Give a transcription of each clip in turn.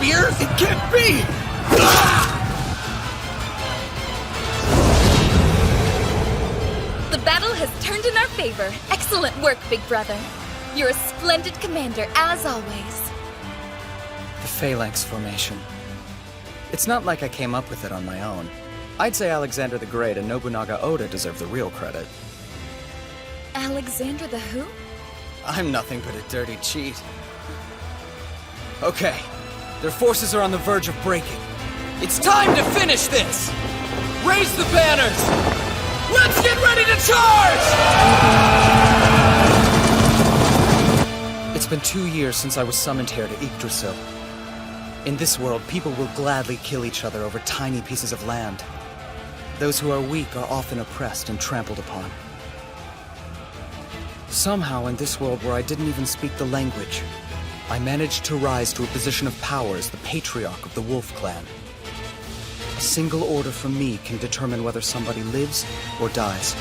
spears? It can't be! The battle has turned in our favor. Excellent work, big brother. You're a splendid commander, as always. The Phalanx formation. It's not like I came up with it on my own. I'd say Alexander the Great and Nobunaga Oda deserve the real credit. Alexander the who? I'm nothing but a dirty cheat. Okay, their forces are on the verge of breaking. It's time to finish this! Raise the banners! Let's get ready to charge! It's been 2 years since I was summoned here to Yggdrasil. In this world, people will gladly kill each other over tiny pieces of land. Those who are weak are often oppressed and trampled upon. Somehow, in this world where I didn't even speak the language, I managed to rise to a position of power as the Patriarch of the Wolf Clan. A single order from me can determine whether somebody lives or dies.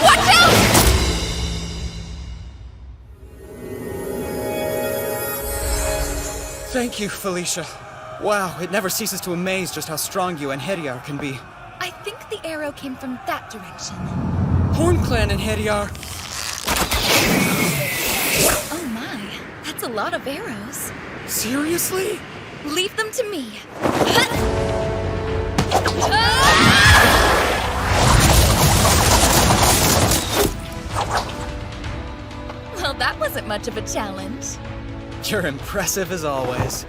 Watch out! Thank you, Felicia. Wow, it never ceases to amaze just how strong you and Heriar can be. I think the arrow came from that direction. Horn Clan and Heriar. Oh my, that's a lot of arrows. Seriously? Leave them to me. Well, that wasn't much of a challenge. You're impressive as always.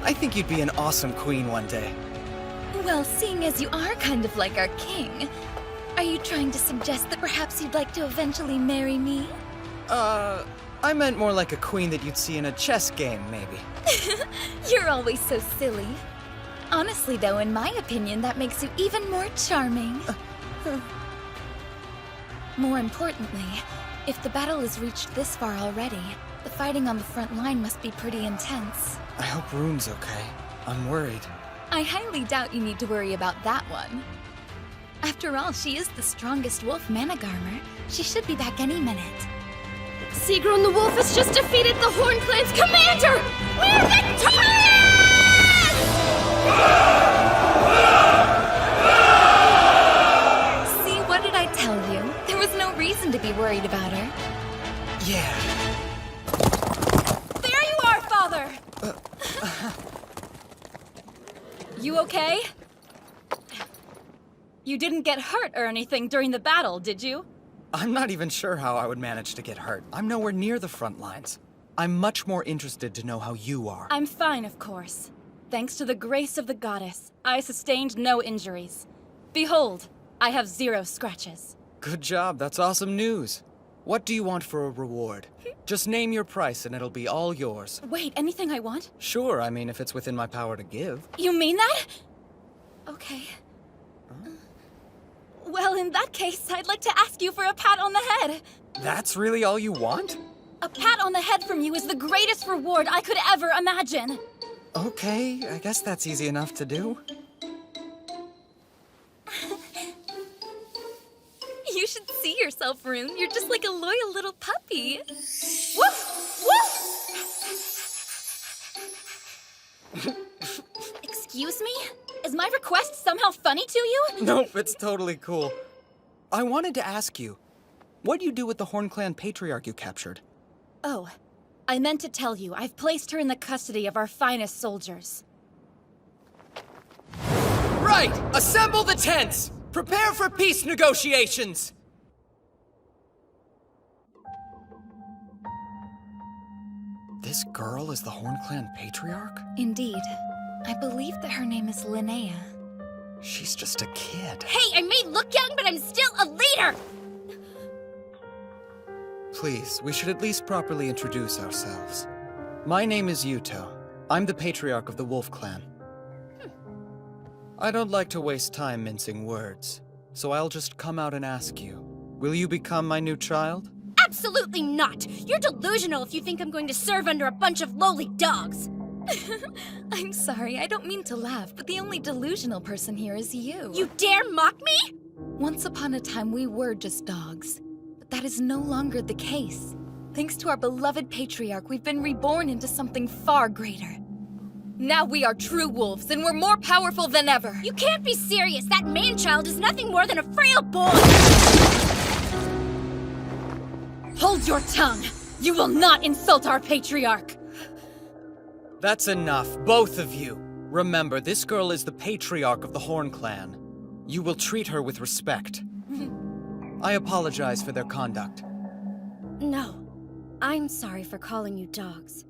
I think you'd be an awesome queen one day. Well, seeing as you are kind of like our king, are you trying to suggest that perhaps you'd like to eventually marry me? I meant more like a queen that you'd see in a chess game, maybe. You're always so silly. Honestly, though, in my opinion, that makes you even more charming. More importantly, if the battle has reached this far already, the fighting on the front line must be pretty intense. I hope Rune's okay. I'm worried. I highly doubt you need to worry about that one. After all, she is the strongest wolf, Managarmer. She should be back any minute. Sigrun the Wolf has just defeated the Horn Clan's commander! We're victorious! See, what did I tell you? There was no reason to be worried about her. Yeah. There you are, Father! You okay? You didn't get hurt or anything during the battle, did you? I'm not even sure how I would manage to get hurt. I'm nowhere near the front lines. I'm much more interested to know how you are. I'm fine, of course. Thanks to the grace of the goddess, I sustained no injuries. Behold, I have 0 scratches. Good job, that's awesome news. What do you want for a reward? Just name your price and it'll be all yours. Wait, anything I want? Sure, I mean, if it's within my power to give. You mean that? Okay. Well, in that case, I'd like to ask you for a pat on the head. That's really all you want? A pat on the head from you is the greatest reward I could ever imagine. Okay, I guess that's easy enough to do. You should see yourself, Rune. You're just like a loyal little puppy. Woof! Woof! Excuse me? Is my request somehow funny to you? Nope, it's totally cool. I wanted to ask you, what do you do with the Horn Clan Patriarch you captured? Oh, I meant to tell you, I've placed her in the custody of our finest soldiers. Right! Assemble the tents! Prepare for peace negotiations! This girl is the Horn Clan Patriarch? Indeed. I believe that her name is Linnea. She's just a kid. Hey, I may look young, but I'm still a leader! Please, we should at least properly introduce ourselves. My name is Yuto. I'm the Patriarch of the Wolf Clan. I don't like to waste time mincing words, so I'll just come out and ask you. Will you become my new child? Absolutely not! You're delusional if you think I'm going to serve under a bunch of lowly dogs! I'm sorry, I don't mean to laugh, but the only delusional person here is you. You dare mock me? Once upon a time, we were just dogs. But that is no longer the case. Thanks to our beloved patriarch, we've been reborn into something far greater. Now we are true wolves, and we're more powerful than ever. You can't be serious! That man-child is nothing more than a frail boy! Hold your tongue! You will not insult our patriarch! That's enough, both of you. Remember, this girl is the patriarch of the Horn Clan. You will treat her with respect. I apologize for their conduct. No. I'm sorry for calling you dogs.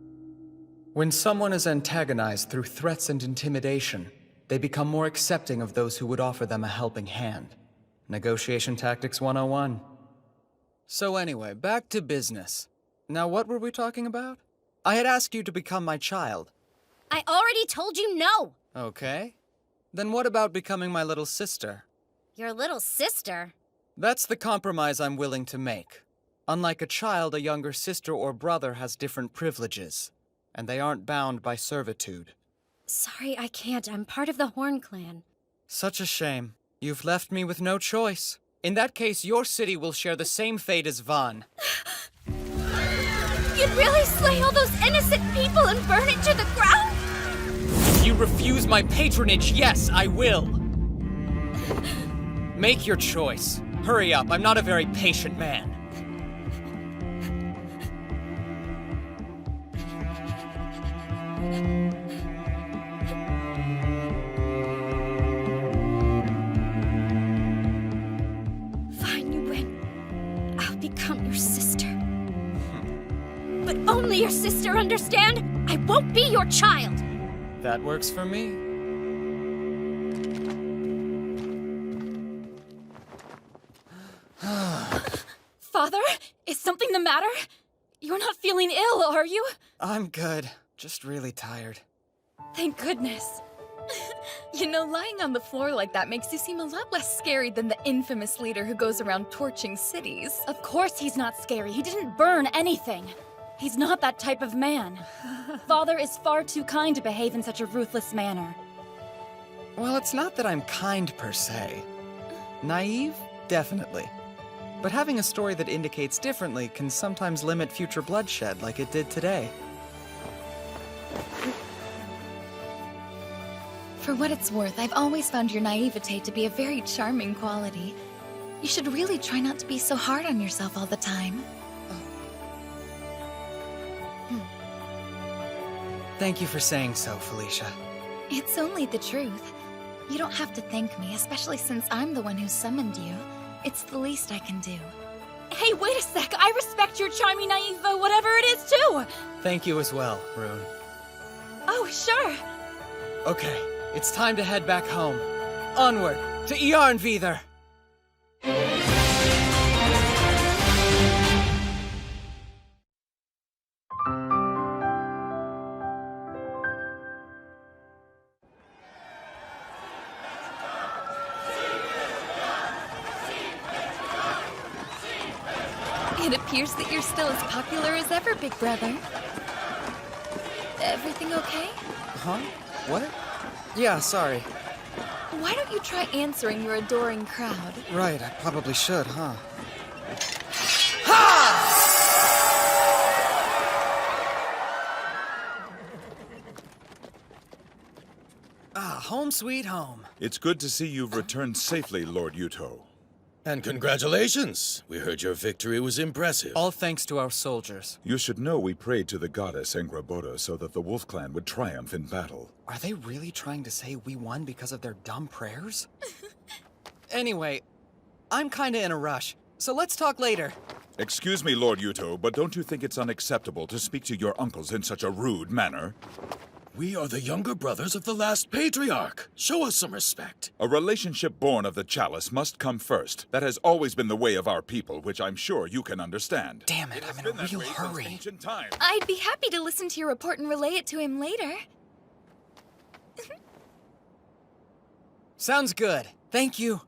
When someone is antagonized through threats and intimidation, they become more accepting of those who would offer them a helping hand. Negotiation Tactics 101. So anyway, back to business. Now what were we talking about? I had asked you to become my child. I already told you no! Okay. Then what about becoming my little sister? Your little sister? That's the compromise I'm willing to make. Unlike a child, a younger sister or brother has different privileges, and they aren't bound by servitude. Sorry, I can't. I'm part of the Horn Clan. Such a shame. You've left me with no choice. In that case, your city will share the same fate as Van. You'd really slay all those innocent people and burn it to the ground? If you refuse my patronage, yes, I will. Make your choice. Hurry up, I'm not a very patient man. Fine, you win. I'll become your sister. But only your sister, understand? I won't be your child! That works for me. Father? Is something the matter? You're not feeling ill, are you? I'm good. Just really tired. Thank goodness. You know, lying on the floor like that makes you seem a lot less scary than the infamous leader who goes around torching cities. Of course he's not scary. He didn't burn anything. He's not that type of man. Father is far too kind to behave in such a ruthless manner. Well, it's not that I'm kind per se. Naive? Definitely. But having a story that indicates differently can sometimes limit future bloodshed like it did today. For what it's worth, I've always found your naivete to be a very charming quality. You should really try not to be so hard on yourself all the time. Thank you for saying so, Felicia. It's only the truth. You don't have to thank me, especially since I'm the one who summoned you. It's the least I can do. Hey, wait a sec! I respect your charming naive, whatever it is, too! Thank you as well, Rune. Oh, sure! Okay, it's time to head back home. Onward, to Jarnvidar! It appears that you're still as popular as ever, big brother. Everything okay? Huh? What? Yeah, sorry. Why don't you try answering your adoring crowd? Right, I probably should, huh? Ah, home sweet home. It's good to see you've returned safely, Lord Yuto. And congratulations! We heard your victory was impressive. All thanks to our soldiers. You should know we prayed to the goddess Engraboda so that the Wolf Clan would triumph in battle. Are they really trying to say we won because of their dumb prayers? Anyway, I'm kinda in a rush, so let's talk later. Excuse me, Lord Yuto, but don't you think it's unacceptable to speak to your uncles in such a rude manner? We are the younger brothers of the last patriarch. Show us some respect. A relationship born of the chalice must come first. That has always been the way of our people, which I'm sure you can understand. Damn it, I'm in a Been that real way since hurry. ancient times. I'd be happy to listen to your report and relay it to him later. Sounds good. Thank you.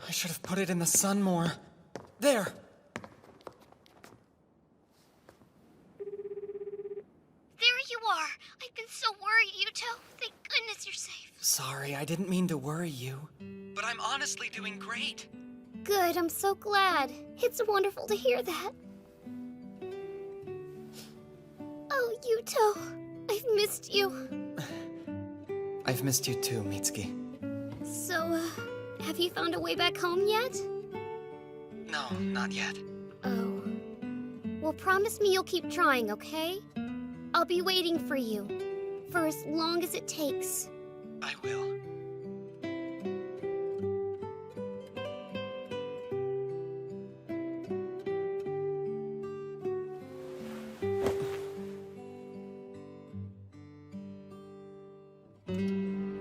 I should have put it in the sun more. There! There I didn't mean to worry you. But I'm honestly doing great. Good, I'm so glad. It's wonderful to hear that. Oh, Yuto, I've missed you. I've missed you too, Mitsuki. So, have you found a way back home yet? No, not yet. Oh. Well, promise me you'll keep trying, okay? I'll be waiting for you. For as long as it takes. I will.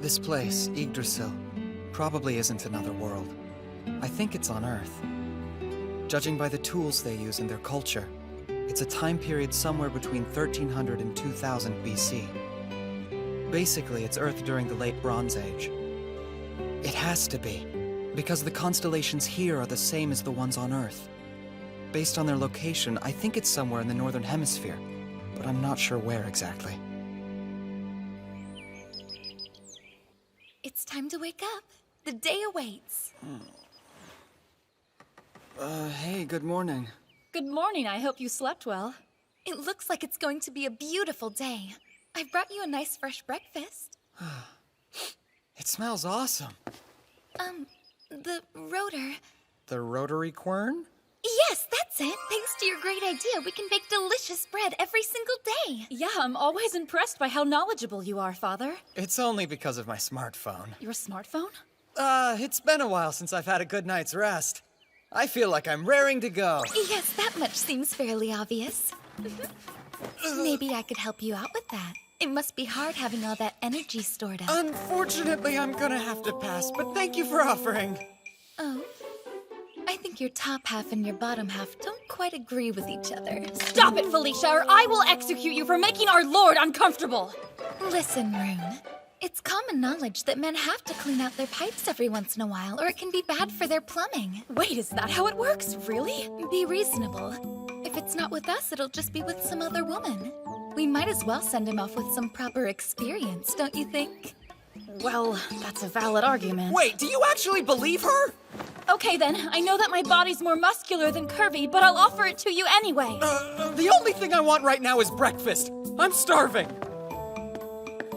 This place, Yggdrasil, probably isn't another world. I think it's on Earth. Judging by the tools they use in their culture, it's a time period somewhere between 1300 and 2000 BC. Basically, it's Earth during the Late Bronze Age. It has to be, because the constellations here are the same as the ones on Earth. Based on their location, I think it's somewhere in the Northern Hemisphere, but I'm not sure where exactly. It's time to wake up. The day awaits. Hey, good morning. Good morning, I hope you slept well. It looks like it's going to be a beautiful day. I've brought you a nice fresh breakfast. It smells awesome. The rotor. The rotary quern? Yes, that's it. Thanks to your great idea, we can bake delicious bread every single day. Yeah, I'm always impressed by how knowledgeable you are, Father. It's only because of my smartphone. Your smartphone? It's been a while since I've had a good night's rest. I feel like I'm raring to go. Yes, that much seems fairly obvious. Maybe I could help you out with that. It must be hard having all that energy stored up. Unfortunately, I'm gonna have to pass, but thank you for offering. Oh? I think your top half and your bottom half don't quite agree with each other. Stop it, Felicia, or I will execute you for making our Lord uncomfortable! Listen, Rune. It's common knowledge that men have to clean out their pipes every once in a while, or it can be bad for their plumbing. Wait, is that how it works? Really? Be reasonable. If it's not with us, it'll just be with some other woman. We might as well send him off with some proper experience, don't you think? Well, that's a valid argument. Wait, do you actually believe her? Okay then, I know that my body's more muscular than curvy, but I'll offer it to you anyway. The only thing I want right now is breakfast. I'm starving.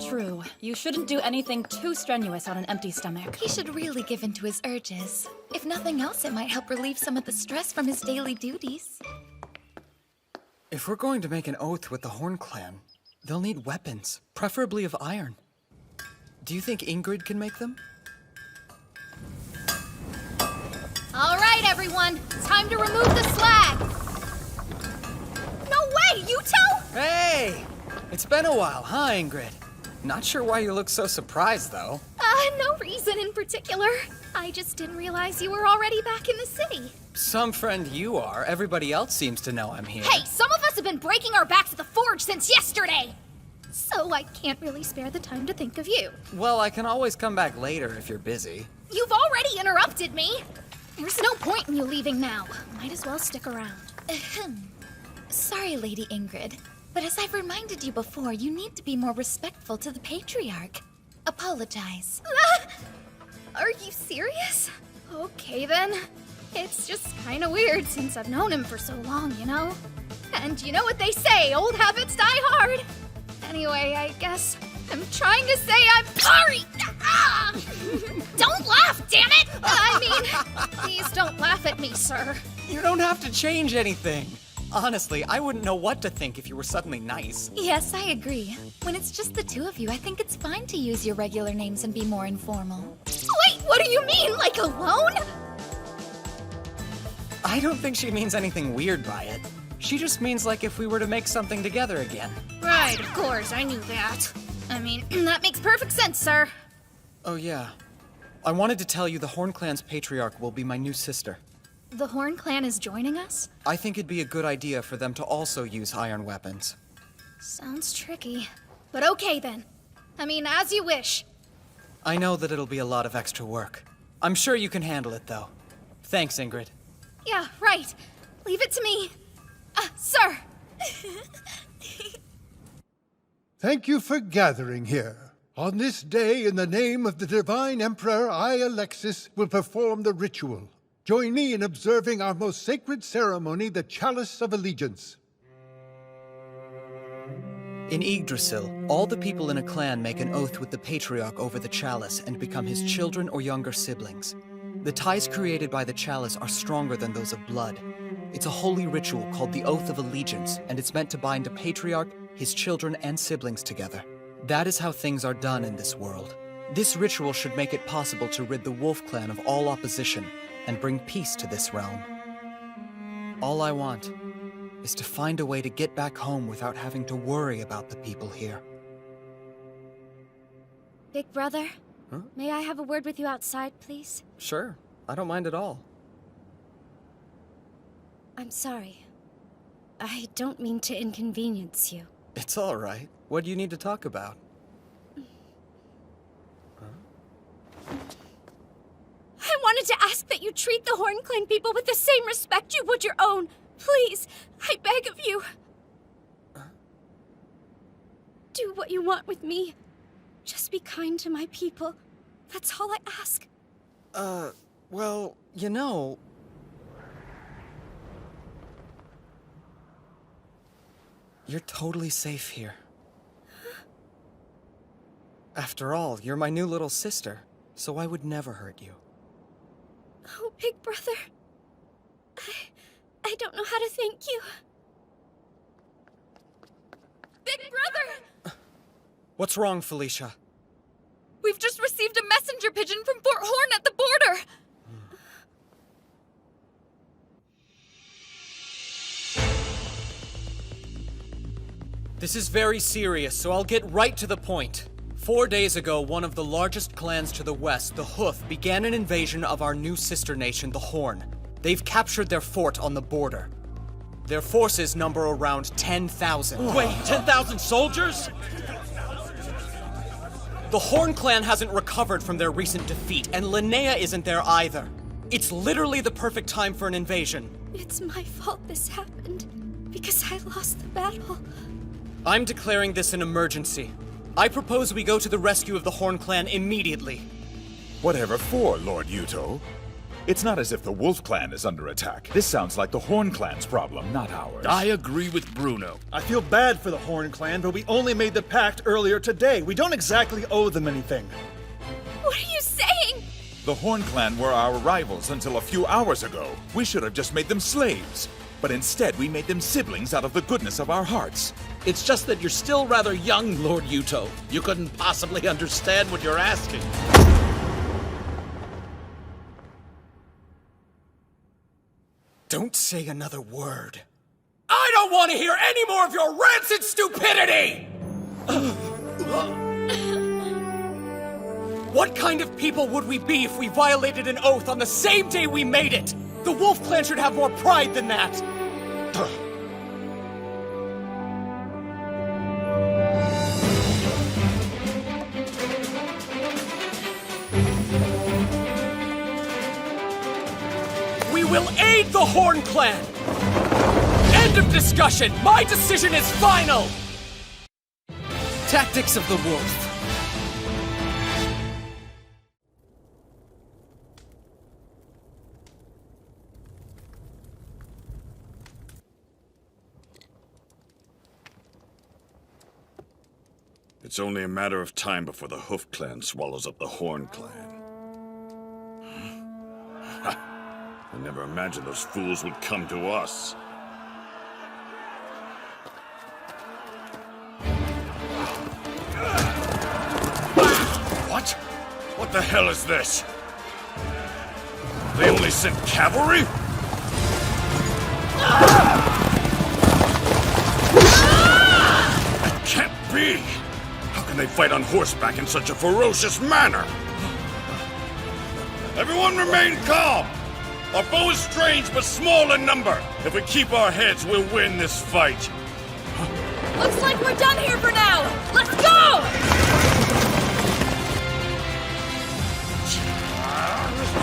True. You shouldn't do anything too strenuous on an empty stomach. He should really give in to his urges. If nothing else, it might help relieve some of the stress from his daily duties. If we're going to make an oath with the Horn Clan, they'll need weapons, preferably of iron. Do you think Ingrid can make them? All right, everyone. Time to remove the slag. No way, Yuto! Hey! It's been a while, huh, Ingrid? Not sure why you look so surprised, though. No reason in particular. I just didn't realize you were already back in the city. Some friend you are. Everybody else seems to know I'm here. Hey, some of us have been breaking our backs at the forge since yesterday! So I can't really spare the time to think of you. Well, I can always come back later if you're busy. You've already interrupted me! There's no point in you leaving now. Might as well stick around. Ahem. Sorry, Lady Ingrid, but as I've reminded you before, you need to be more respectful to the Patriarch. Apologize. Are you serious? Okay then. It's just kinda weird since I've known him for so long, you know? And you know what they say, old habits die hard. Anyway, I guess I'm trying to say I'm sorry! Ah! Don't laugh, damn it! I mean, please don't laugh at me, sir. You don't have to change anything. Honestly, I wouldn't know what to think if you were suddenly nice. Yes, I agree. When it's just the two of you, I think it's fine to use your regular names and be more informal. Wait, what do you mean? Like alone? I don't think she means anything weird by it. She just means like if we were to make something together again. Right, of course, I knew that. I mean, that makes perfect sense, sir. Oh yeah. I wanted to tell you the Horn Clan's patriarch will be my new sister. The Horn Clan is joining us? I think it'd be a good idea for them to also use iron weapons. Sounds tricky. But okay then. I mean, as you wish. I know that it'll be a lot of extra work. I'm sure you can handle it, though. Thanks, Ingrid. Yeah, right. Leave it to me. Sir! Thank you for gathering here. On this day, in the name of the Divine Emperor, I, Alexis, will perform the ritual. Join me in observing our most sacred ceremony, the Chalice of Allegiance. In Yggdrasil, all the people in a clan make an oath with the Patriarch over the chalice and become his children or younger siblings. The ties created by the chalice are stronger than those of blood. It's a holy ritual called the Oath of Allegiance, and it's meant to bind a patriarch, his children, and siblings together. That is how things are done in this world. This ritual should make it possible to rid the Wolf Clan of all opposition and bring peace to this realm. All I want is to find a way to get back home without having to worry about the people here. Big brother, Huh? may I have a word with you outside, please? Sure, I don't mind at all. I'm sorry. I don't mean to inconvenience you. It's all right. What do you need to talk about? I wanted to ask that you treat the Hornclan people with the same respect you would your own. Please, I beg of you. Do what you want with me. Just be kind to my people. That's all I ask. Well, you know... You're totally safe here. After all, you're my new little sister, so I would never hurt you. Oh, big brother. I don't know how to thank you. Big brother! What's wrong, Felicia? We've just received a messenger pigeon from Fort Horn at the border! This is very serious, so I'll get right to the point. 4 days ago, one of the largest clans to the west, the Hoof, began an invasion of our new sister nation, the Horn. They've captured their fort on the border. Their forces number around 10,000. Wait, 10,000 soldiers? The Horn clan hasn't recovered from their recent defeat, and Linnea isn't there either. It's literally the perfect time for an invasion. It's my fault this happened. Because I lost the battle. I'm declaring this an emergency. I propose we go to the rescue of the Horn clan immediately. Whatever for, Lord Yuto? It's not as if the Wolf Clan is under attack. This sounds like the Horn Clan's problem, not ours. I agree with Bruno. I feel bad for the Horn Clan, but we only made the pact earlier today. We don't exactly owe them anything. What are you saying? The Horn Clan were our rivals until a few hours ago. We should have just made them slaves. But instead, we made them siblings out of the goodness of our hearts. It's just that you're still rather young, Lord Yuto. You couldn't possibly understand what you're asking. Don't say another word. I don't want to hear any more of your rancid stupidity! What kind of people would we be if we violated an oath on the same day we made it? The Wolf Clan should have more pride than that! We will aid the Horn Clan! End of discussion! My decision is final! Tactics of the Wolf. It's only a matter of time before the Hoof Clan swallows up the Horn Clan. I never imagined those fools would come to us. What? What the hell is this? They only sent cavalry? That can't be! How can they fight on horseback in such a ferocious manner? Everyone remain calm! Our foe is strange but small in number. If we keep our heads, we'll win this fight. Looks like we're done here for now! Let's go!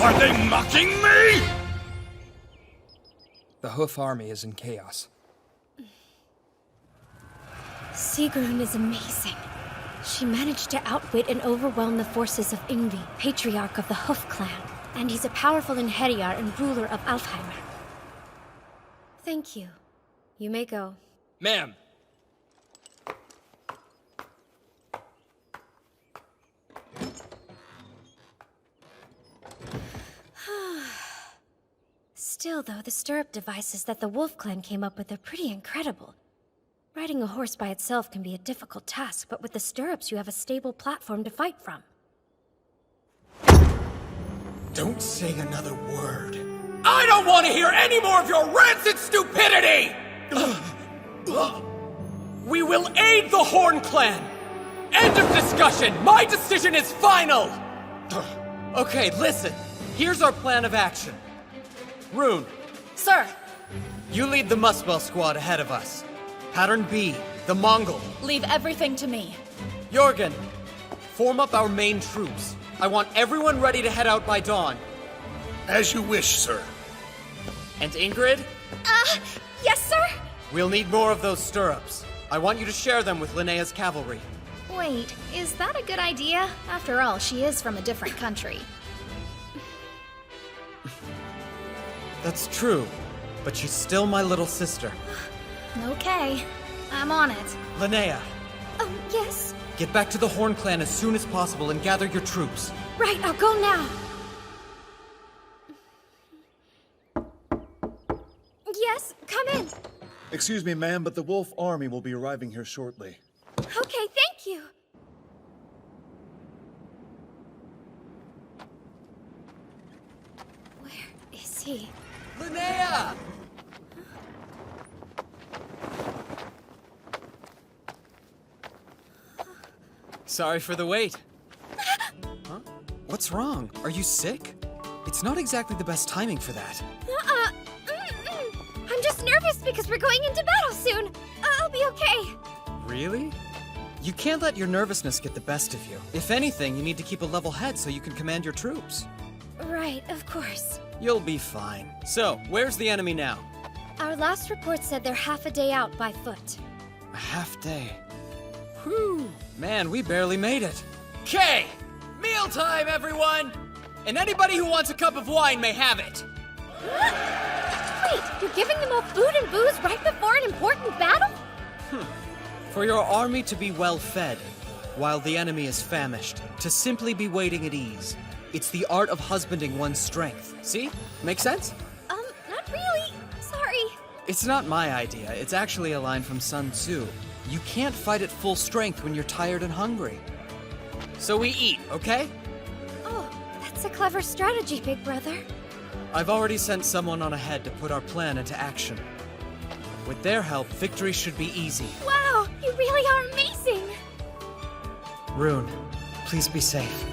Are they mocking me? The Hoof army is in chaos. Sigrun is amazing. She managed to outwit and overwhelm the forces of Yngvi, patriarch of the Hoof clan, and he's a powerful Einherjar and ruler of Alfheim. Thank you. You may go. Ma'am! Still, though, the stirrup devices that the Wolf Clan came up with are pretty incredible. Riding a horse by itself can be a difficult task, but with the stirrups you have a stable platform to fight from. Don't say another word. I don't want to hear any more of your rancid stupidity! We will aid the Horn Clan! End of discussion! My decision is final! Okay, listen. Here's our plan of action. Rune, Sir! you lead the Muspel squad ahead of us. Pattern B, the Mongol. Leave everything to me. Jorgen, form up our main troops. I want everyone ready to head out by dawn. As you wish, sir. And Ingrid, Yes, sir? we'll need more of those stirrups. I want you to share them with Linnea's cavalry. Wait, is that a good idea? After all, she is from a different country. That's true, but she's still my little sister. Okay, I'm on it. Linnea, Oh, yes? get back to the Horn Clan as soon as possible and gather your troops. Right, I'll go now. Yes, come in. Excuse me, ma'am, but the Wolf Army will be arriving here shortly. Okay, thank you. Where is he? Linnea! Sorry for the wait. Huh? What's wrong? Are you sick? It's not exactly the best timing for that. I'm just nervous because we're going into battle soon. I'll be okay. Really? You can't let your nervousness get the best of you. If anything, you need to keep a level head so you can command your troops. Right, of course. You'll be fine. So, where's the enemy now? Our last report said they're half a day out by foot. A half day. Whew. Man, we barely made it. Okay! Mealtime, everyone! And anybody who wants a cup of wine may have it. Wait, you're giving them all food and booze right before an important battle? For your army to be well fed, while the enemy is famished, to simply be waiting at ease. It's the art of husbanding one's strength. See? Make sense? Not really. Sorry. It's not my idea. It's actually a line from Sun Tzu. You can't fight at full strength when you're tired and hungry. So we eat, okay? Oh, that's a clever strategy, big brother. I've already sent someone on ahead to put our plan into action. With their help, victory should be easy. Wow, you really are amazing. Rune, please be safe.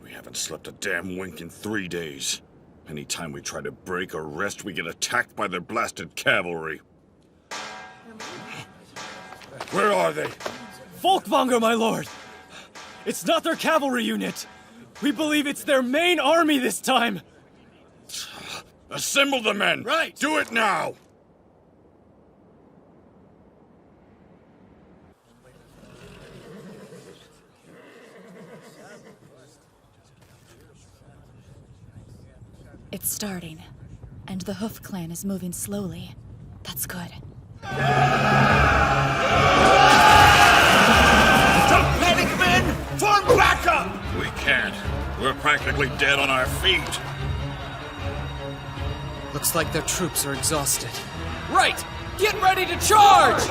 We haven't slept a damn wink in 3 days. Anytime we try to break or rest, we get attacked by their blasted cavalry. Where are they? Folkvanger, my lord! It's not their cavalry unit! We believe it's their main army this time! Assemble the men! Right. Do it now! It's starting, and the Hoof Clan is moving slowly. That's good. Don't panic, men! Form back up! We can't. We're practically dead on our feet. Looks like their troops are exhausted. Right! Get ready to charge!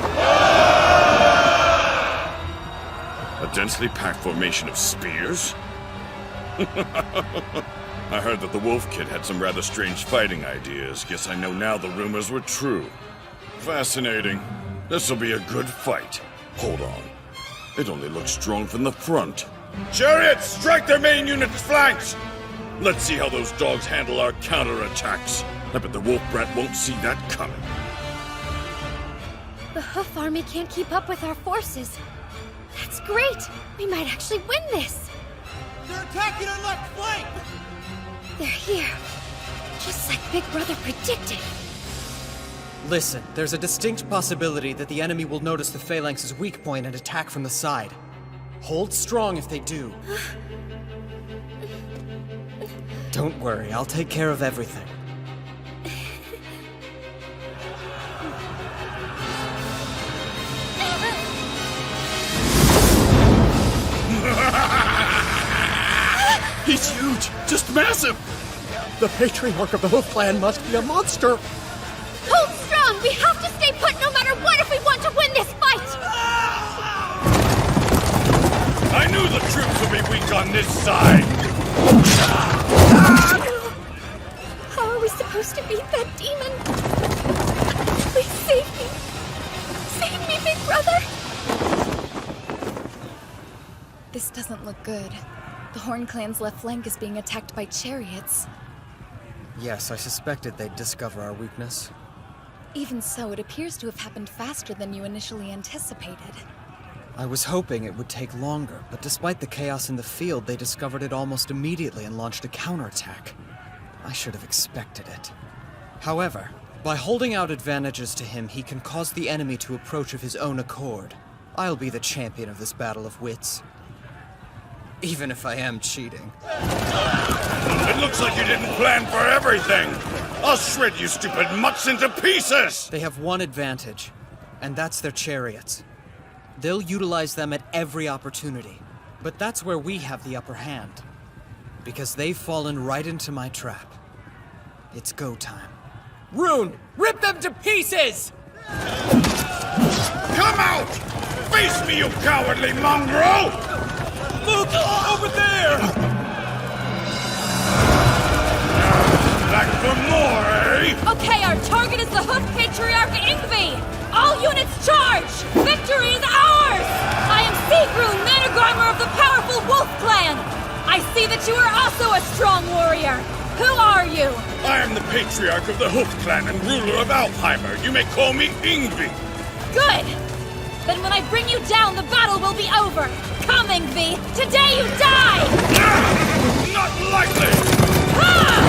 A densely packed formation of spears? I heard that the Wolf Kid had some rather strange fighting ideas. Guess I know now the rumors were true. Fascinating. This'll be a good fight. Hold on. It only looks strong from the front. Chariots, strike their main unit's flanks! Let's see how those dogs handle our counterattacks. I bet the Wolf Brat won't see that coming. The Hoof Army can't keep up with our forces. That's great! We might actually win this! They're attacking our left flank! They're here. Just like Big Brother predicted. Listen, there's a distinct possibility that the enemy will notice the Phalanx's weak point and attack from the side. Hold strong if they do. Don't worry, I'll take care of everything. He's huge! Just massive! The Patriarch of the Hoof Clan must be a monster! Hold strong! We have to stay put no matter what if we want to win this fight! I knew the troops would be weak on this side! How are we supposed to beat that demon? Please save me! Save me, big brother! This doesn't look good. The Horn Clan's left flank is being attacked by chariots. Yes, I suspected they'd discover our weakness. Even so, it appears to have happened faster than you initially anticipated. I was hoping it would take longer, but despite the chaos in the field, they discovered it almost immediately and launched a counterattack. I should have expected it. However, by holding out advantages to him, he can cause the enemy to approach of his own accord. I'll be the champion of this battle of wits. Even if I am cheating. It looks like you didn't plan for everything! I'll shred you stupid mutts into pieces! They have one advantage, and that's their chariots. They'll utilize them at every opportunity. But that's where we have the upper hand. Because they've fallen right into my trap. It's go time. Rune, rip them to pieces! Come out! Face me, you cowardly mongrel! Look! Over there! Back for more, eh? Okay, our target is the Hoof Patriarch Ingvi! All units charge! Victory is ours! I am Sigrun, Managarmer of the powerful Wolf Clan! I see that you are also a strong warrior! Who are you? I am the Patriarch of the Hoof Clan and ruler of Alfheimer. You may call me Ingvi. Good! Then when I bring you down, the battle will be over! Come, Ingvi! Today you die! Not likely! Ah!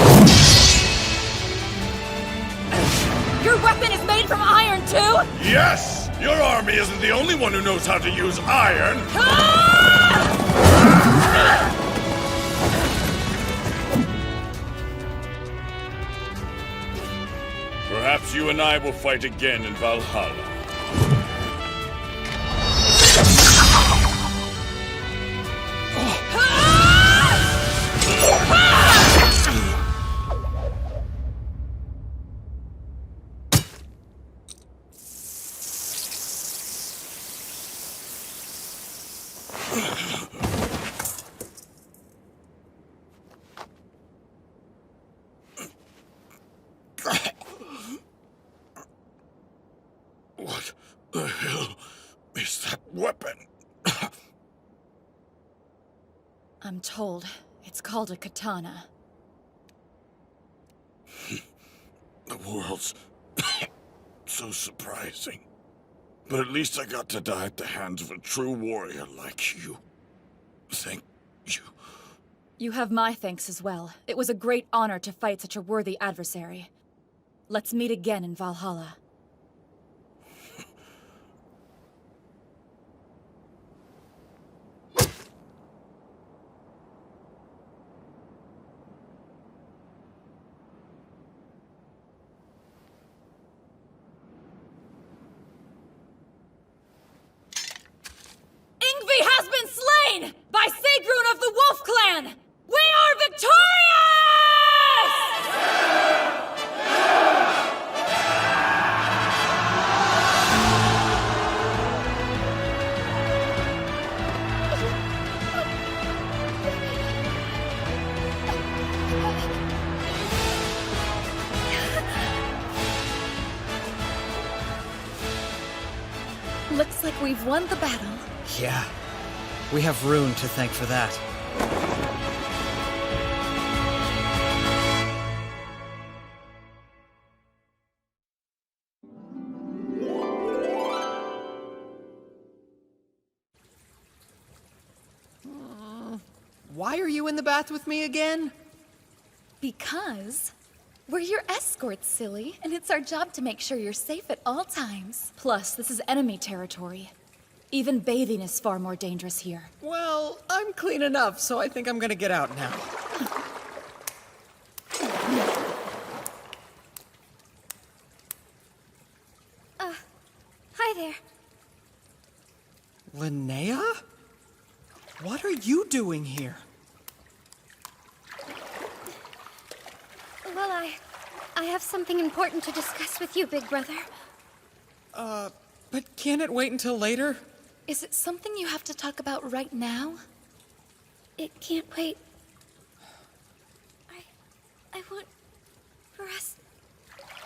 Your weapon is made from iron, too? Yes! Your army isn't the only one who knows how to use iron! Perhaps you and I will fight again in Valhalla. What the hell is that weapon? I'm told it's called a katana. The world's so surprising. But at least I got to die at the hands of a true warrior like you. Thank you. You have my thanks as well. It was a great honor to fight such a worthy adversary. Let's meet again in Valhalla. Ingvi has been slain by Sigrun of the Wolf Clan! We are Looks like we've won the battle. Yeah. We have Rune to thank for that. Why are you in the bath with me again? Because We're your escorts, silly, and it's our job to make sure you're safe at all times. Plus, this is enemy territory. Even bathing is far more dangerous here. Well, I'm clean enough, so I think I'm gonna get out now. Hi there. Linnea? What are you doing here? Well, I have something important to discuss with you, big brother. But can't it wait until later? Is it something you have to talk about right now? It can't wait. I want for us,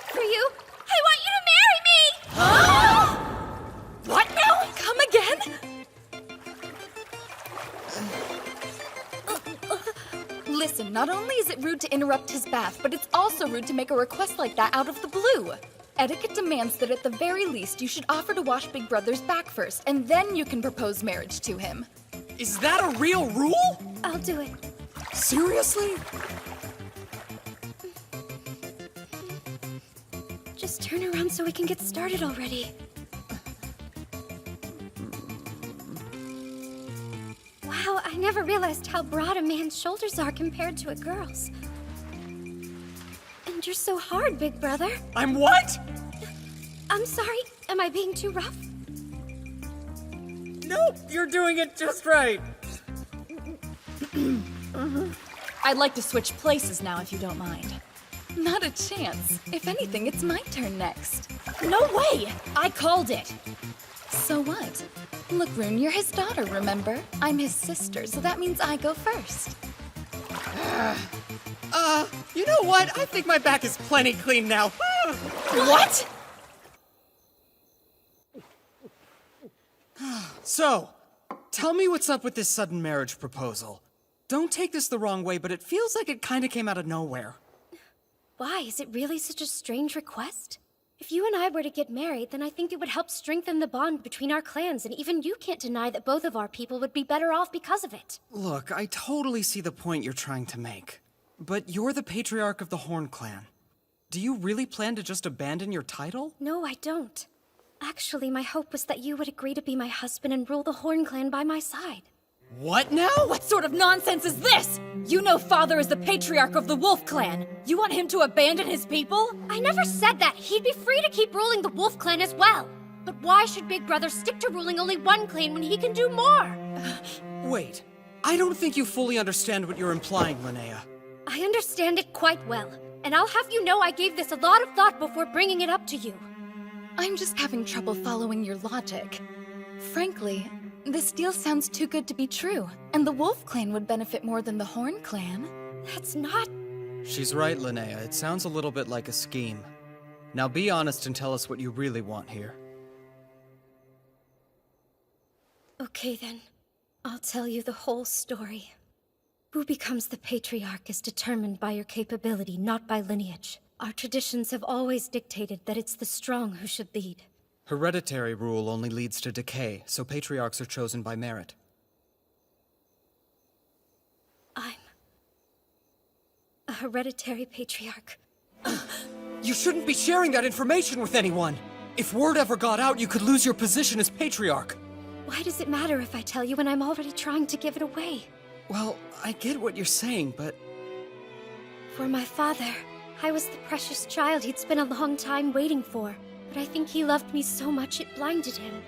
for you. I want you to marry me! What now? Come again? Listen, not only is it rude to interrupt his bath, but it's also rude to make a request like that out of the blue. Etiquette demands that at the very least you should offer to wash Big Brother's back first, and then you can propose marriage to him. Is that a real rule? I'll do it. Seriously? Just turn around so we can get started already. Wow, I never realized how broad a man's shoulders are compared to a girl's. And you're so hard, big brother. I'm what? I'm sorry. Am I being too rough? Nope, you're doing it just right. I'd like to switch places now, if you don't mind. Not a chance. If anything, it's my turn next. No way! I called it! So what? Look, Rune, you're his daughter, remember? I'm his sister, so that means I go first. You know what? I think my back is plenty clean now. What? So, tell me what's up with this sudden marriage proposal. Don't take this the wrong way, but it feels like it kind of came out of nowhere. Why? Is it really such a strange request? If you and I were to get married, then I think it would help strengthen the bond between our clans, and even you can't deny that both of our people would be better off because of it. Look, I totally see the point you're trying to make. But you're the patriarch of the Horn Clan. Do you really plan to just abandon your title? No, I don't. Actually, my hope was that you would agree to be my husband and rule the Horn Clan by my side. What now? What sort of nonsense is this? You know Father is the patriarch of the Wolf Clan. You want him to abandon his people? I never said that. He'd be free to keep ruling the Wolf Clan as well. But why should Big Brother stick to ruling only one clan when he can do more? Wait, I don't think you fully understand what you're implying, Linnea. I understand it quite well, and I'll have you know I gave this a lot of thought before bringing it up to you. I'm just having trouble following your logic. Frankly, this deal sounds too good to be true, and the Wolf Clan would benefit more than the Horn Clan. That's not... She's right, Linnea. It sounds a little bit like a scheme. Now be honest and tell us what you really want here. Okay then, I'll tell you the whole story. Who becomes the patriarch is determined by your capability, not by lineage. Our traditions have always dictated that it's the strong who should lead. Hereditary rule only leads to decay, so patriarchs are chosen by merit. I'm a hereditary patriarch. You shouldn't be sharing that information with anyone! If word ever got out, you could lose your position as patriarch. Why does it matter if I tell you when I'm already trying to give it away? Well, I get what you're saying, but... For my father, I was the precious child he'd spent a long time waiting for. But I think he loved me so much it blinded him.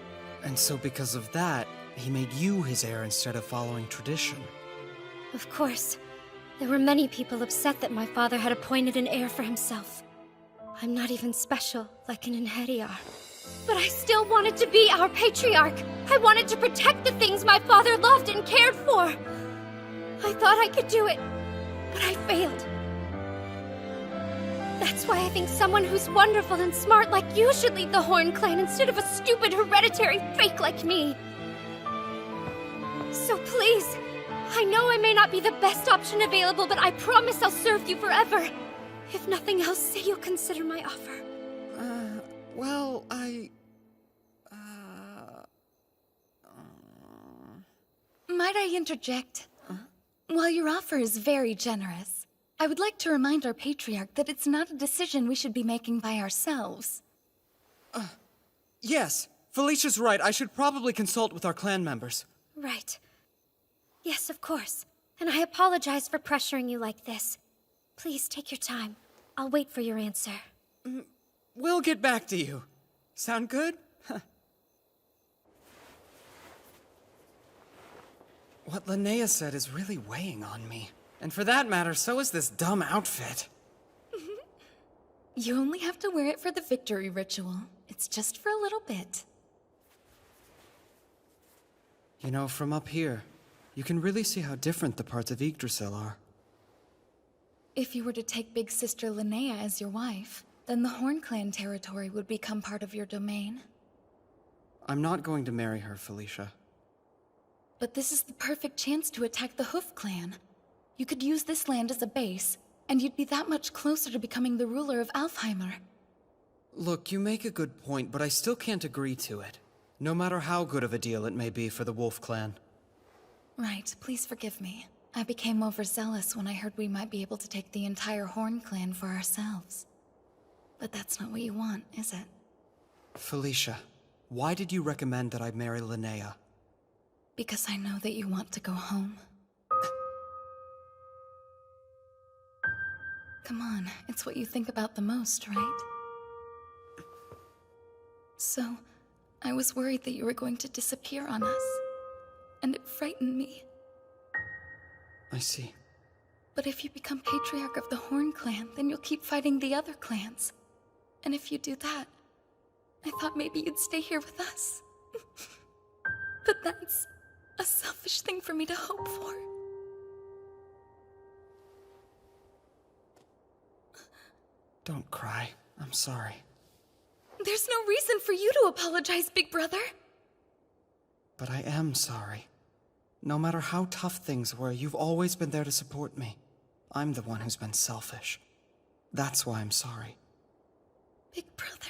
And so because of that, he made you his heir instead of following tradition. Of course. There were many people upset that my father had appointed an heir for himself. I'm not even special, like an Inheriar. But I still wanted to be our patriarch! I wanted to protect the things my father loved and cared for! I thought I could do it, but I failed. That's why I think someone who's wonderful and smart like you should lead the Horn Clan instead of a stupid hereditary fake like me. So please, I know I may not be the best option available, but I promise I'll serve you forever. If nothing else, say you'll consider my offer. Well, Might I interject? While your offer is very generous, I would like to remind our patriarch that it's not a decision we should be making by ourselves. Yes, Felicia's right. I should probably consult with our clan members. Right. Yes, of course. And I apologize for pressuring you like this. Please take your time. I'll wait for your answer. We'll get back to you. Sound good? What Linnea said is really weighing on me. And for that matter, so is this dumb outfit. You only have to wear it for the victory ritual. It's just for a little bit. You know, from up here, you can really see how different the parts of Yggdrasil are. If you were to take Big Sister Linnea as your wife, then the Horn Clan territory would become part of your domain. I'm not going to marry her, Felicia. But this is the perfect chance to attack the Hoof Clan. You could use this land as a base, and you'd be that much closer to becoming the ruler of Alfheimr. Look, you make a good point, but I still can't agree to it. No matter how good of a deal it may be for the Wolf Clan. Right, please forgive me. I became overzealous when I heard we might be able to take the entire Horn Clan for ourselves. But that's not what you want, is it? Felicia, why did you recommend that I marry Linnea? Because I know that you want to go home. Come on, it's what you think about the most, right? So, I was worried that you were going to disappear on us. And it frightened me. I see. But if you become Patriarch of the Horn Clan, then you'll keep fighting the other clans. And if you do that, I thought maybe you'd stay here with us. But that's a selfish thing for me to hope for. Don't cry. I'm sorry. There's no reason for you to apologize, Big Brother. But I am sorry. No matter how tough things were, you've always been there to support me. I'm the one who's been selfish. That's why I'm sorry. Big Brother.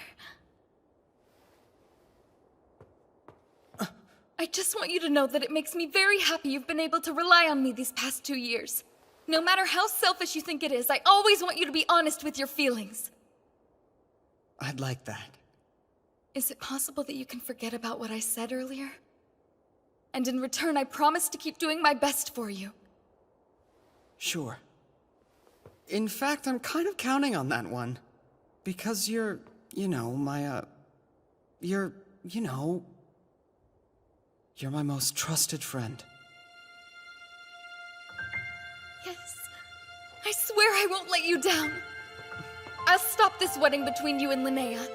I just want you to know that it makes me very happy you've been able to rely on me these past 2 years. No matter how selfish you think it is, I always want you to be honest with your feelings. I'd like that. Is it possible that you can forget about what I said earlier? And in return, I promise to keep doing my best for you. Sure. In fact, I'm kind of counting on that one. Because you're, you're my most trusted friend. Yes. I swear I won't let you down. I'll stop this wedding between you and Linnea.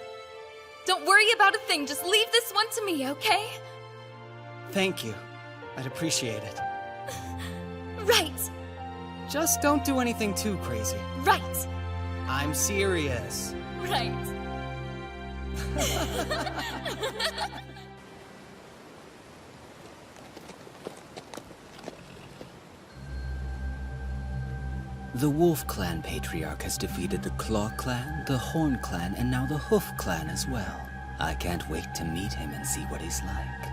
Don't worry about a thing, just leave this one to me, okay? Thank you. I'd appreciate it. Right. Just don't do anything too crazy. Right. I'm serious. Right. The Wolf Clan Patriarch has defeated the Claw Clan, the Horn Clan, and now the Hoof Clan as well. I can't wait to meet him and see what he's like.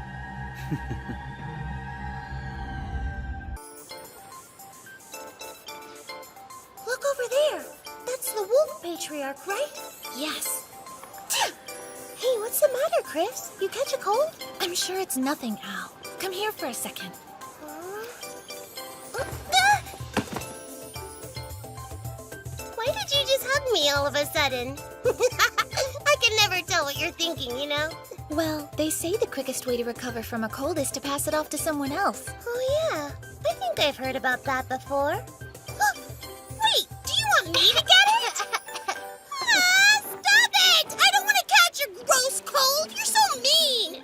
Look over there. That's the Wolf Patriarch, right? Yes. Hey, what's the matter, Chris? You catch a cold? I'm sure it's nothing, Al. Come here for a second. Why did you just hug me all of a sudden? I can never tell what you're thinking, you know? Well, they say the quickest way to recover from a cold is to pass it off to someone else. Oh, yeah. I think I've heard about that before. Wait, do you want me to get it? Stop it! I don't want to catch your gross cold. You're so mean.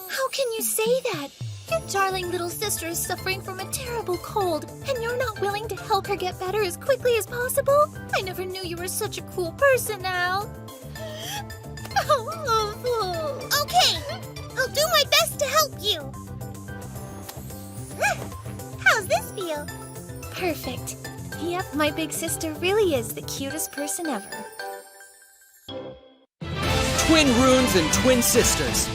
How can you say that? Your darling little sister is suffering from a terrible cold, and you're not willing to help her get better as quickly as possible? I never knew you were such a cool person, Al. Okay, I'll do my best to help you. How's this feel? Perfect. Yep, my big sister really is the cutest person ever. Twin runes and twin sisters.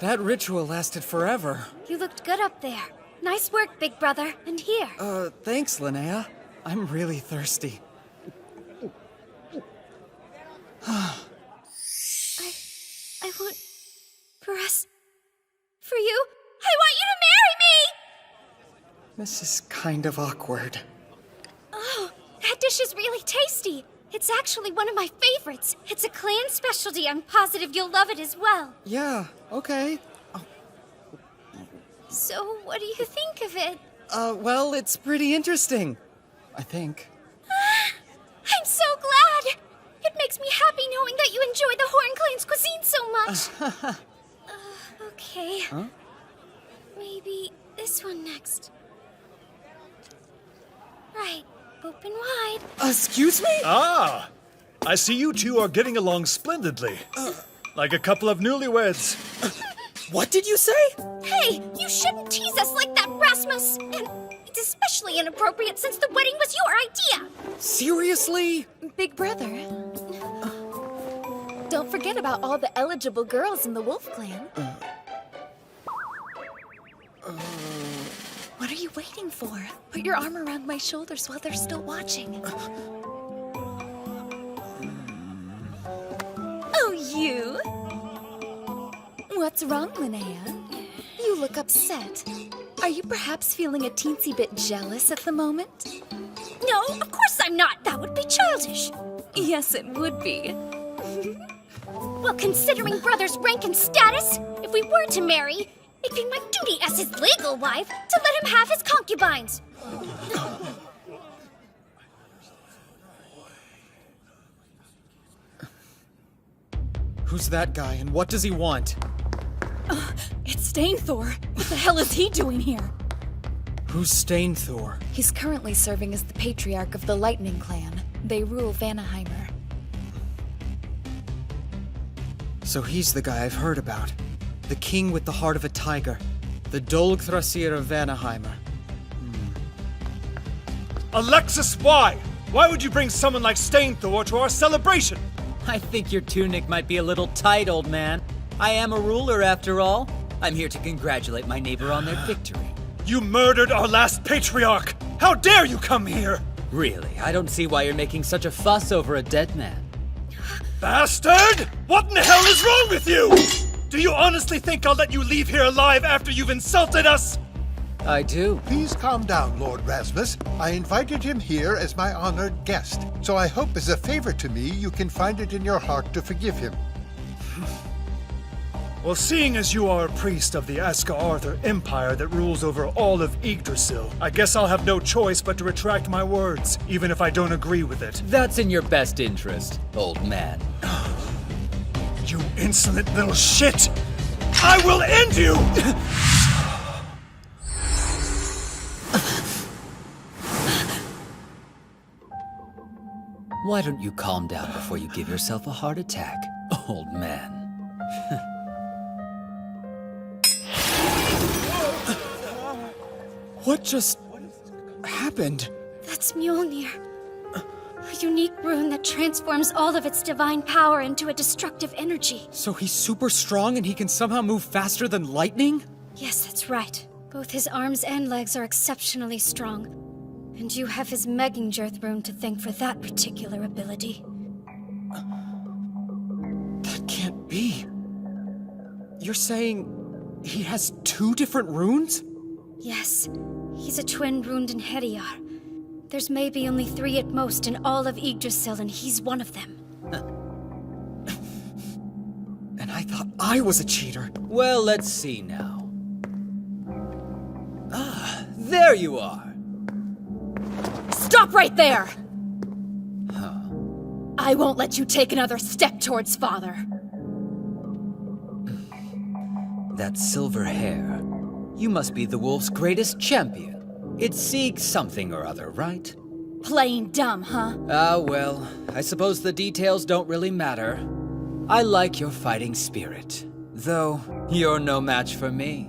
That ritual lasted forever. You looked good up there. Nice work, big brother. And here. Thanks, Linnea. I'm really thirsty. I want for us, for you. I want you to marry me! This is kind of awkward. Oh, that dish is really tasty. It's actually one of my favorites. It's a clan specialty. I'm positive you'll love it as well. Yeah, okay. So, what do you think of it? Well, it's pretty interesting. I think. I'm so glad! It makes me happy knowing that you enjoy the Horn Clan's cuisine so much. Okay. Huh? Maybe this one next. Right. Open wide. Excuse me? Ah! I see you two are getting along splendidly. Like a couple of newlyweds. What did you say? Hey, you shouldn't tease us like that, Rasmus! And it's especially inappropriate since the wedding was your idea! Seriously? Big brother. Don't forget about all the eligible girls in the Wolf Clan. What are you waiting for? Put your arm around my shoulders while they're still watching. Oh, you? What's wrong, Linnea? You look upset. Are you perhaps feeling a teensy bit jealous at the moment? No, of course I'm not! That would be childish! Yes, it would be. Well, considering brother's rank and status, if we were to marry, it'd be my duty as his legal wife to let him have his concubines. Who's that guy and what does he want? It's Stainthor. What the hell is he doing here? Who's Stainthor? He's currently serving as the patriarch of the Lightning Clan. They rule Vanaheimr. So he's the guy I've heard about. The king with the heart of a tiger. The Dolgthrasir of Vanaheimr. Alexis, why? Why would you bring someone like Stainthor to our celebration? I think your tunic might be a little tight, old man. I am a ruler, after all. I'm here to congratulate my neighbor on their victory. You murdered our last patriarch! How dare you come here! Really, I don't see why you're making such a fuss over a dead man. Bastard! What in the hell is wrong with you? Do you honestly think I'll let you leave here alive after you've insulted us? I do. Please calm down, Lord Rasmus. I invited him here as my honored guest, so I hope as a favor to me you can find it in your heart to forgive him. Well, seeing as you are a priest of the Aska-Arthur Empire that rules over all of Yggdrasil, I guess I'll have no choice but to retract my words, even if I don't agree with it. That's in your best interest, old man. You insolent little shit! I will end you! Why don't you calm down before you give yourself a heart attack, old man? What just happened? That's Mjolnir. A unique rune that transforms all of its divine power into a destructive energy. So he's super strong and he can somehow move faster than lightning? Yes, that's right. Both his arms and legs are exceptionally strong. And you have his Megingjörth rune to thank for that particular ability. That can't be. You're saying he has 2 different runes? Yes, he's a twin runed in Hediar. There's maybe only 3 at most in all of Yggdrasil, and he's one of them. And I thought I was a cheater. Well, let's see now. Ah, there you are. Stop right there! I won't let you take another step towards father. That silver hair. You must be the wolf's greatest champion. It's Sieg something or other, right? Plain dumb, huh? Ah, well, I suppose the details don't really matter. I like your fighting spirit, though you're no match for me.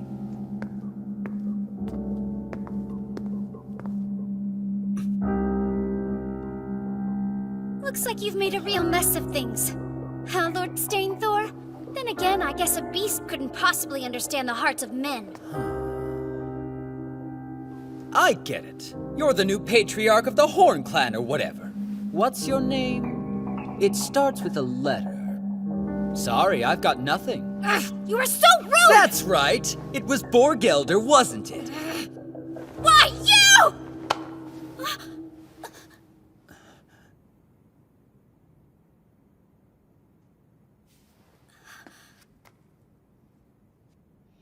Looks like you've made a real mess of things. Huh, Lord Stainthor? Then again, I guess a beast couldn't possibly understand the hearts of men. I get it. You're the new patriarch of the Horn Clan or whatever. What's your name? It starts with a letter. Sorry, I've got nothing. You are so rude! That's right! It was Borgelder, wasn't it? Why, you?!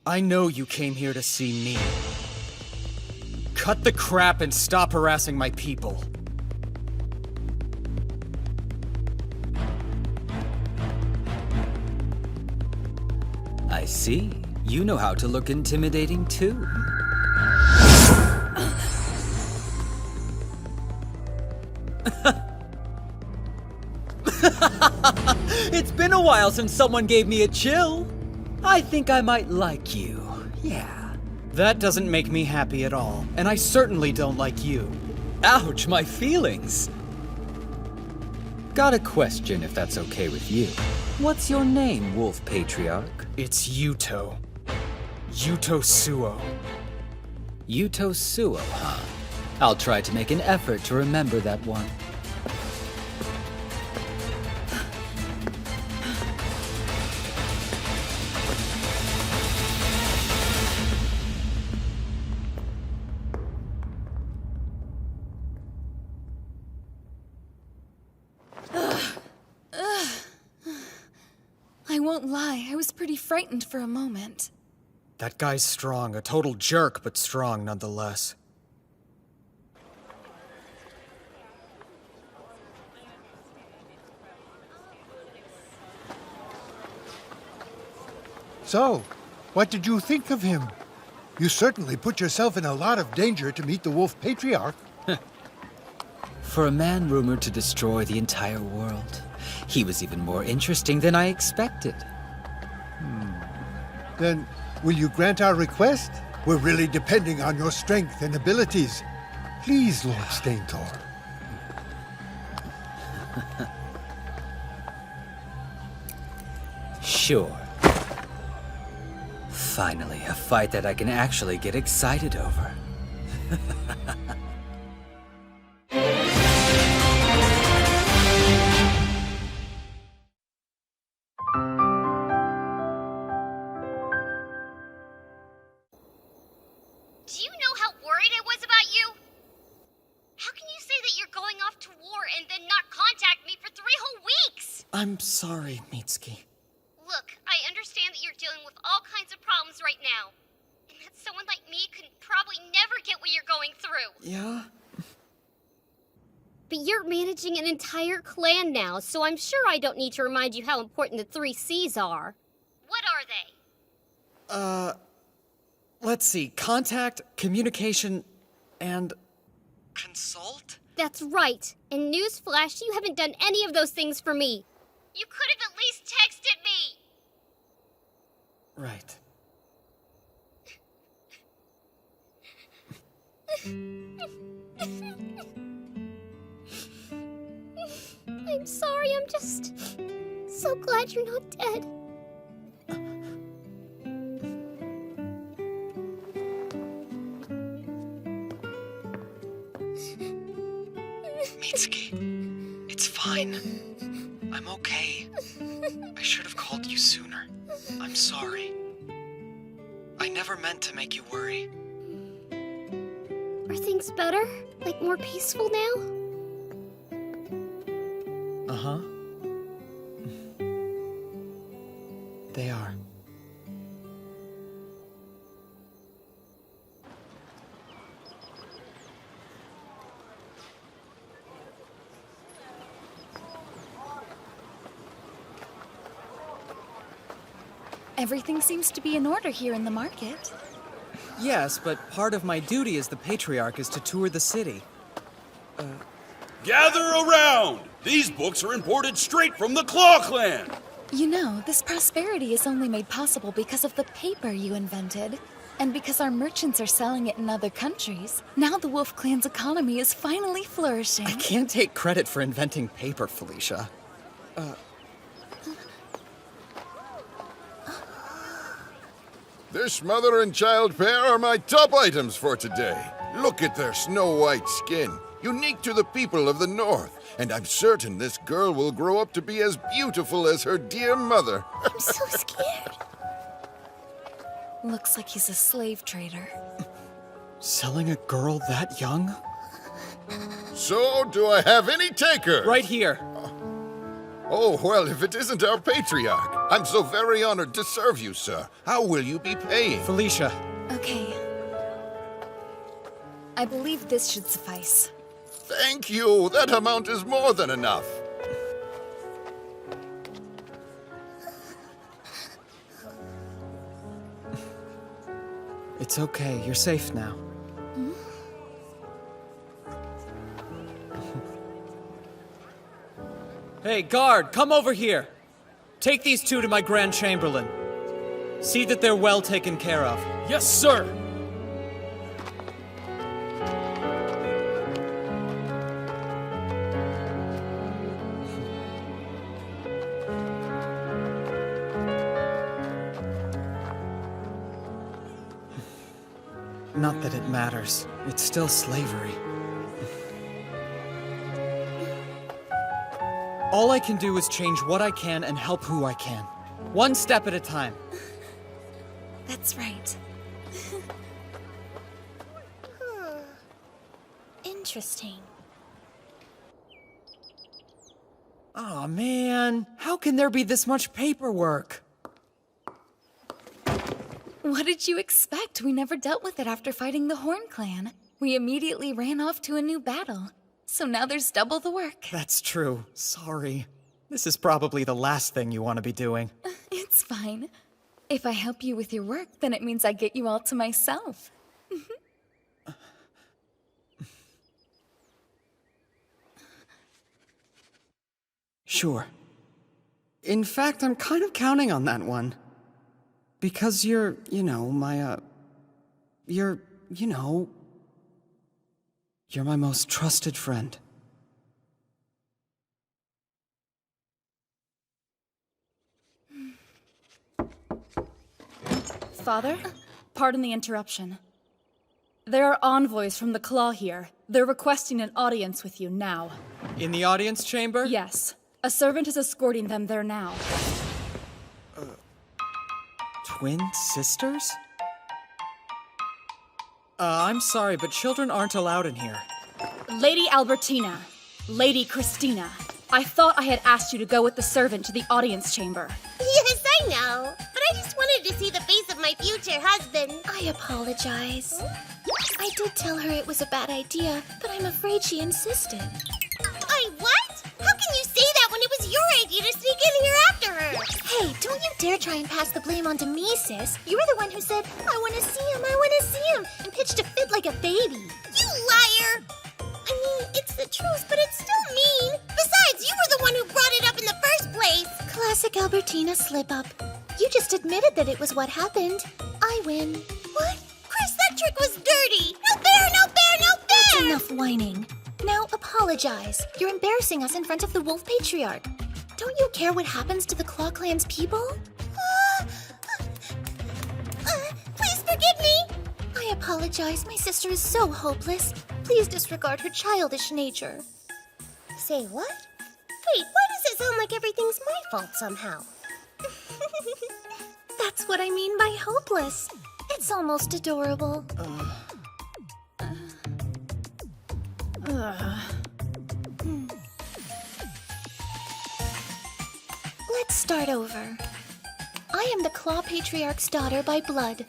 I know you came here to see me. Cut the crap and stop harassing my people. I see. You know how to look intimidating, too. It's been a while since someone gave me a chill. I think I might like you. Yeah. That doesn't make me happy at all, and I certainly don't like you. Ouch, my feelings. Got a question, if that's okay with you. What's your name, Wolf Patriarch? It's Yuto. Yuto Suo. Yuto Suo, huh? I'll try to make an effort to remember that one. I won't lie, I was pretty frightened for a moment. That guy's strong, a total jerk, but strong nonetheless. So, what did you think of him? You certainly put yourself in a lot of danger to meet the Wolf Patriarch. For a man rumored to destroy the entire world, he was even more interesting than I expected. Then, will you grant our request? We're really depending on your strength and abilities. Please, Lord Staintor. Sure. Finally, a fight that I can actually get excited over. Do you know how worried I was about you? How can you say that you're going off to war and then not contact me for 3 whole weeks? I'm sorry, Mitsuki. Look, I understand that you're dealing with all kinds of problems right now. And that someone like me could probably never get what you're going through. Yeah? But you're managing an entire clan now, so I'm sure I don't need to remind you how important the 3 C's are. What are they? Let's see. Contact, communication, and... consult? That's right. And newsflash, you haven't done any of those things for me. You could have at least texted me! Right. I'm sorry, I'm just so glad you're not dead. Mitsuki, it's fine. I'm okay. I should have called you sooner. I'm sorry. I never meant to make you worry. Are things better? Like more peaceful now? Uh-huh. They are. Everything seems to be in order here in the market. Yes, but part of my duty as the Patriarch is to tour the city. Gather around! These books are imported straight from the Claw Clan! You know, this prosperity is only made possible because of the paper you invented. And because our merchants are selling it in other countries. Now the Wolf Clan's economy is finally flourishing. I can't take credit for inventing paper, Felicia. This mother and child pair are my top items for today. Look at their snow-white skin, unique to the people of the North. And I'm certain this girl will grow up to be as beautiful as her dear mother. I'm so scared. Looks like he's a slave trader. Selling a girl that young? So, do I have any takers? Right here. Oh, well, if it isn't our patriarch. I'm so very honored to serve you, sir. How will you be paying? Felicia. Okay. I believe this should suffice. Thank you. That amount is more than enough. It's okay. You're safe now. Hey, guard, come over here. Take these two to my Grand Chamberlain. See that they're well taken care of. Yes, sir! Not that it matters. It's still slavery. All I can do is change what I can and help who I can. One step at a time. That's right. Interesting. Aw, man. How can there be this much paperwork? What did you expect? We never dealt with it after fighting the Horn Clan. We immediately ran off to a new battle. So now there's double the work. That's true. Sorry. This is probably the last thing you want to be doing. It's fine. If I help you with your work, then it means I get you all to myself. Sure. In fact, I'm kind of counting on that one. Because you're, my, you're my most trusted friend. Father, pardon the interruption. There are envoys from the Claw here. They're requesting an audience with you now. In the audience chamber? Yes. A servant is escorting them there now. Twin sisters? I'm sorry, but children aren't allowed in here. Lady Albertina, Lady Christina, I thought I had asked you to go with the servant to the audience chamber. Yes, I know. But I just wanted to see the face of my future husband. I apologize. I did tell her it was a bad idea, but I'm afraid she insisted. What? How can you say that when it was your idea to sneak in here after her? Hey, don't you dare try and pass the blame on to me, sis. You were the one who said, I want to see him, and pitched a fit like a baby. You liar! I mean, it's the truth, but it's still mean. Besides, you were the one who brought it up in the first place. Classic Albertina slip-up. You just admitted that it was what happened. I win. What? Chris, that trick was dirty! No fair, no fair, no fair! That's enough whining. Now apologize. You're embarrassing us in front of the Wolf Patriarch. Don't you care what happens to the Claw Clan's people? Please forgive me! I apologize. My sister is so hopeless. Please disregard her childish nature. Say what? Wait, why does it sound like everything's my fault somehow? That's what I mean by hopeless. It's almost adorable. Let's start over. I am the Claw Patriarch's daughter by blood.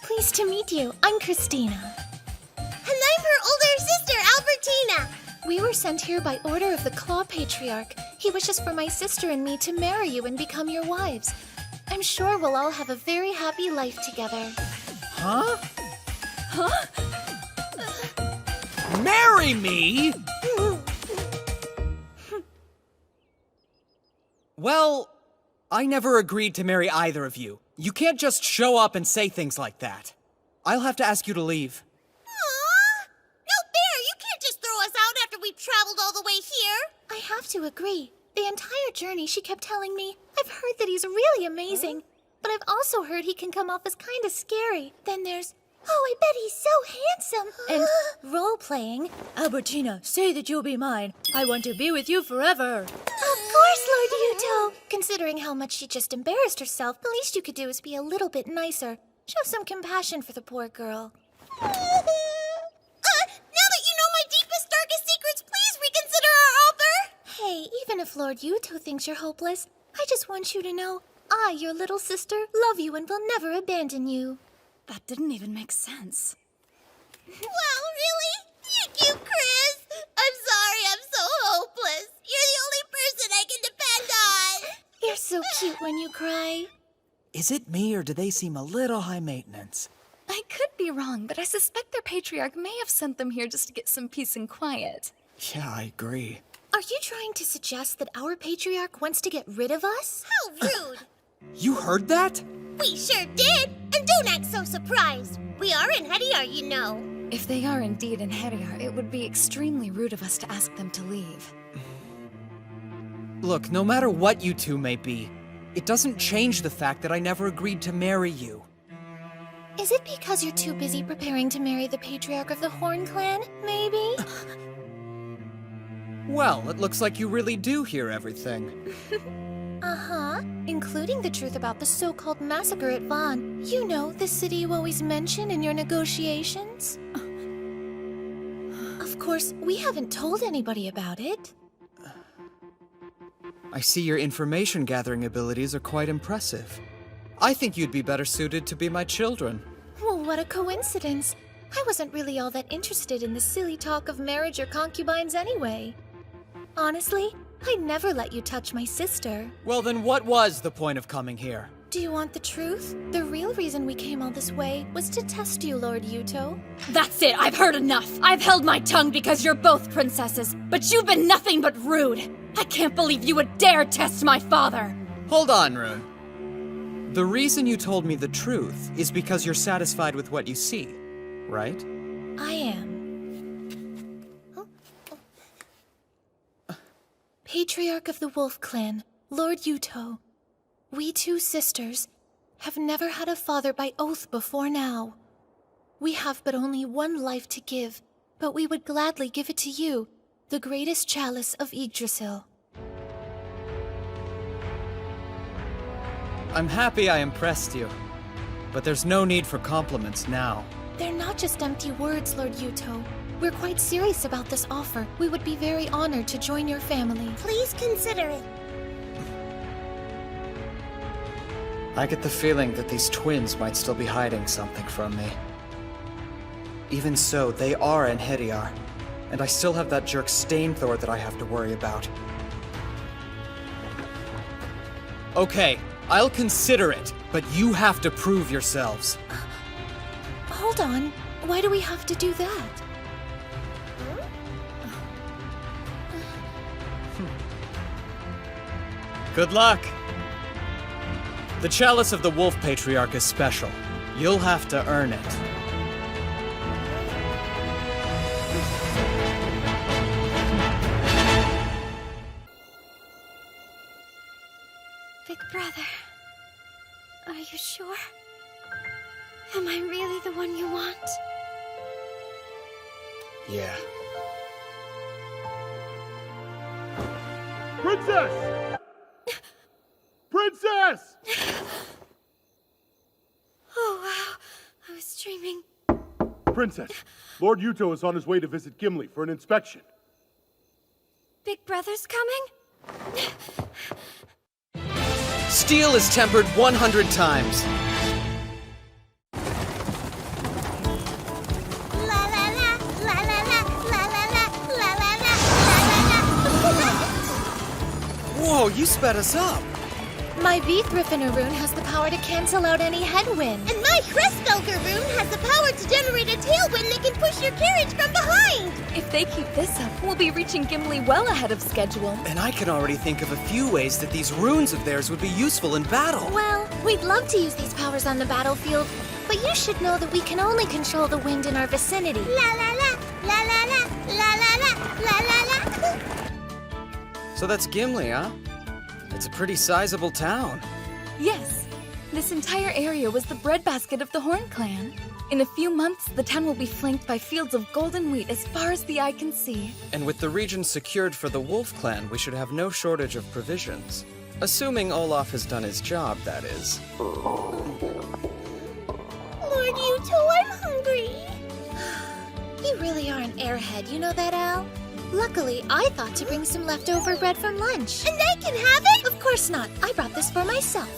Pleased to meet you. I'm Christina. And I'm her older sister, Albertina. We were sent here by order of the Claw Patriarch. He wishes for my sister and me to marry you and become your wives. I'm sure we'll all have a very happy life together. Huh? Huh? Marry me? Well, I never agreed to marry either of you. You can't just show up and say things like that. I'll have to ask you to leave. Aww! No fair! You can't just throw us out after we've traveled all the way here! I have to agree. The entire journey she kept telling me, I've heard that he's really amazing. but I've also heard he can come off as kinda scary. Then there's, oh, I bet he's so handsome. And role-playing. Albertina, say that you'll be mine. I want to be with you forever. Of course, Lord Yuto. Considering how much she just embarrassed herself, the least you could do is be a little bit nicer. Show some compassion for the poor girl. Now that you know my deepest, darkest secrets, please reconsider our offer! Hey, even if Lord Yuto thinks you're hopeless, I just want you to know I, your little sister, love you and will never abandon you. That didn't even make sense. Wow, really? Thank you, Chris. I'm sorry I'm so hopeless. You're the only person I can depend on. You're so cute when you cry. Is it me, or do they seem a little high maintenance? I could be wrong, but I suspect their patriarch may have sent them here just to get some peace and quiet. Yeah, I agree. Are you trying to suggest that our patriarch wants to get rid of us? How rude! You heard that? We sure did! And don't act so surprised! We are in Hediar, you know. If they are indeed in Hediar, it would be extremely rude of us to ask them to leave. Look, no matter what you two may be, it doesn't change the fact that I never agreed to marry you. Is it because you're too busy preparing to marry the patriarch of the Horn Clan, maybe? Well, it looks like you really do hear everything. Uh-huh. Including the truth about the so-called massacre at Vaughn. You know, the city you always mention in your negotiations? Of course, we haven't told anybody about it. I see your information gathering abilities are quite impressive. I think you'd be better suited to be my children. Well, what a coincidence. I wasn't really all that interested in the silly talk of marriage or concubines anyway. Honestly, I'd never let you touch my sister. Well, then what was the point of coming here? Do you want the truth? The real reason we came all this way was to test you, Lord Yuto. That's it, I've heard enough. I've held my tongue because you're both princesses, but you've been nothing but rude. I can't believe you would dare test my father. Hold on, Rune. The reason you told me the truth is because you're satisfied with what you see, right? I am. Patriarch of the Wolf Clan, Lord Yuto. We two sisters have never had a father by oath before now. We have but only one life to give, but we would gladly give it to you, the greatest chalice of Yggdrasil. I'm happy I impressed you, but there's no need for compliments now. They're not just empty words, Lord Yuto. We're quite serious about this offer. We would be very honored to join your family. Please consider it. I get the feeling that these twins might still be hiding something from me. Even so, they are in Hediar, and I still have that jerk Stainthor that I have to worry about. Okay, I'll consider it, but you have to prove yourselves. Hold on. Why do we have to do that? Good luck! The Chalice of the Wolf Patriarch is special. You'll have to earn it. Big brother, are you sure? Am I really the one you want? Yeah. Princess! Princess! Oh, wow. I was dreaming. Princess, Lord Yuto is on his way to visit Gimli for an inspection. Big brother's coming? Steel is tempered 100 times. Whoa, you sped us up. My Vithriffiner rune has the power to cancel out any headwind. And my Crestfelker rune has the power to generate a tailwind that can push your carriage from behind. If they keep this up, we'll be reaching Gimli well ahead of schedule. And I can already think of a few ways that these runes of theirs would be useful in battle. Well, we'd love to use these powers on the battlefield, but you should know that we can only control the wind in our vicinity. La la la, la la la, la la la, la la la. So that's Gimli, huh? It's a pretty sizable town. Yes. This entire area was the breadbasket of the Horn Clan. In a few months, the town will be flanked by fields of golden wheat as far as the eye can see. And with the region secured for the Wolf Clan, we should have no shortage of provisions. Assuming Olaf has done his job, that is. Lord Yuto, I'm hungry. You really are an airhead, you know that, Al? Luckily, I thought to bring some leftover bread from lunch. And they can have it? Of course not. I brought this for myself.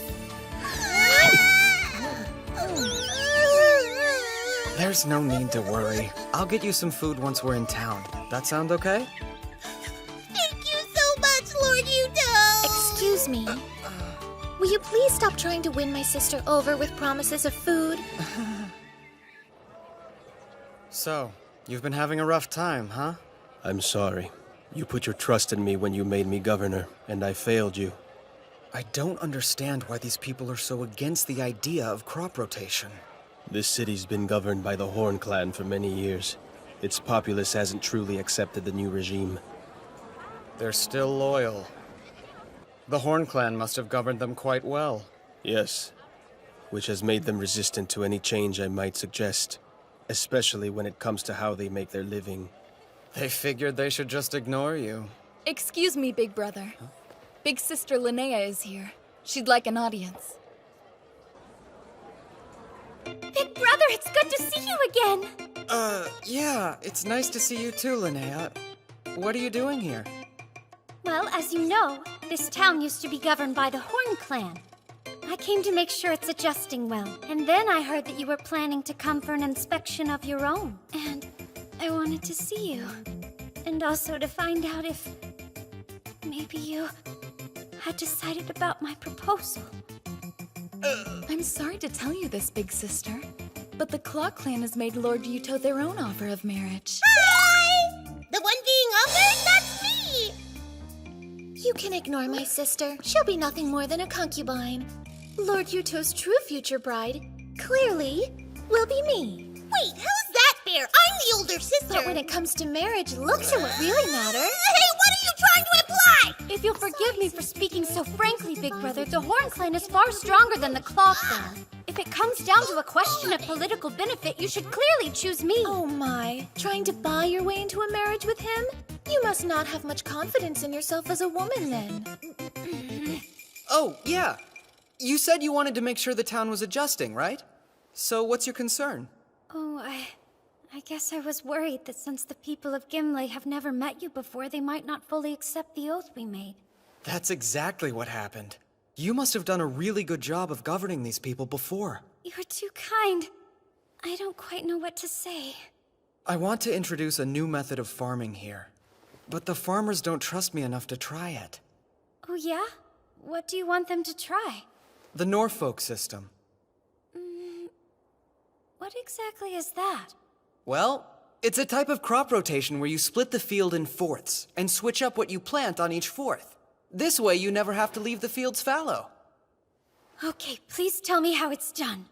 There's no need to worry. I'll get you some food once we're in town. That sound okay? Thank you so much, Lord Yuto! Excuse me. Will you please stop trying to win my sister over with promises of food? So, you've been having a rough time, huh? I'm sorry. You put your trust in me when you made me governor, and I failed you. I don't understand why these people are so against the idea of crop rotation. This city's been governed by the Horn Clan for many years. Its populace hasn't truly accepted the new regime. They're still loyal. The Horn Clan must have governed them quite well. Yes, which has made them resistant to any change I might suggest, especially when it comes to how they make their living. They figured they should just ignore you. Excuse me, big brother. Huh? Big sister Linnea is here. She'd like an audience. Big brother, it's good to see you again! Yeah, it's nice to see you too, Linnea. What are you doing here? Well, as you know, this town used to be governed by the Horn Clan. I came to make sure it's adjusting well, and then I heard that you were planning to come for an inspection of your own. And I wanted to see you. And also to find out if maybe you had decided about my proposal. I'm sorry to tell you this, big sister, but the Claw Clan has made Lord Yuto their own offer of marriage. Hi! The one being offered? That's me! You can ignore my sister. She'll be nothing more than a concubine. Lord Yuto's true future bride, clearly, will be me. Wait, how's that fair? I'm the older sister. But when it comes to marriage, looks are what really matter. Hey, what are you trying to imply? If you'll forgive me for speaking so frankly, big brother, the Horn Clan is far stronger than the Claw Clan. If it comes down to a question of political benefit, you should clearly choose me. Oh my, trying to buy your way into a marriage with him? You must not have much confidence in yourself as a woman, then. Oh, yeah. You said you wanted to make sure the town was adjusting, right? So what's your concern? Oh, I guess I was worried that since the people of Gimle have never met you before, they might not fully accept the oath we made. That's exactly what happened. You must have done a really good job of governing these people before. You're too kind. I don't quite know what to say. I want to introduce a new method of farming here. But the farmers don't trust me enough to try it. Oh yeah? What do you want them to try? The Norfolk system. What exactly is that? Well, it's a type of crop rotation where you split the field in fourths and switch up what you plant on each fourth. This way you never have to leave the fields fallow. Okay, please tell me how it's done.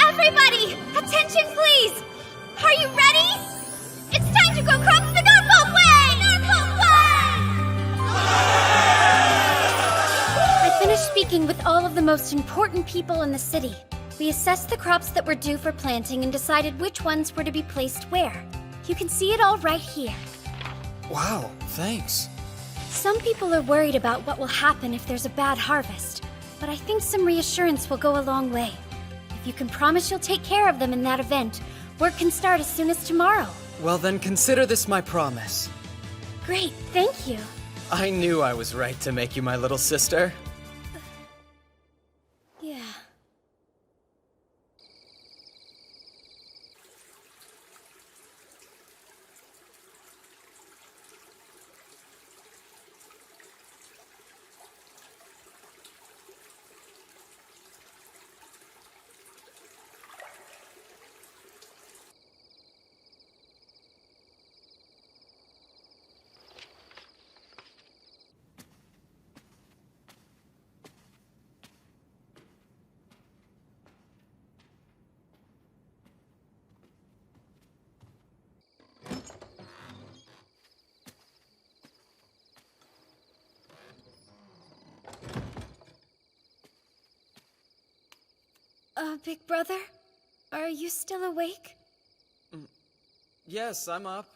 Everybody, attention please! Are you ready? It's time to go crop the Norfolk way! Norfolk way! I finished speaking with all of the most important people in the city. We assessed the crops that were due for planting and decided which ones were to be placed where. You can see it all right here. Wow, thanks. Some people are worried about what will happen if there's a bad harvest, but I think some reassurance will go a long way. If you can promise you'll take care of them in that event, work can start as soon as tomorrow. Well then, consider this my promise. Great, thank you. I knew I was right to make you my little sister. Yeah. Big Brother? Are you still awake? Yes, I'm up.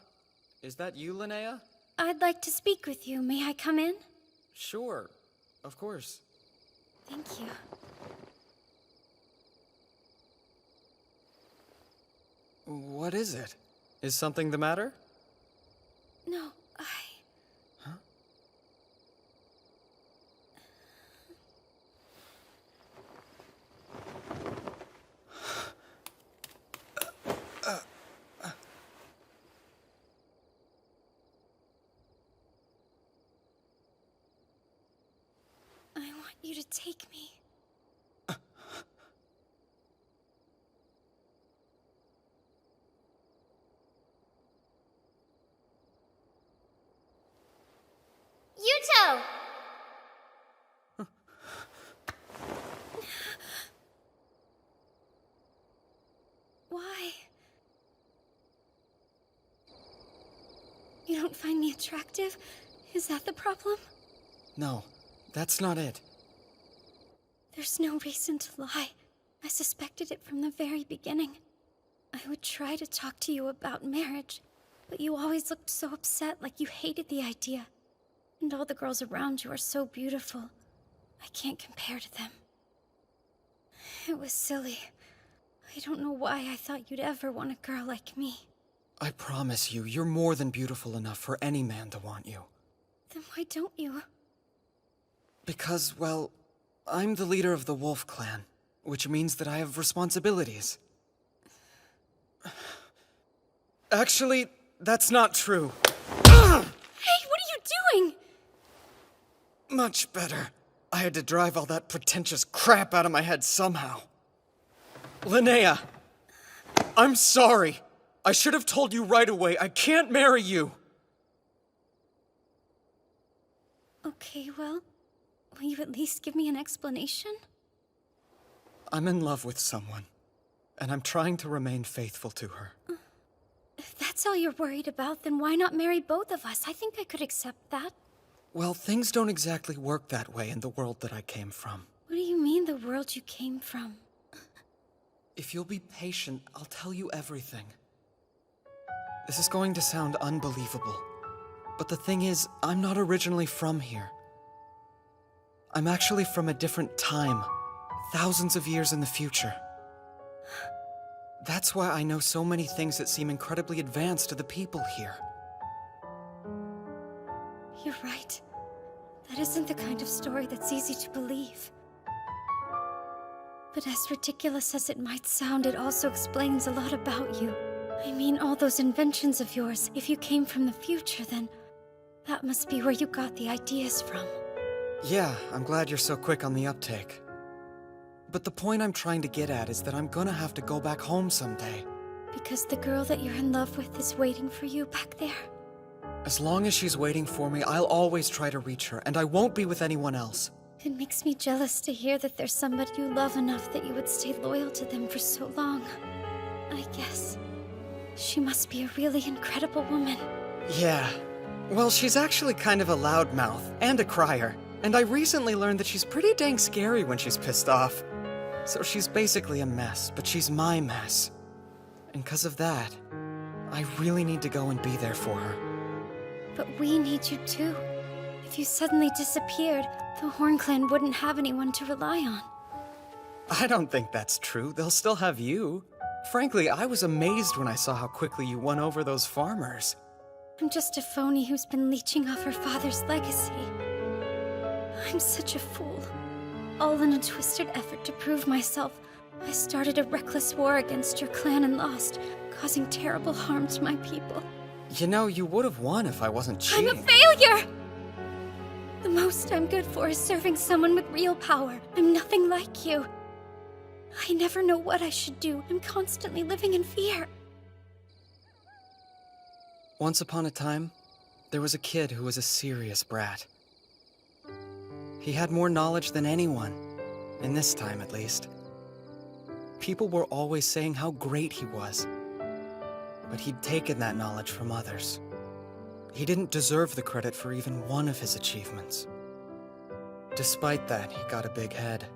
Is that you, Linnea? I'd like to speak with you. May I come in? Sure, of course. Thank you. What is it? Is something the matter? No, Huh? I want you to take me. Yuto! Why? You don't find me attractive? Is that the problem? No, that's not it. There's no reason to lie. I suspected it from the very beginning. I would try to talk to you about marriage, but you always looked so upset, like you hated the idea. And all the girls around you are so beautiful. I can't compare to them. It was silly. I don't know why I thought you'd ever want a girl like me. I promise you, you're more than beautiful enough for any man to want you. Then why don't you? Because, well, I'm the leader of the Wolf Clan, which means that I have responsibilities. Actually, that's not true. Hey, what are you doing? Much better. I had to drive all that pretentious crap out of my head somehow. Linnea, I'm sorry. I should have told you right away. I can't marry you. Okay, well, will you at least give me an explanation? I'm in love with someone, and I'm trying to remain faithful to her. If that's all you're worried about, then why not marry both of us? I think I could accept that. Well, things don't exactly work that way in the world that I came from. What do you mean, the world you came from? If you'll be patient, I'll tell you everything. This is going to sound unbelievable, but the thing is, I'm not originally from here. I'm actually from a different time, thousands of years in the future. That's why I know so many things that seem incredibly advanced to the people here. You're right. That isn't the kind of story that's easy to believe. But as ridiculous as it might sound, it also explains a lot about you. I mean, all those inventions of yours, if you came from the future, then that must be where you got the ideas from. Yeah, I'm glad you're so quick on the uptake. But the point I'm trying to get at is that I'm gonna have to go back home someday. Because the girl that you're in love with is waiting for you back there. As long as she's waiting for me, I'll always try to reach her, and I won't be with anyone else. It makes me jealous to hear that there's somebody you love enough that you would stay loyal to them for so long. I guess she must be a really incredible woman. Yeah. Well, she's actually kind of a loudmouth and a crier. And I recently learned that she's pretty dang scary when she's pissed off. So she's basically a mess, but she's my mess. And because of that, I really need to go and be there for her. But we need you too. If you suddenly disappeared, the Horn Clan wouldn't have anyone to rely on. I don't think that's true. They'll still have you. Frankly, I was amazed when I saw how quickly you won over those farmers. I'm just a phony who's been leeching off her father's legacy. I'm such a fool. All in a twisted effort to prove myself, I started a reckless war against your clan and lost, causing terrible harm to my people. You know, you would have won if I wasn't cheating. I'm a failure! The most I'm good for is serving someone with real power. I'm nothing like you. I never know what I should do. I'm constantly living in fear. Once upon a time, there was a kid who was a serious brat. He had more knowledge than anyone, in this time at least. People were always saying how great he was, but he'd taken that knowledge from others. He didn't deserve the credit for even one of his achievements. Despite that, he got a big head.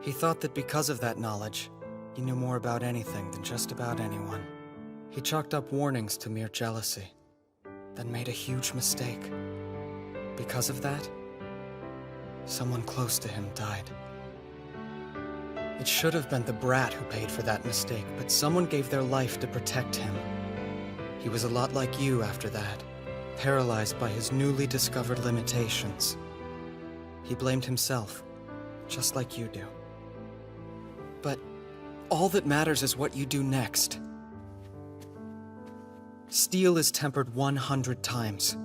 He thought that because of that knowledge, he knew more about anything than just about anyone. He chalked up warnings to mere jealousy, then made a huge mistake. Because of that, someone close to him died. It should have been the brat who paid for that mistake, but someone gave their life to protect him. He was a lot like you after that, paralyzed by his newly discovered limitations. He blamed himself, just like you do. But all that matters is what you do next. Steel is tempered 100 times.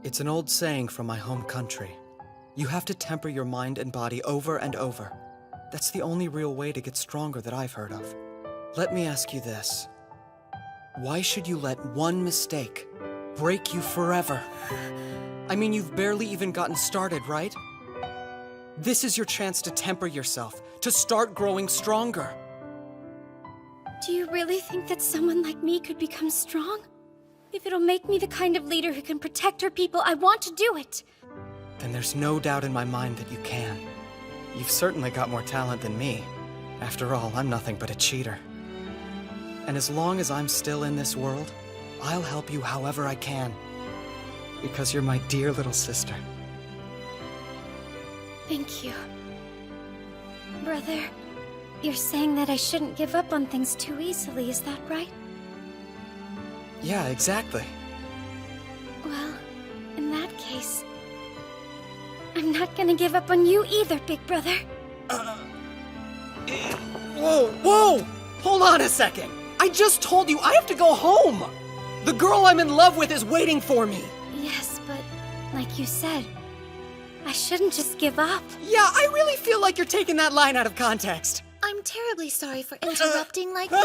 It's an old saying from my home country. You have to temper your mind and body over and over. That's the only real way to get stronger that I've heard of. Let me ask you this. Why should you let one mistake break you forever? I mean, you've barely even gotten started, right? This is your chance to temper yourself, to start growing stronger. Do you really think that someone like me could become strong? If it'll make me the kind of leader who can protect her people, I want to do it. Then there's no doubt in my mind that you can. You've certainly got more talent than me. After all, I'm nothing but a cheater. And as long as I'm still in this world, I'll help you however I can. Because you're my dear little sister. Thank you. Brother, you're saying that I shouldn't give up on things too easily, is that right? Yeah, exactly. Well, in that case, I'm not gonna give up on you either, big brother. Whoa, whoa! Hold on a second! I just told you I have to go home! The girl I'm in love with is waiting for me! Yes, but like you said, I shouldn't just give up. Yeah, I really feel like you're taking that line out of context. I'm terribly sorry for interrupting like this.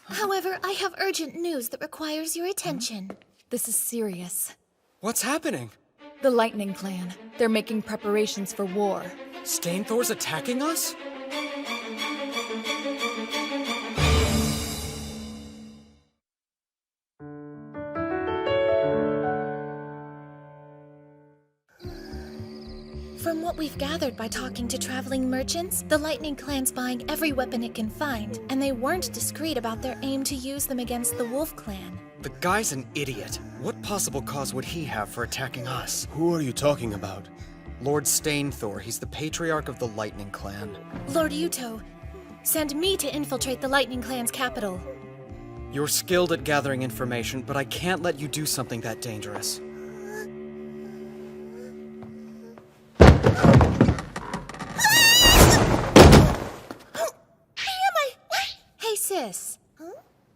However, I have urgent news that requires your attention. This is serious. What's happening? The Lightning Clan. They're making preparations for war. Stainthor's attacking us? From what we've gathered by talking to traveling merchants, the Lightning Clan's buying every weapon it can find, and they weren't discreet about their aim to use them against the Wolf Clan. The guy's an idiot. What possible cause would he have for attacking us? Who are you talking about? Lord Stainthor. He's the patriarch of the Lightning Clan. Lord Yuto, send me to infiltrate the Lightning Clan's capital. You're skilled at gathering information, but I can't let you do something that dangerous. Hey, sis.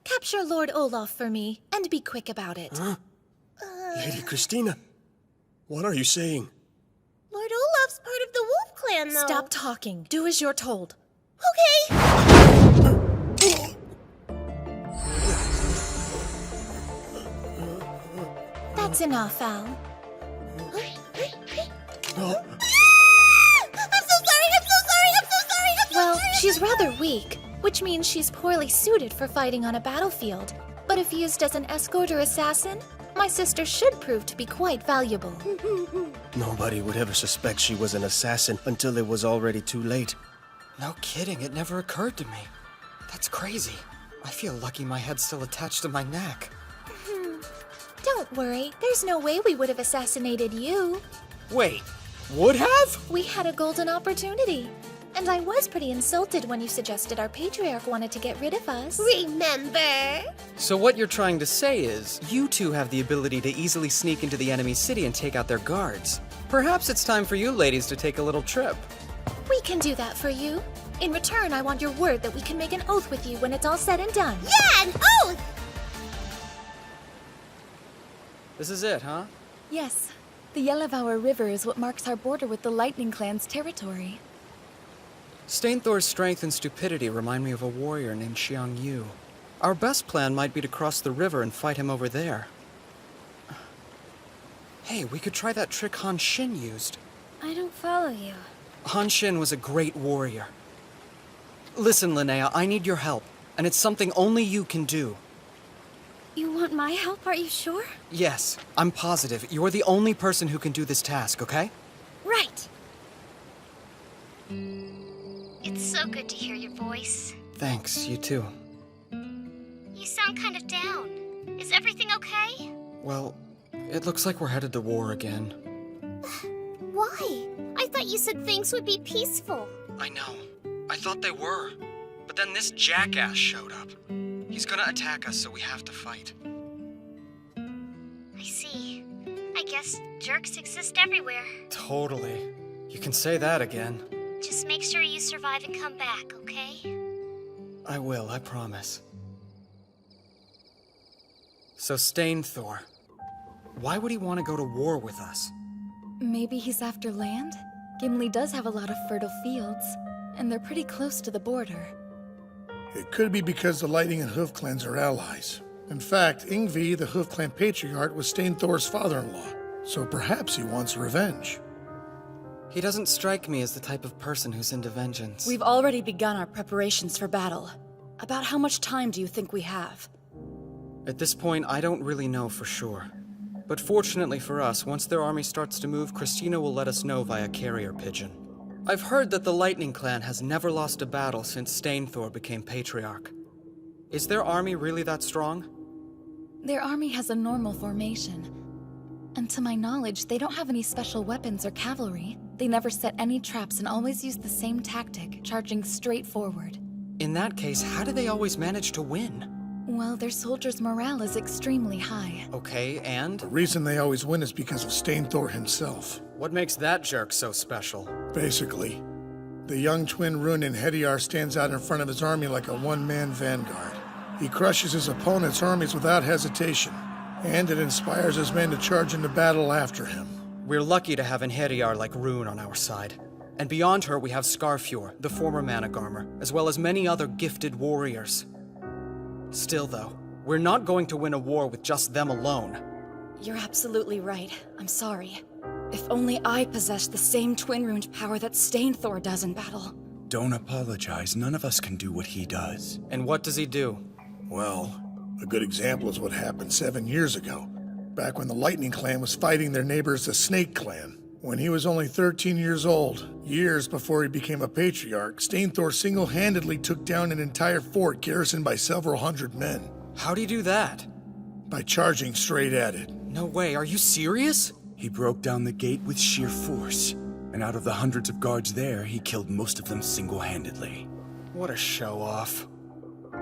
Capture Lord Olaf for me, and be quick about it. Huh? Lady Christina, what are you saying? Lord Olaf's part of the Wolf Clan, though. Stop talking. Do as you're told. Okay. That's enough, Al. Well, she's rather weak, which means she's poorly suited for fighting on a battlefield. But if used as an escort or assassin, my sister should prove to be quite valuable. Nobody would ever suspect she was an assassin until it was already too late. No kidding, it never occurred to me. That's crazy. I feel lucky my head's still attached to my neck. Don't worry, there's no way we would have assassinated you. Wait, would have? We had a golden opportunity. And I was pretty insulted when you suggested our patriarch wanted to get rid of us. Remember? So what you're trying to say is, you two have the ability to easily sneak into the enemy city and take out their guards. Perhaps it's time for you ladies to take a little trip. We can do that for you. In return, I want your word that we can make an oath with you when it's all said and done. Yeah, an oath! This is it, huh? Yes. The Yellowvour River is what marks our border with the Lightning Clan's territory. Stainthor's strength and stupidity remind me of a warrior named Xiang Yu. Our best plan might be to cross the river and fight him over there. Hey, we could try that trick Han Xin used. I don't follow you. Han Xin was a great warrior. Listen, Linnea, I need your help, and it's something only you can do. You want my help, are you sure? Yes, I'm positive. You're the only person who can do this task, okay? Right. It's so good to hear your voice. Thanks, you too. You sound kind of down. Is everything okay? Well, it looks like we're headed to war again. Why? I thought you said things would be peaceful. I know. I thought they were. But then this jackass showed up. He's gonna attack us, so we have to fight. I see. I guess jerks exist everywhere. Totally. You can say that again. Just make sure you survive and come back, okay? I will, I promise. So Stainthor, why would he want to go to war with us? Maybe he's after land? Gimli does have a lot of fertile fields, and they're pretty close to the border. It could be because the Lightning and Hoof clans are allies. In fact, Yngvi, the Hoof clan patriarch, was Stainthor's father-in-law, so perhaps he wants revenge. He doesn't strike me as the type of person who's into vengeance. We've already begun our preparations for battle. About how much time do you think we have? At this point, I don't really know for sure. But fortunately for us, once their army starts to move, Christina will let us know via carrier pigeon. I've heard that the Lightning Clan has never lost a battle since Stainthor became Patriarch. Is their army really that strong? Their army has a normal formation. And to my knowledge, they don't have any special weapons or cavalry. They never set any traps and always use the same tactic, charging straight forward. In that case, how do they always manage to win? Well, their soldiers' morale is extremely high. Okay, and? The reason they always win is because of Stainthor himself. What makes that jerk so special? Basically, the young twin Rune Hediar stands out in front of his army like a one-man vanguard. He crushes his opponent's armies without hesitation, and it inspires his men to charge into battle after him. We're lucky to have an Hediar like Rune on our side. And beyond her, we have Skarfjord, the former Managarmr, as well as many other gifted warriors. Still, though, we're not going to win a war with just them alone. You're absolutely right. I'm sorry. If only I possessed the same twin-runed power that Stainthor does in battle. Don't apologize. None of us can do what he does. And what does he do? Well, a good example is what happened 7 years ago, back when the Lightning Clan was fighting their neighbors, the Snake Clan. When he was only 13 years old, years before he became a patriarch, Stainthor single-handedly took down an entire fort garrisoned by several hundred men. How'd he do that? By charging straight at it. No way, are you serious? He broke down the gate with sheer force, and out of the hundreds of guards there, he killed most of them single-handedly. What a show-off.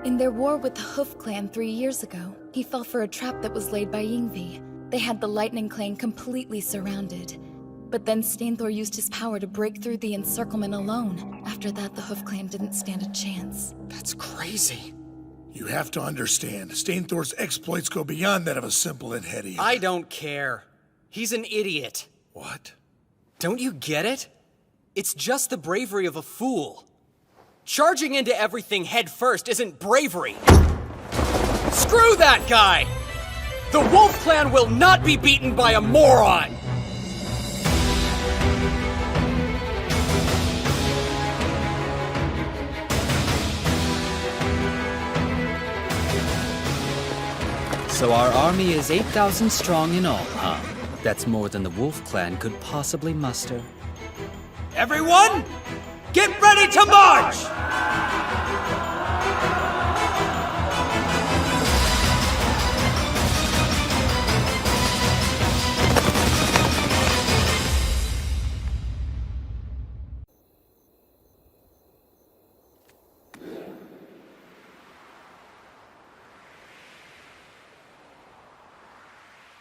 In their war with the Hoof Clan 3 years ago, he fell for a trap that was laid by Yngvi. They had the Lightning Clan completely surrounded. But then Stainthor used his power to break through the encirclement alone. After that, the Hoof Clan didn't stand a chance. That's crazy. You have to understand, Stainthor's exploits go beyond that of a simple Hediar. I don't care. He's an idiot. What? Don't you get it? It's just the bravery of a fool. Charging into everything head first isn't bravery. Screw that guy! The Wolf Clan will not be beaten by a moron! So our army is 8,000 strong in all, huh? That's more than the Wolf Clan could possibly muster. Everyone, get ready to march!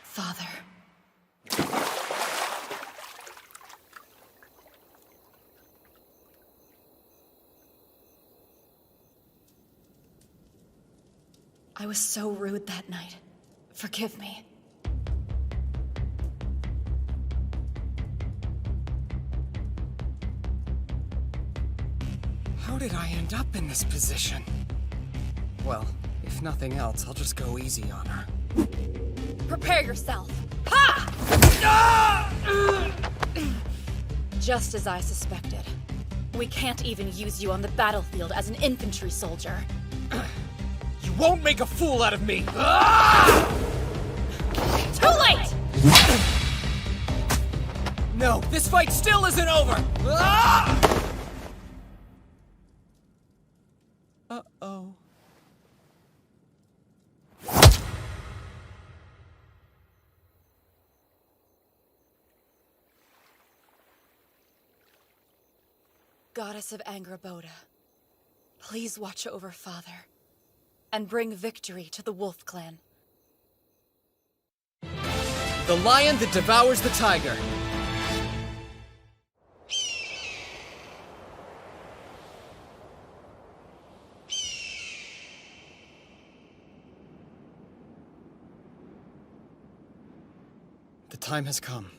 Father. I was so rude that night. Forgive me. How did I end up in this position? Well, if nothing else, I'll just go easy on her. Prepare yourself. Ha! Just as I suspected. We can't even use you on the battlefield as an infantry soldier. You won't make a fool out of me! Too late! No, this fight still isn't over! Uh-oh. Goddess of Angraboda, please watch over Father and bring victory to the Wolf Clan. The lion that devours the tiger. The time has come.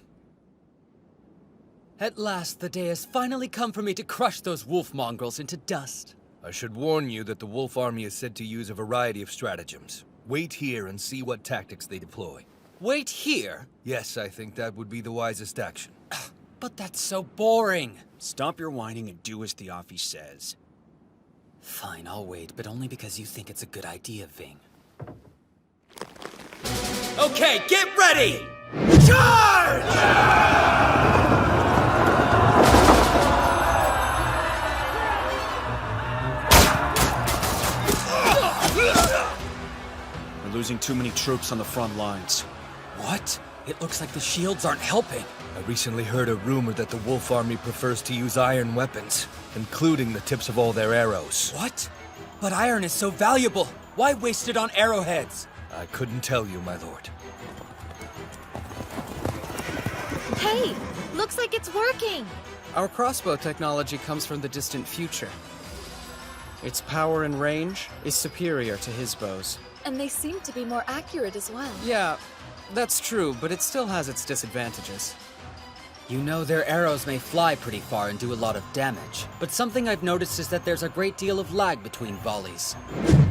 At last, the day has finally come for me to crush those wolf mongrels into dust. I should warn you that the wolf army is said to use a variety of stratagems. Wait here and see what tactics they deploy. Wait here? Yes, I think that would be the wisest action. But that's so boring. Stop your whining and do as Theophis says. Fine, I'll wait, but only because you think it's a good idea, Ving. Okay, get ready! Charge! We're losing too many troops on the front lines. What? It looks like the shields aren't helping. I recently heard a rumor that the wolf army prefers to use iron weapons, including the tips of all their arrows. What? But iron is so valuable. Why waste it on arrowheads? I couldn't tell you, my lord. Hey, looks like it's working. Our crossbow technology comes from the distant future. Its power and range is superior to his bows. And they seem to be more accurate as well. Yeah, that's true, but it still has its disadvantages. You know, their arrows may fly pretty far and do a lot of damage, but something I've noticed is that there's a great deal of lag between volleys.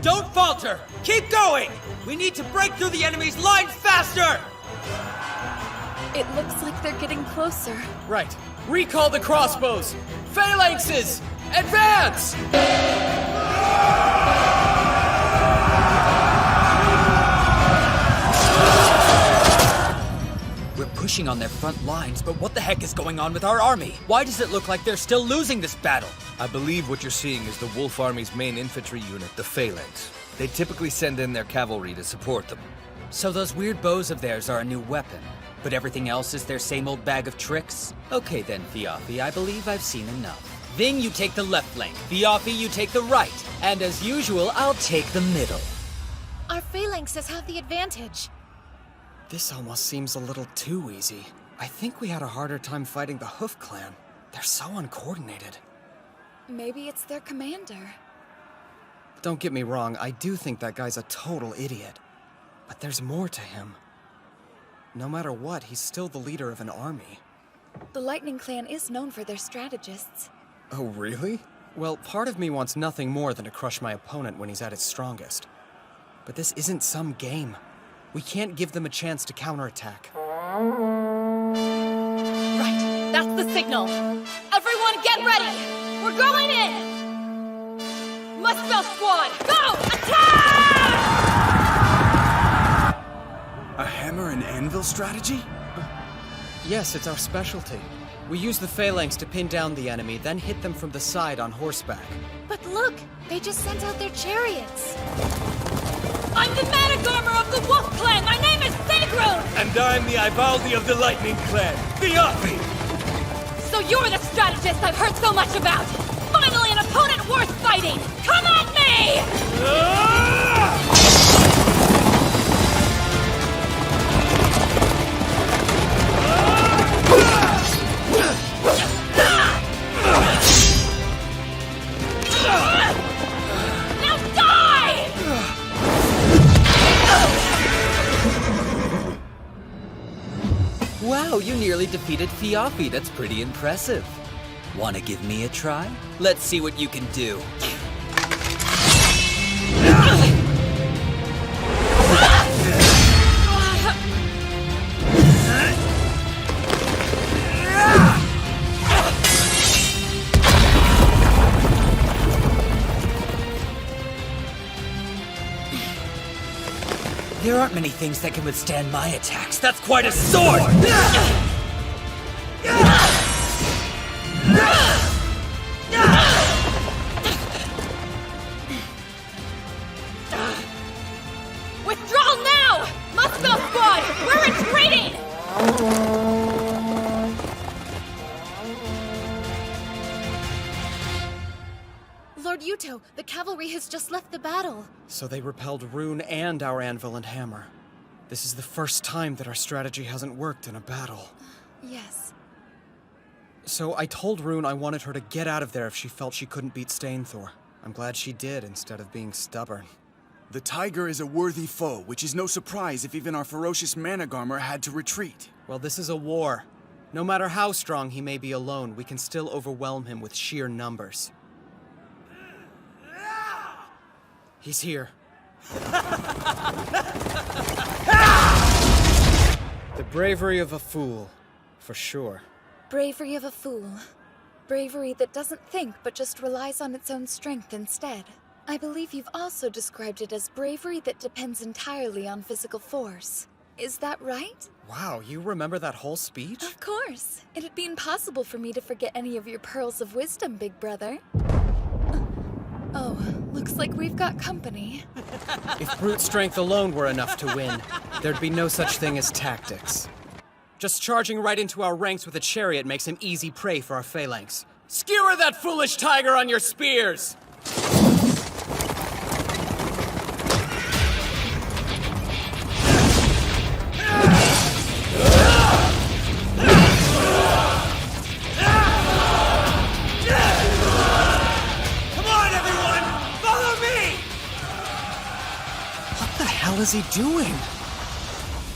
Don't falter! Keep going! We need to break through the enemy's lines faster! It looks like they're getting closer. Right. Recall the crossbows! Phalanxes! Advance! We're pushing on their front lines, but what the heck is going on with our army? Why does it look like they're still losing this battle? I believe what you're seeing is the wolf army's main infantry unit, the Phalanx. They typically send in their cavalry to support them. So those weird bows of theirs are a new weapon, but everything else is their same old bag of tricks? Okay then, Thiafi, I believe I've seen enough. Ving, you take the left flank. Thiafi, you take the right. And as usual, I'll take the middle. Our phalanxes have the advantage. This almost seems a little too easy. I think we had a harder time fighting the Hoof Clan. They're so uncoordinated. Maybe it's their commander. Don't get me wrong, I do think that guy's a total idiot. But there's more to him. No matter what, he's still the leader of an army. The Lightning Clan is known for their strategists. Oh, really? Well, part of me wants nothing more than to crush my opponent when he's at his strongest. But this isn't some game. We can't give them a chance to counterattack. Right, that's the signal. Everyone get ready! We're going in! Muspel Squad, go! Attack! A hammer and anvil strategy? Yes, it's our specialty. We use the phalanx to pin down the enemy, then hit them from the side on horseback. But look, they just sent out their chariots. I'm the Manic Armor of the Wolf Clan! My name is Sigrun! And I'm the Ivaldi of the Lightning Clan, Thiafi! So you're the strategist I've heard so much about! Finally an opponent worth fighting! Come at me! Now die! Wow, you nearly defeated Thiafi. That's pretty impressive. Wanna give me a try? Let's see what you can do. There aren't many things that can withstand my attacks. That's quite a sword! Lord Yuto, the cavalry has just left the battle. So they repelled Rune and our anvil and hammer. This is the first time that our strategy hasn't worked in a battle. Yes. So I told Rune I wanted her to get out of there if she felt she couldn't beat Stainthor. I'm glad she did, instead of being stubborn. The tiger is a worthy foe, which is no surprise if even our ferocious Managarmr had to retreat. Well, this is a war. No matter how strong he may be alone, we can still overwhelm him with sheer numbers. He's here. The bravery of a fool, for sure. Bravery of a fool. Bravery that doesn't think but just relies on its own strength instead. I believe you've also described it as bravery that depends entirely on physical force. Is that right? Wow, you remember that whole speech? Of course. It'd be impossible for me to forget any of your pearls of wisdom, big brother. Oh, looks like we've got company. If brute strength alone were enough to win, there'd be no such thing as tactics. Just charging right into our ranks with a chariot makes him easy prey for our phalanx. Skewer that foolish tiger on your spears! What is he doing?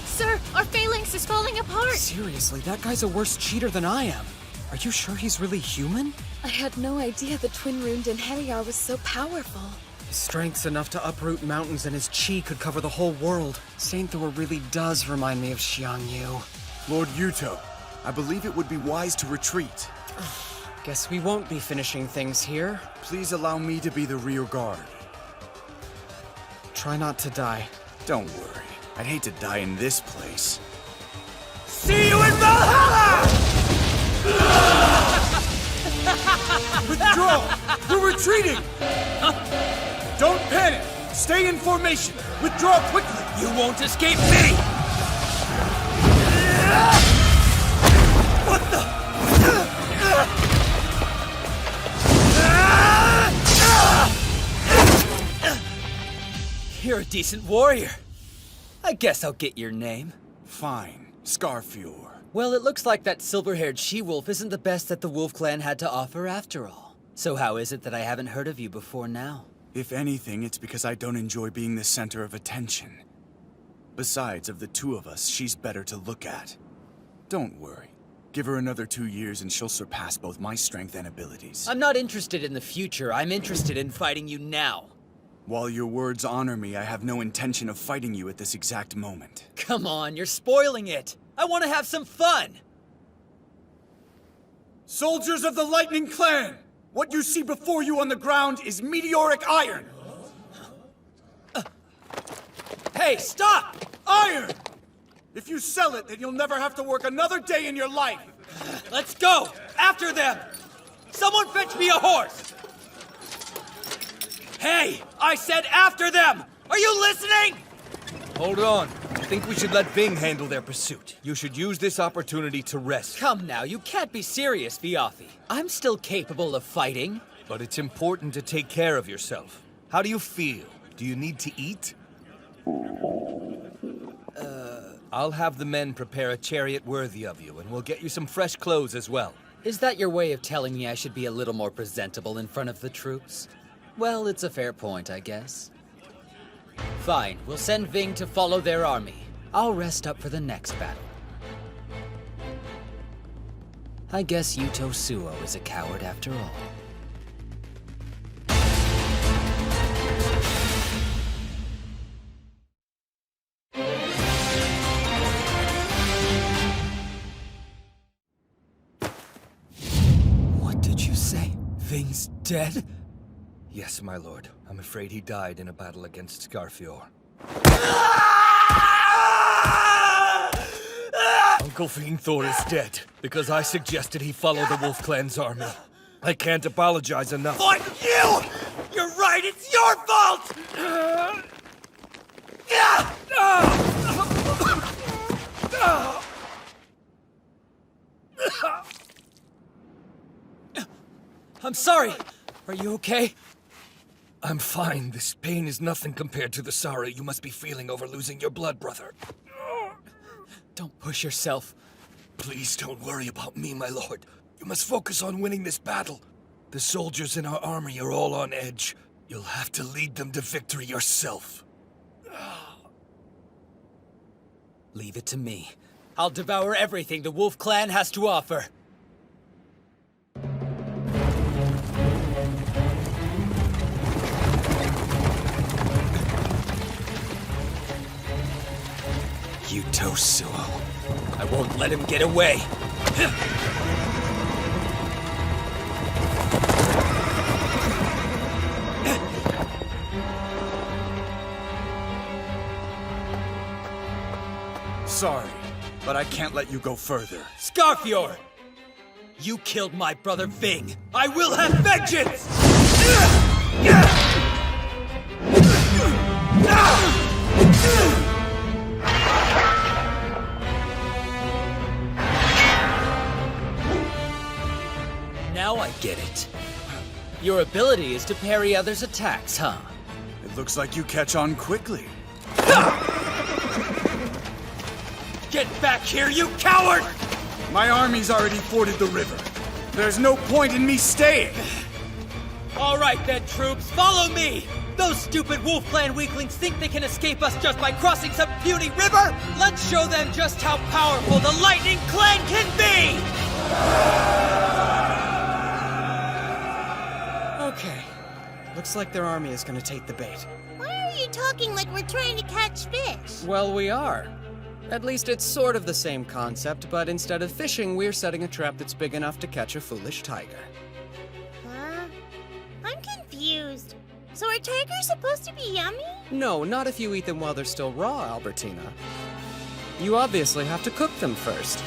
Sir, our phalanx is falling apart! Seriously, that guy's a worse cheater than I am. Are you sure he's really human? I had no idea the Twin Rune Dinheriar was so powerful. His strength's enough to uproot mountains and his chi could cover the whole world. Stainthor really does remind me of Xiangyu. Lord Yuto, I believe it would be wise to retreat. Guess we won't be finishing things here. Please allow me to be the rear guard. Try not to die. Don't worry. I'd hate to die in this place. See you in Valhalla! Withdraw! We're retreating! Don't panic! Stay in formation! Withdraw quickly! You won't escape me! What the? You're a decent warrior. I guess I'll get your name. Fine. Scarfjord. Well, it looks like that silver-haired she-wolf isn't the best that the Wolf Clan had to offer after all. So how is it that I haven't heard of you before now? If anything, it's because I don't enjoy being the center of attention. Besides, of the two of us, she's better to look at. Don't worry. Give her another 2 years and she'll surpass both my strength and abilities. I'm not interested in the future. I'm interested in fighting you now. While your words honor me, I have no intention of fighting you at this exact moment. Come on, you're spoiling it. I want to have some fun. Soldiers of the Lightning Clan! What you see before you on the ground is meteoric iron! Hey, stop! Iron! If you sell it, then you'll never have to work another day in your life! Let's go! After them! Someone fetch me a horse! Hey! I said after them! Are you listening? Hold on. I think we should let Ving handle their pursuit. You should use this opportunity to rest. Come now, you can't be serious, Viafi. I'm still capable of fighting. But it's important to take care of yourself. How do you feel? Do you need to eat? I'll have the men prepare a chariot worthy of you, and we'll get you some fresh clothes as well. Is that your way of telling me I should be a little more presentable in front of the troops? Well, it's a fair point, I guess. Fine, we'll send Ving to follow their army. I'll rest up for the next battle. I guess Yuto Suo is a coward after all. What did you say? Ving's dead? Yes, my lord. I'm afraid he died in a battle against Scarfjord. Uncle Fiendthor is dead because I suggested he follow the Wolf Clan's army. I can't apologize enough. Fuck you! You're right, it's your fault! I'm sorry. Are you okay? I'm fine. This pain is nothing compared to the sorrow you must be feeling over losing your blood brother. Don't push yourself. Please don't worry about me, my lord. You must focus on winning this battle. The soldiers in our army are all on edge. You'll have to lead them to victory yourself. Leave it to me. I'll devour everything the Wolf Clan has to offer. Yuto Suo. I won't let him get away. Sorry, but I can't let you go further. Scarfjord! You killed my brother Ving. I will have vengeance! Now I get it. Your ability is to parry others' attacks, huh? It looks like you catch on quickly. Get back here, you coward! My army's already forded the river. There's no point in me staying. All right then, troops, follow me! Those stupid Wolf Clan weaklings think they can escape us just by crossing some puny river? Let's show them just how powerful the Lightning Clan can be! Okay. Looks like their army is gonna take the bait. Why are you talking like we're trying to catch fish? Well, we are. At least it's sort of the same concept, but instead of fishing, we're setting a trap that's big enough to catch a foolish tiger. Huh? I'm confused. So are tigers supposed to be yummy? No, not if you eat them while they're still raw, Albertina. You obviously have to cook them first.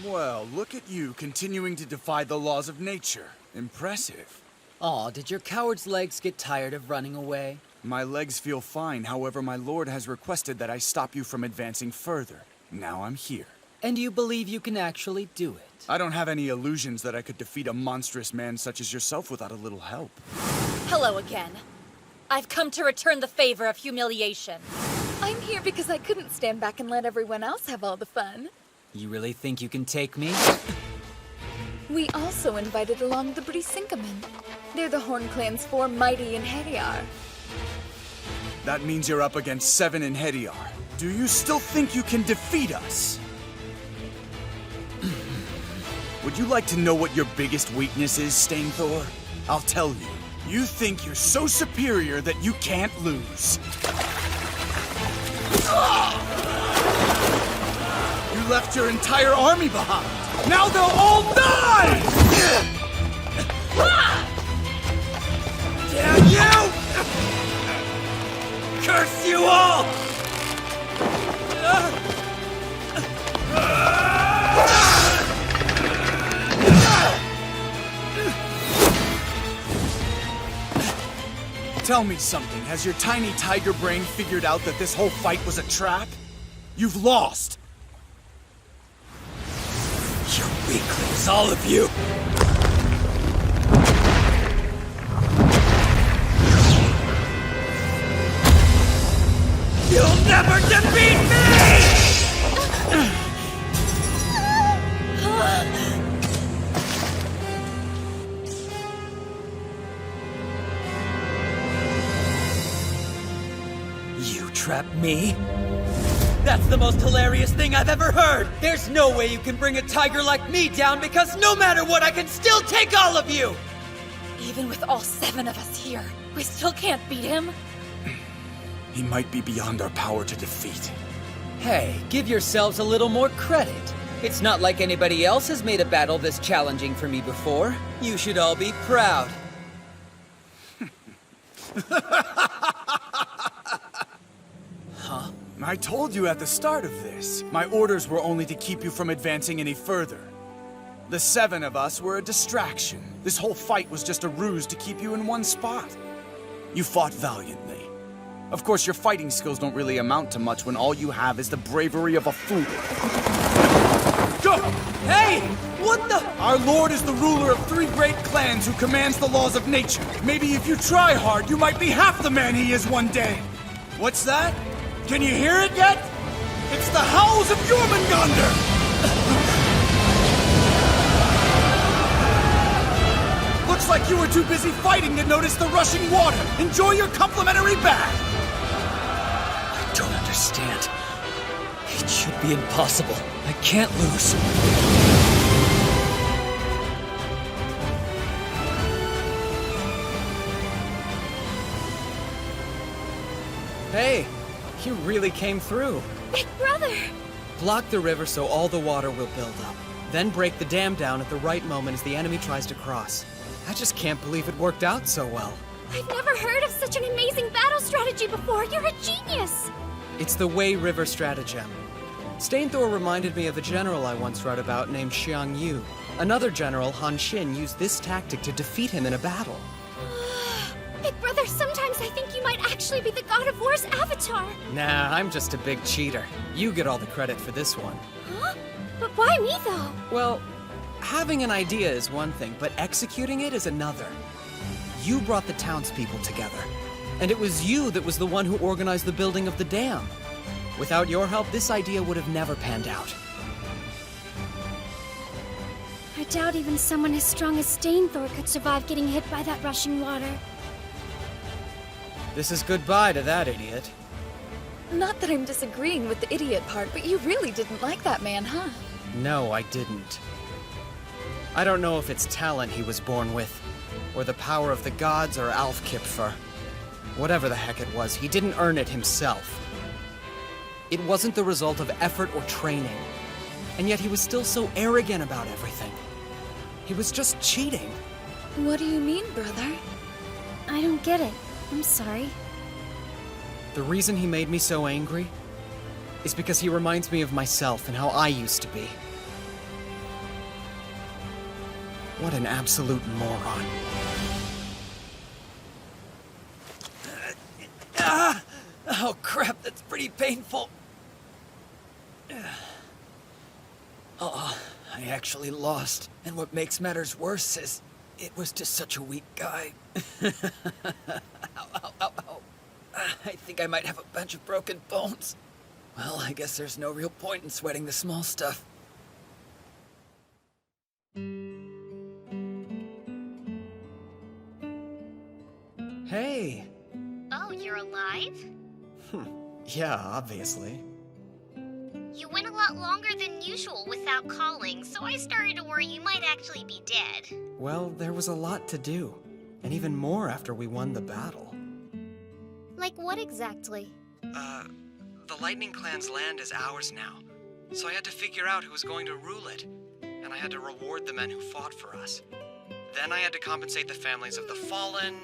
Well, look at you continuing to defy the laws of nature. Impressive. Aw, did your coward's legs get tired of running away? My legs feel fine, however, my lord has requested that I stop you from advancing further. Now I'm here. And you believe you can actually do it? I don't have any illusions that I could defeat a monstrous man such as yourself without a little help. Hello again. I've come to return the favor of humiliation. I'm here because I couldn't stand back and let everyone else have all the fun. You really think you can take me? We also invited along the Brisinkamen. They're the Horn Clan's 4 mighty in Heriar. That means you're up against 7 in Hediar. Do you still think you can defeat us? Would you like to know what your biggest weakness is, Stainthor? I'll tell you. You think you're so superior that you can't lose. You left your entire army behind. Now they'll all die! Damn you! Curse you all! Tell me something. Has your tiny tiger brain figured out that this whole fight was a trap? You've lost! You weaklings, all of you! You'll never defeat me! You trapped me? That's the most hilarious thing I've ever heard! There's no way you can bring a tiger like me down because no matter what, I can still take all of you! Even with all 7 of us here, we still can't beat him. He might be beyond our power to defeat. Hey, give yourselves a little more credit. It's not like anybody else has made a battle this challenging for me before. You should all be proud. Huh? I told you at the start of this. My orders were only to keep you from advancing any further. The 7 of us were a distraction. This whole fight was just a ruse to keep you in one spot. You fought valiantly. Of course, your fighting skills don't really amount to much when all you have is the bravery of a fool. Go! Hey! What the? Our lord is the ruler of 3 great clans who commands the laws of nature. Maybe if you try hard, you might be half the man he is one day. What's that? Can you hear it yet? It's the howls of Jormungandr! Looks like you were too busy fighting to notice the rushing water. Enjoy your complimentary bath! I don't understand. It should be impossible. I can't lose. Hey, you really came through. Big brother! Block the river so all the water will build up. Then break the dam down at the right moment as the enemy tries to cross. I just can't believe it worked out so well. I've never heard of such an amazing battle strategy before. You're a genius! It's the Wei River stratagem. Stainthor reminded me of a general I once read about named Xiang Yu. Another general, Han Xin, used this tactic to defeat him in a battle. Big brother, sometimes I think you might actually be the God of War's avatar. Nah, I'm just a big cheater. You get all the credit for this one. Huh? But why me, though? Well, having an idea is one thing, but executing it is another. You brought the townspeople together, and it was you that was the one who organized the building of the dam. Without your help, this idea would have never panned out. I doubt even someone as strong as Stainthor could survive getting hit by that rushing water. This is goodbye to that idiot. Not that I'm disagreeing with the idiot part, but you really didn't like that man, huh? No, I didn't. I don't know if it's talent he was born with, or the power of the gods, or Alfkipfer. Whatever the heck it was, he didn't earn it himself. It wasn't the result of effort or training. And yet he was still so arrogant about everything. He was just cheating. What do you mean, brother? I don't get it. I'm sorry. The reason he made me so angry is because he reminds me of myself and how I used to be. What an absolute moron. Oh crap, that's pretty painful. Oh, I actually lost. And what makes matters worse is it was just such a weak guy. Ow, ow, ow, ow. I think I might have a bunch of broken bones. Well, I guess there's no real point in sweating the small stuff. Hey. Oh, you're alive? Yeah, obviously. You went a lot longer than usual without calling, so I started to worry you might actually be dead. Well, there was a lot to do. And even more after we won the battle. Like what exactly? The Lightning Clan's land is ours now. So I had to figure out who was going to rule it. And I had to reward the men who fought for us. Then I had to compensate the families of the fallen,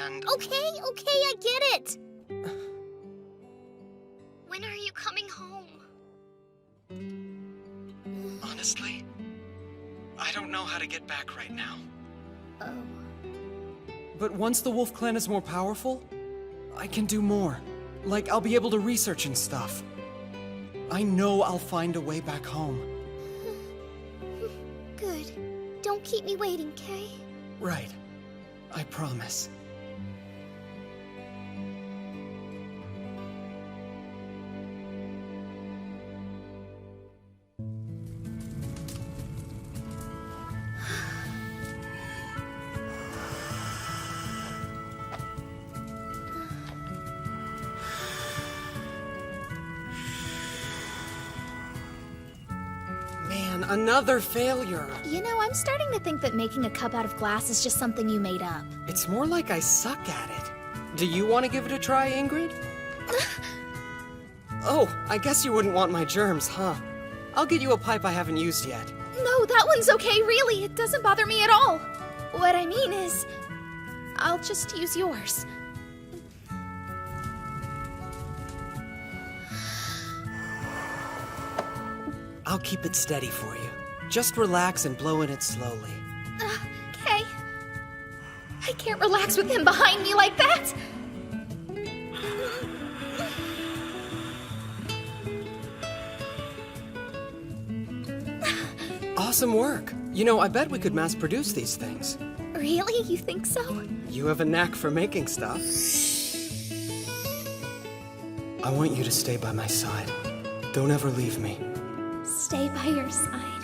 and... Okay, I get it! When are you coming home? Honestly, I don't know how to get back right now. Oh. But once the Wolf Clan is more powerful, I can do more. Like, I'll be able to research and stuff. I know I'll find a way back home. Good. Don't keep me waiting, Kay? Right. I promise. Man, another failure. You know, I'm starting to think that making a cup out of glass is just something you made up. It's more like I suck at it. Do you want to give it a try, Ingrid? Oh, I guess you wouldn't want my germs, huh? I'll get you a pipe I haven't used yet. No, that one's okay, really. It doesn't bother me at all. What I mean is, I'll just use yours. I'll keep it steady for you. Just relax and blow in it slowly. Okay. I can't relax with him behind me like that. Awesome work. You know, I bet we could mass produce these things. Really? You think so? You have a knack for making stuff. I want you to stay by my side. Don't ever leave me. Stay by your side.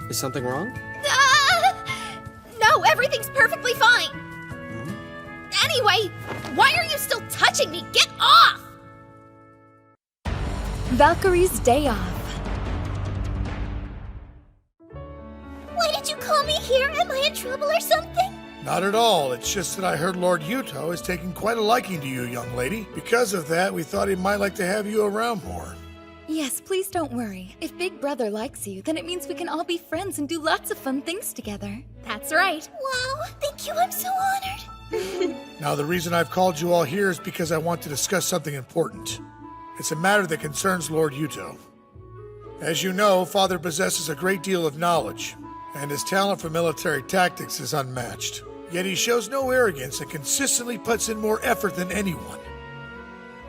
Is something wrong? No, everything's perfectly fine. Anyway, why are you still touching me? Get off! Valkyrie's Day Off. Why did you call me here? Am I in trouble or something? Not at all. It's just that I heard Lord Yuto is taking quite a liking to you, young lady. Because of that, we thought he might like to have you around more. Yes, please don't worry. If Big Brother likes you, then it means we can all be friends and do lots of fun things together. That's right. Wow, thank you. I'm so honored. Now, the reason I've called you all here is because I want to discuss something important. It's a matter that concerns Lord Yuto. As you know, Father possesses a great deal of knowledge, and his talent for military tactics is unmatched. Yet he shows no arrogance and consistently puts in more effort than anyone.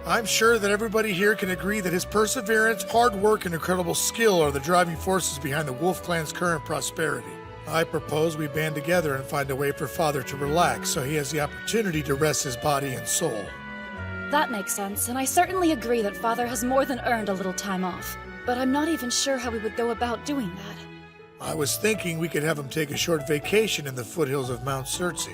I'm sure that everybody here can agree that his perseverance, hard work, and incredible skill are the driving forces behind the Wolf Clan's current prosperity. I propose we band together and find a way for Father to relax so he has the opportunity to rest his body and soul. That makes sense, and I certainly agree that Father has more than earned a little time off. But I'm not even sure how we would go about doing that. I was thinking we could have him take a short vacation in the foothills of Mount Circe.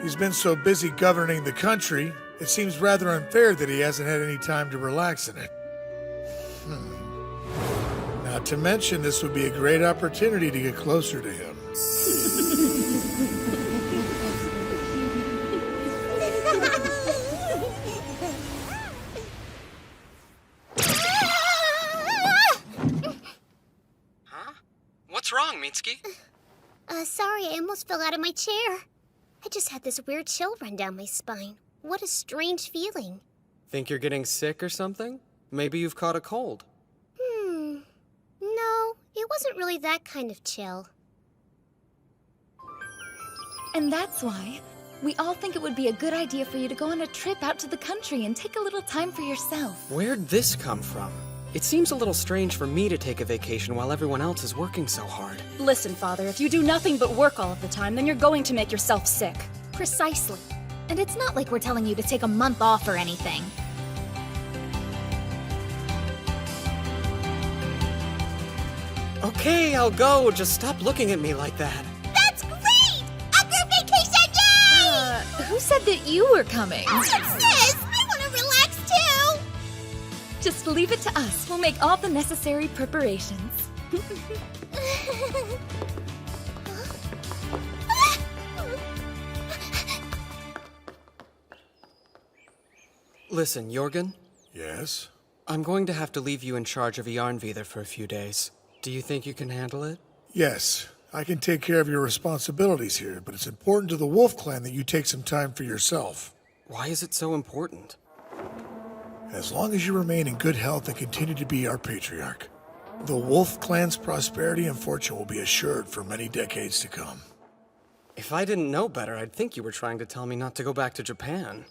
He's been so busy governing the country, it seems rather unfair that he hasn't had any time to relax in it. Not to mention, this would be a great opportunity to get closer to him. What's wrong, Mitsuki? Sorry, I almost fell out of my chair. I just had this weird chill run down my spine. What a strange feeling. Think you're getting sick or something? Maybe you've caught a cold. No, it wasn't really that kind of chill. And that's why we all think it would be a good idea for you to go on a trip out to the country and take a little time for yourself. Where'd this come from? It seems a little strange for me to take a vacation while everyone else is working so hard. Listen, Father, if you do nothing but work all of the time, then you're going to make yourself sick. Precisely. And it's not like we're telling you to take a month off or anything. Okay, I'll go. Just stop looking at me like that. That's great! A group vacation, yay! Who said that you were coming? Sis, I want to relax too! Just leave it to us. We'll make all the necessary preparations. Listen, Jorgen? Yes? I'm going to have to leave you in charge of Yarnvidar for a few days. Do you think you can handle it? Yes, I can take care of your responsibilities here, but it's important to the Wolf Clan that you take some time for yourself. Why is it so important? As long as you remain in good health and continue to be our patriarch, the Wolf Clan's prosperity and fortune will be assured for many decades to come. If I didn't know better, I'd think you were trying to tell me not to go back to Japan.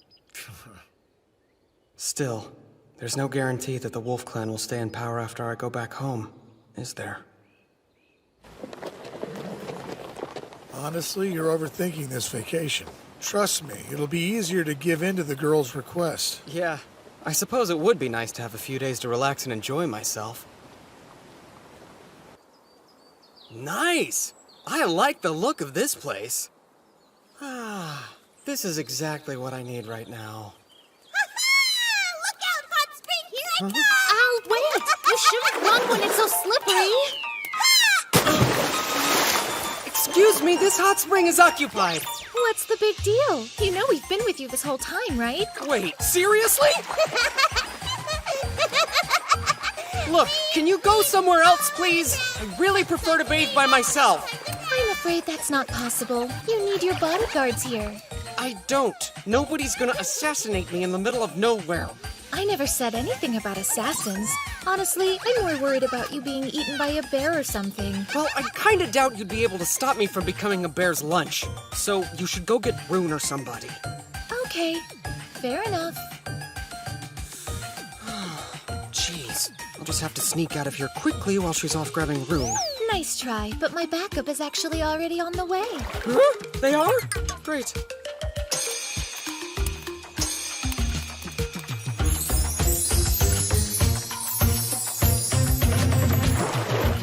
Still, there's no guarantee that the Wolf Clan will stay in power after I go back home, is there? Honestly, you're overthinking this vacation. Trust me, it'll be easier to give in to the girl's request. Yeah, I suppose it would be nice to have a few days to relax and enjoy myself. Nice! I like the look of this place. Ah, this is exactly what I need right now. Look out, hot spring, here I come! Ow, wait! You shouldn't run when it's so slippery! Excuse me, this hot spring is occupied! What's the big deal? You know we've been with you this whole time, right? Wait, seriously? Look, can you go somewhere else, please? I really prefer to bathe by myself. I'm afraid that's not possible. You need your bodyguards here. I don't. Nobody's gonna assassinate me in the middle of nowhere. I never said anything about assassins. Honestly, I'm more worried about you being eaten by a bear or something. Well, I kinda doubt you'd be able to stop me from becoming a bear's lunch. So you should go get Rune or somebody. Okay, fair enough. Jeez, I'll just have to sneak out of here quickly while she's off grabbing Rune. Nice try, but my backup is actually already on the way. Huh? They are? Great.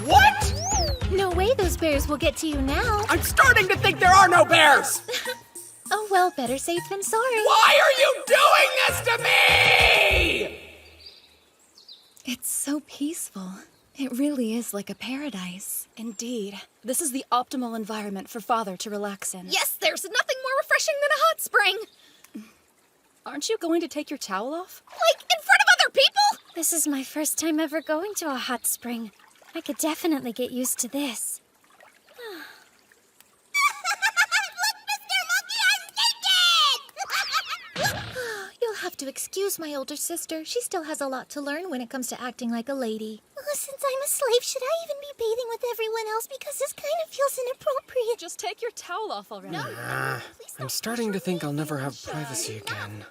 What? No way those bears will get to you now. I'm starting to think there are no bears! Oh well, better safe than sorry. Why are you doing this to me? It's so peaceful. It really is like a paradise. Indeed. This is the optimal environment for Father to relax in. Yes, there's nothing more refreshing than a hot spring. Aren't you going to take your towel off? Like, in front of other people? This is my first time ever going to a hot spring. I could definitely get used to this. You'll have to excuse my older sister. She still has a lot to learn when it comes to acting like a lady. Since I'm a slave, should I even be bathing with everyone else? Because this kind of feels inappropriate. Just take your towel off already. Nah, I'm starting to think I'll never have privacy again.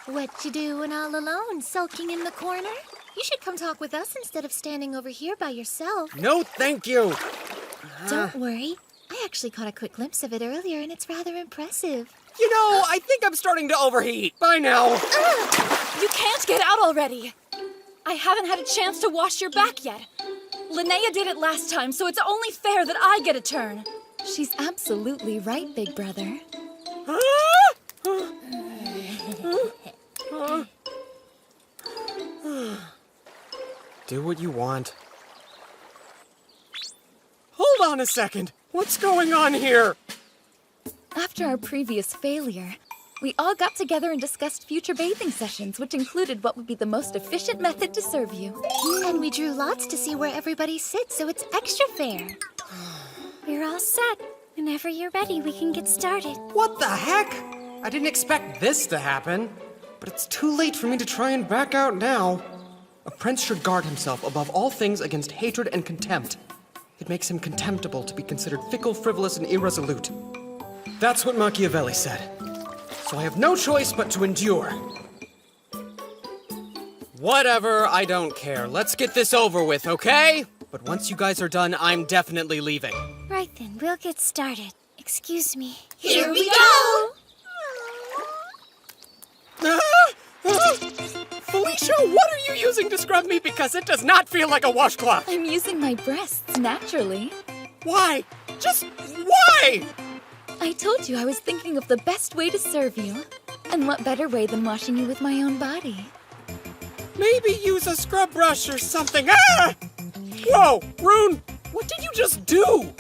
What you doing all alone, sulking in the corner? You should come talk with us instead of standing over here by yourself. No, thank you! Don't worry. I actually caught a quick glimpse of it earlier, and it's rather impressive. You know, I think I'm starting to overheat. Bye now. You can't get out already. I haven't had a chance to wash your back yet. Linnea did it last time, so it's only fair that I get a turn. She's absolutely right, big brother. Do what you want. Hold on a second. What's going on here? After our previous failure, we all got together and discussed future bathing sessions, which included what would be the most efficient method to serve you. And we drew lots to see where everybody sits, so it's extra fair. You're all set. Whenever you're ready, we can get started. What the heck? I didn't expect this to happen. But it's too late for me to try and back out now. A prince should guard himself above all things against hatred and contempt. It makes him contemptible to be considered fickle, frivolous, and irresolute. That's what Machiavelli said. So I have no choice but to endure. Whatever, I don't care. Let's get this over with, okay? But once you guys are done, I'm definitely leaving. Right then, we'll get started. Excuse me. Here we go! Felicia, what are you using to scrub me? Because it does not feel like a washcloth. I'm using my breasts naturally. Why? Just why? I told you I was thinking of the best way to serve you. And what better way than washing you with my own body? Maybe use a scrub brush or something. Ah! Whoa, Rune, what did you just do?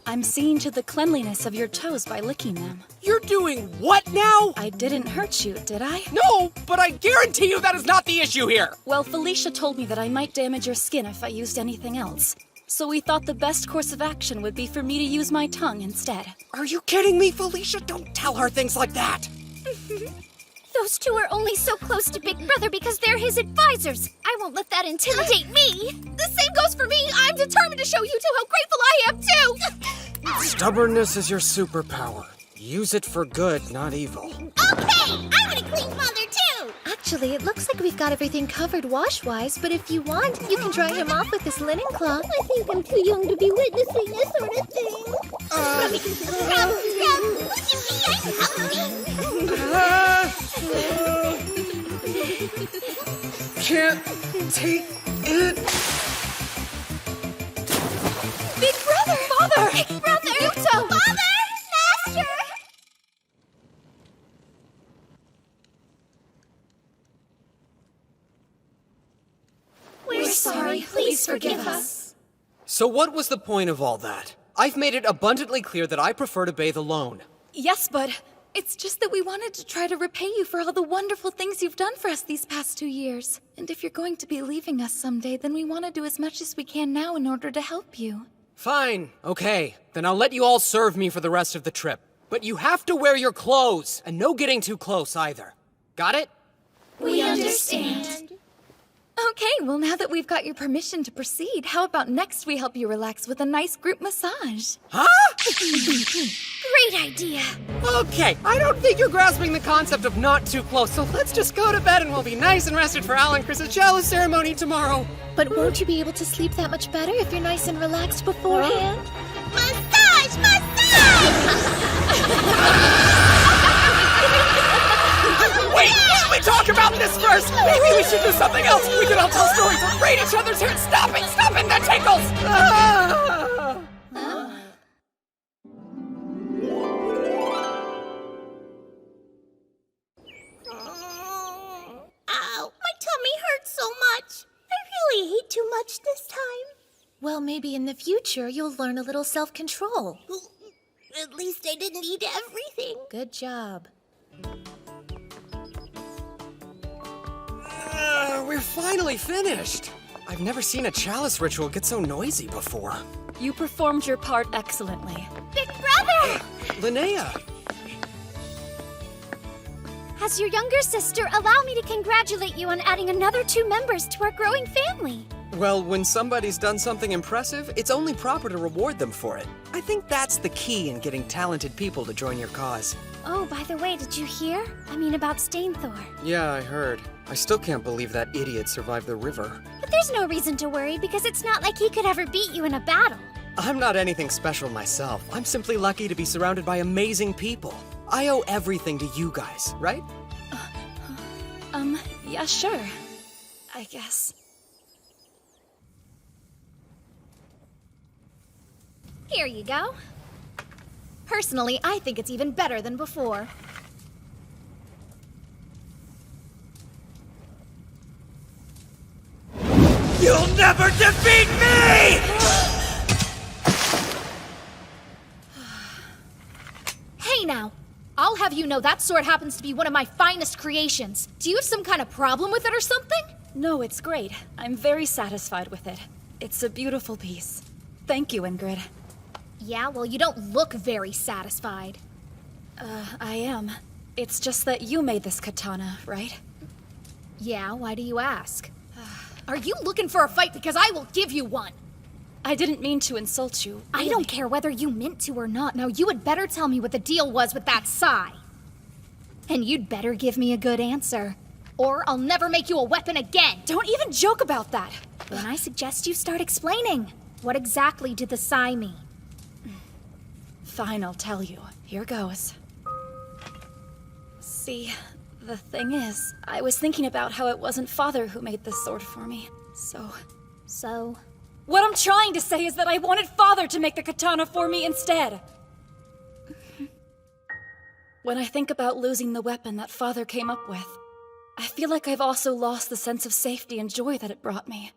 I'm seeing to the cleanliness of your toes by licking them. You're doing what now? I didn't hurt you, did I? No, but I guarantee you that is not the issue here. Well, Felicia told me that I might damage your skin if I used anything else. So we thought the best course of action would be for me to use my tongue instead. Are you kidding me, Felicia? Don't tell her things like that. Those two are only so close to Big Brother because they're his advisors. I won't let that intimidate me. The same goes for me. I'm determined to show you two how grateful I am, too. Stubbornness is your superpower. Use it for good, not evil. Okay, I'm gonna clean Father too! Actually, it looks like we've got everything covered wash-wise, but if you want, you can dry him off with this linen cloth. I think I'm too young to be witnessing this sort of thing. Scrub! Can't take it. Big Brother! Father! Big Brother! Yuto! Father! Master! We're sorry. Please forgive us. So what was the point of all that? I've made it abundantly clear that I prefer to bathe alone. Yes, but it's just that we wanted to try to repay you for all the wonderful things you've done for us these past 2 years. And if you're going to be leaving us someday, then we want to do as much as we can now in order to help you. Fine, okay. Then I'll let you all serve me for the rest of the trip. But you have to wear your clothes, and no getting too close either. Got it? We understand. Okay, well now that we've got your permission to proceed, how about next we help you relax with a nice group massage? Huh? Great idea. Okay, I don't think you're grasping the concept of not too close, so let's just go to bed and we'll be nice and rested for Al and Chris's chalice ceremony tomorrow. But won't you be able to sleep that much better if you're nice and relaxed beforehand? Massage! Wait, should we talk about this first? Maybe we should do something else. We could all tell stories or braid each other's hair. Stop it, that tickles! Ow, my tummy hurts so much. I really ate too much this time. Well, maybe in the future you'll learn a little self-control. At least I didn't eat everything. Good job. We're finally finished. I've never seen a chalice ritual get so noisy before. You performed your part excellently. Big brother! Linnea! As your younger sister, allow me to congratulate you on adding another 2 members to our growing family. Well, when somebody's done something impressive, it's only proper to reward them for it. I think that's the key in getting talented people to join your cause. Oh, by the way, did you hear? I mean about Stainthor. Yeah, I heard. I still can't believe that idiot survived the river. But there's no reason to worry because it's not like he could ever beat you in a battle. I'm not anything special myself. I'm simply lucky to be surrounded by amazing people. I owe everything to you guys, right? Yeah, sure. I guess. Here you go. Personally, I think it's even better than before. You'll never defeat me! Hey now! I'll have you know that sword happens to be one of my finest creations. Do you have some kind of problem with it or something? No, it's great. I'm very satisfied with it. It's a beautiful piece. Thank you, Ingrid. Yeah, well, you don't look very satisfied. I am. It's just that you made this katana, right? Yeah, why do you ask? Are you looking for a fight? Because I will give you one! I didn't mean to insult you. I don't care whether you meant to or not. Now, you had better tell me what the deal was with that Sai. And you'd better give me a good answer. Or I'll never make you a weapon again! Don't even joke about that! Then I suggest you start explaining. What exactly did the Sai mean? Fine, I'll tell you. Here goes. See, the thing is, I was thinking about how it wasn't Father who made this sword for me. So? What I'm trying to say is that I wanted Father to make the katana for me instead. When I think about losing the weapon that Father came up with, I feel like I've also lost the sense of safety and joy that it brought me.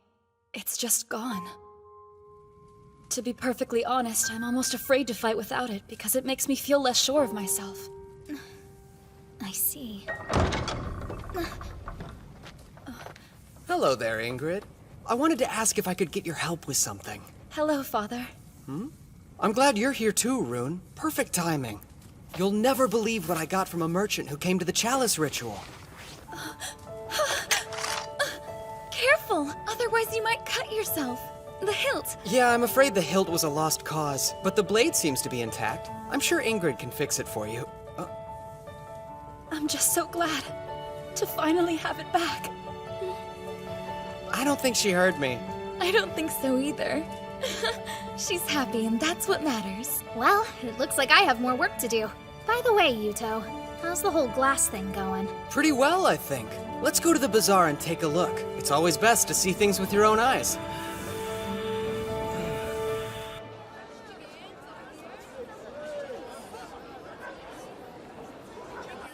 It's just gone. To be perfectly honest, I'm almost afraid to fight without it because it makes me feel less sure of myself. I see. Hello there, Ingrid. I wanted to ask if I could get your help with something. Hello, Father. I'm glad you're here too, Rune. Perfect timing. You'll never believe what I got from a merchant who came to the chalice ritual. Careful, otherwise you might cut yourself. The hilt. Yeah, I'm afraid the hilt was a lost cause, but the blade seems to be intact. I'm sure Ingrid can fix it for you. I'm just so glad to finally have it back. I don't think she heard me. I don't think so either. She's happy, and that's what matters. Well, it looks like I have more work to do. By the way, Yuto, how's the whole glass thing going? Pretty well, I think. Let's go to the bazaar and take a look. It's always best to see things with your own eyes.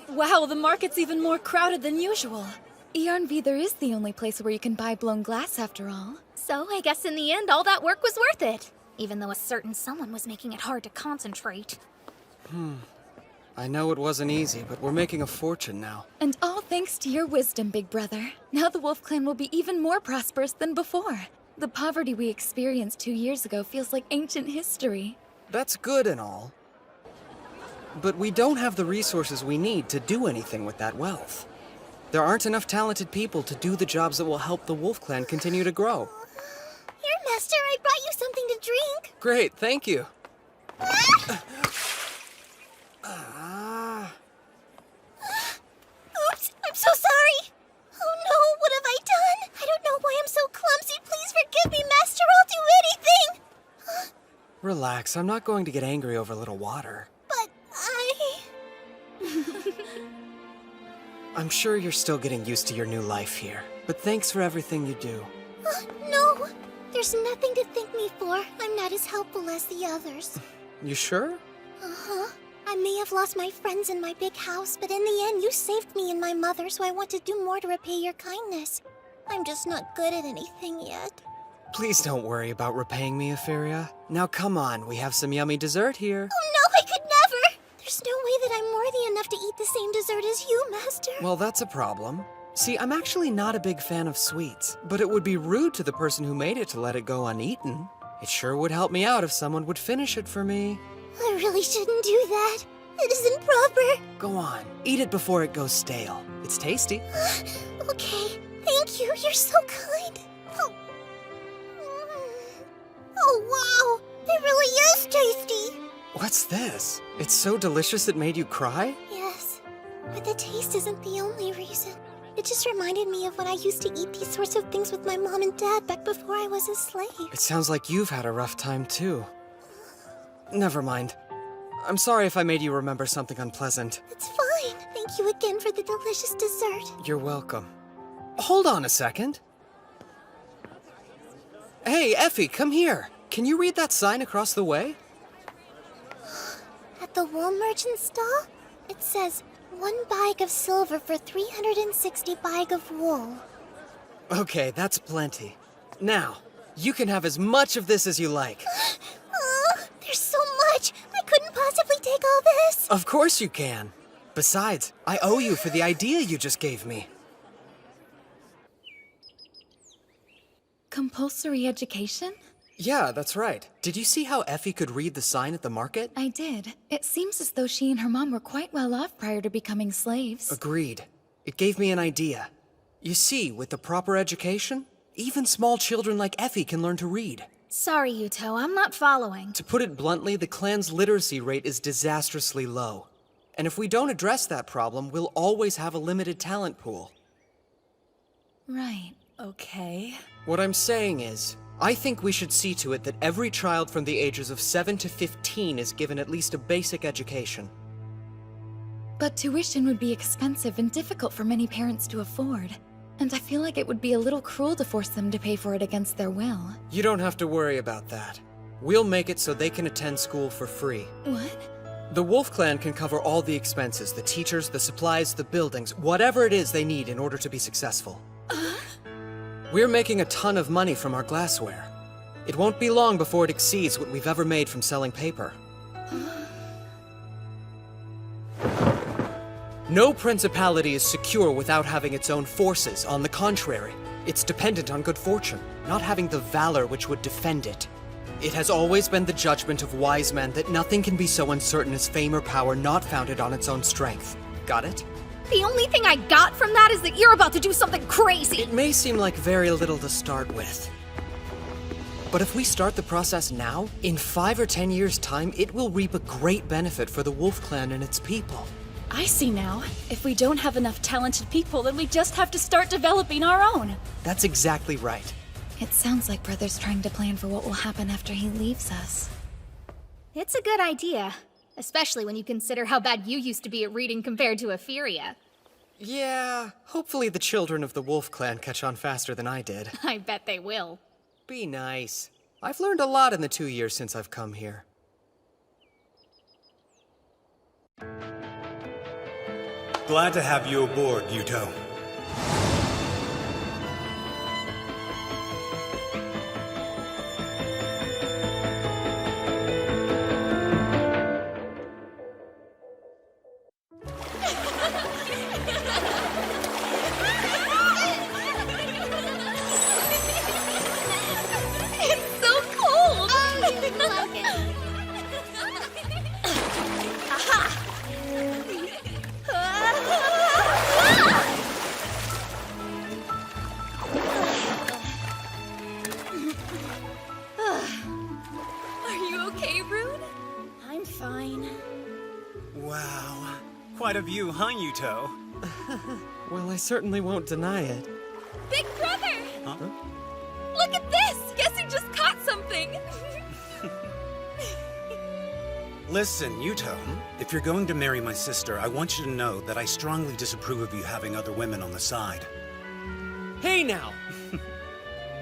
Wow, the market's even more crowded than usual. Earnvidar is the only place where you can buy blown glass, after all. So I guess in the end, all that work was worth it. Even though a certain someone was making it hard to concentrate. I know it wasn't easy, but we're making a fortune now. And all thanks to your wisdom, big brother. Now the Wolf Clan will be even more prosperous than before. The poverty we experienced 2 years ago feels like ancient history. That's good and all. But we don't have the resources we need to do anything with that wealth. There aren't enough talented people to do the jobs that will help the Wolf Clan continue to grow. Here, Master, I brought you something to drink. Great, thank you. relax. I'm not going to get angry over a little water. But I'm sure you're still getting used to your new life here. But thanks for everything you do. No! There's nothing to thank me for. I'm not as helpful as the others. You sure? Uh-huh. I may have lost my friends and my big house, but in the end, you saved me and my mother, so I want to do more to repay your kindness. I'm just not good at anything yet. Please don't worry about repaying me, Euphoria. Now come on, we have some yummy dessert here. Oh no, I could never! There's no way that I'm worthy enough to eat the same dessert as you, Master. Well, that's a problem. See, I'm actually not a big fan of sweets, but it would be rude to the person who made it to let it go uneaten. It sure would help me out if someone would finish it for me. I really shouldn't do that. It isn't proper. Go on, eat it before it goes stale. It's tasty. Okay, thank you. You're so kind. Oh, wow. It really is tasty. What's this? It's so delicious it made you cry? Yes, but the taste isn't the only reason. It just reminded me of when I used to eat these sorts of things with my mom and dad back before I was a slave. It sounds like you've had a rough time, too. Never mind. I'm sorry if I made you remember something unpleasant. It's fine. Thank you again for the delicious dessert. You're welcome. Hold on a second. Hey, Effie, come here. Can you read that sign across the way? At the wool merchant stall, it says, 1 bag of silver for 360 bag of wool. Okay, that's plenty. Now, you can have as much of this as you like. There's so much! I couldn't possibly take all this! Of course you can. Besides, I owe you for the idea you just gave me. Compulsory education? Yeah, that's right. Did you see how Effie could read the sign at the market? I did. It seems as though she and her mom were quite well off prior to becoming slaves. Agreed. It gave me an idea. You see, with the proper education, even small children like Effie can learn to read. Sorry, Yuto, I'm not following. To put it bluntly, the clan's literacy rate is disastrously low. And if we don't address that problem, we'll always have a limited talent pool. Right, okay. What I'm saying is, I think we should see to it that every child from the ages of 7 to 15 is given at least a basic education. But tuition would be expensive and difficult for many parents to afford. And I feel like it would be a little cruel to force them to pay for it against their will. You don't have to worry about that. We'll make it so they can attend school for free. What? The Wolf Clan can cover all the expenses, the teachers, the supplies, the buildings, whatever it is they need in order to be successful. We're making a ton of money from our glassware. It won't be long before it exceeds what we've ever made from selling paper. No principality is secure without having its own forces. On the contrary, it's dependent on good fortune, not having the valor which would defend it. It has always been the judgment of wise men that nothing can be so uncertain as fame or power not founded on its own strength. Got it? The only thing I got from that is that you're about to do something crazy! It may seem like very little to start with. But if we start the process now, in 5 or 10 years' time, it will reap a great benefit for the Wolf Clan and its people. I see now. If we don't have enough talented people, then we just have to start developing our own. That's exactly right. It sounds like Brother's trying to plan for what will happen after he leaves us. It's a good idea. Especially when you consider how bad you used to be at reading compared to Euphoria. Yeah, hopefully the children of the Wolf Clan catch on faster than I did. I bet they will. Be nice. I've learned a lot in the 2 years since I've come here. Glad to have you aboard, Yuto. It's so cold! Aha! Are you okay, Rune? I'm fine. Wow. Quite a view, huh, Yuto? Well, I certainly won't deny it. Big brother! Huh? Look at this! Guess he just caught something! Listen, Yuto, if you're going to marry my sister, I want you to know that I strongly disapprove of you having other women on the side. Hey now!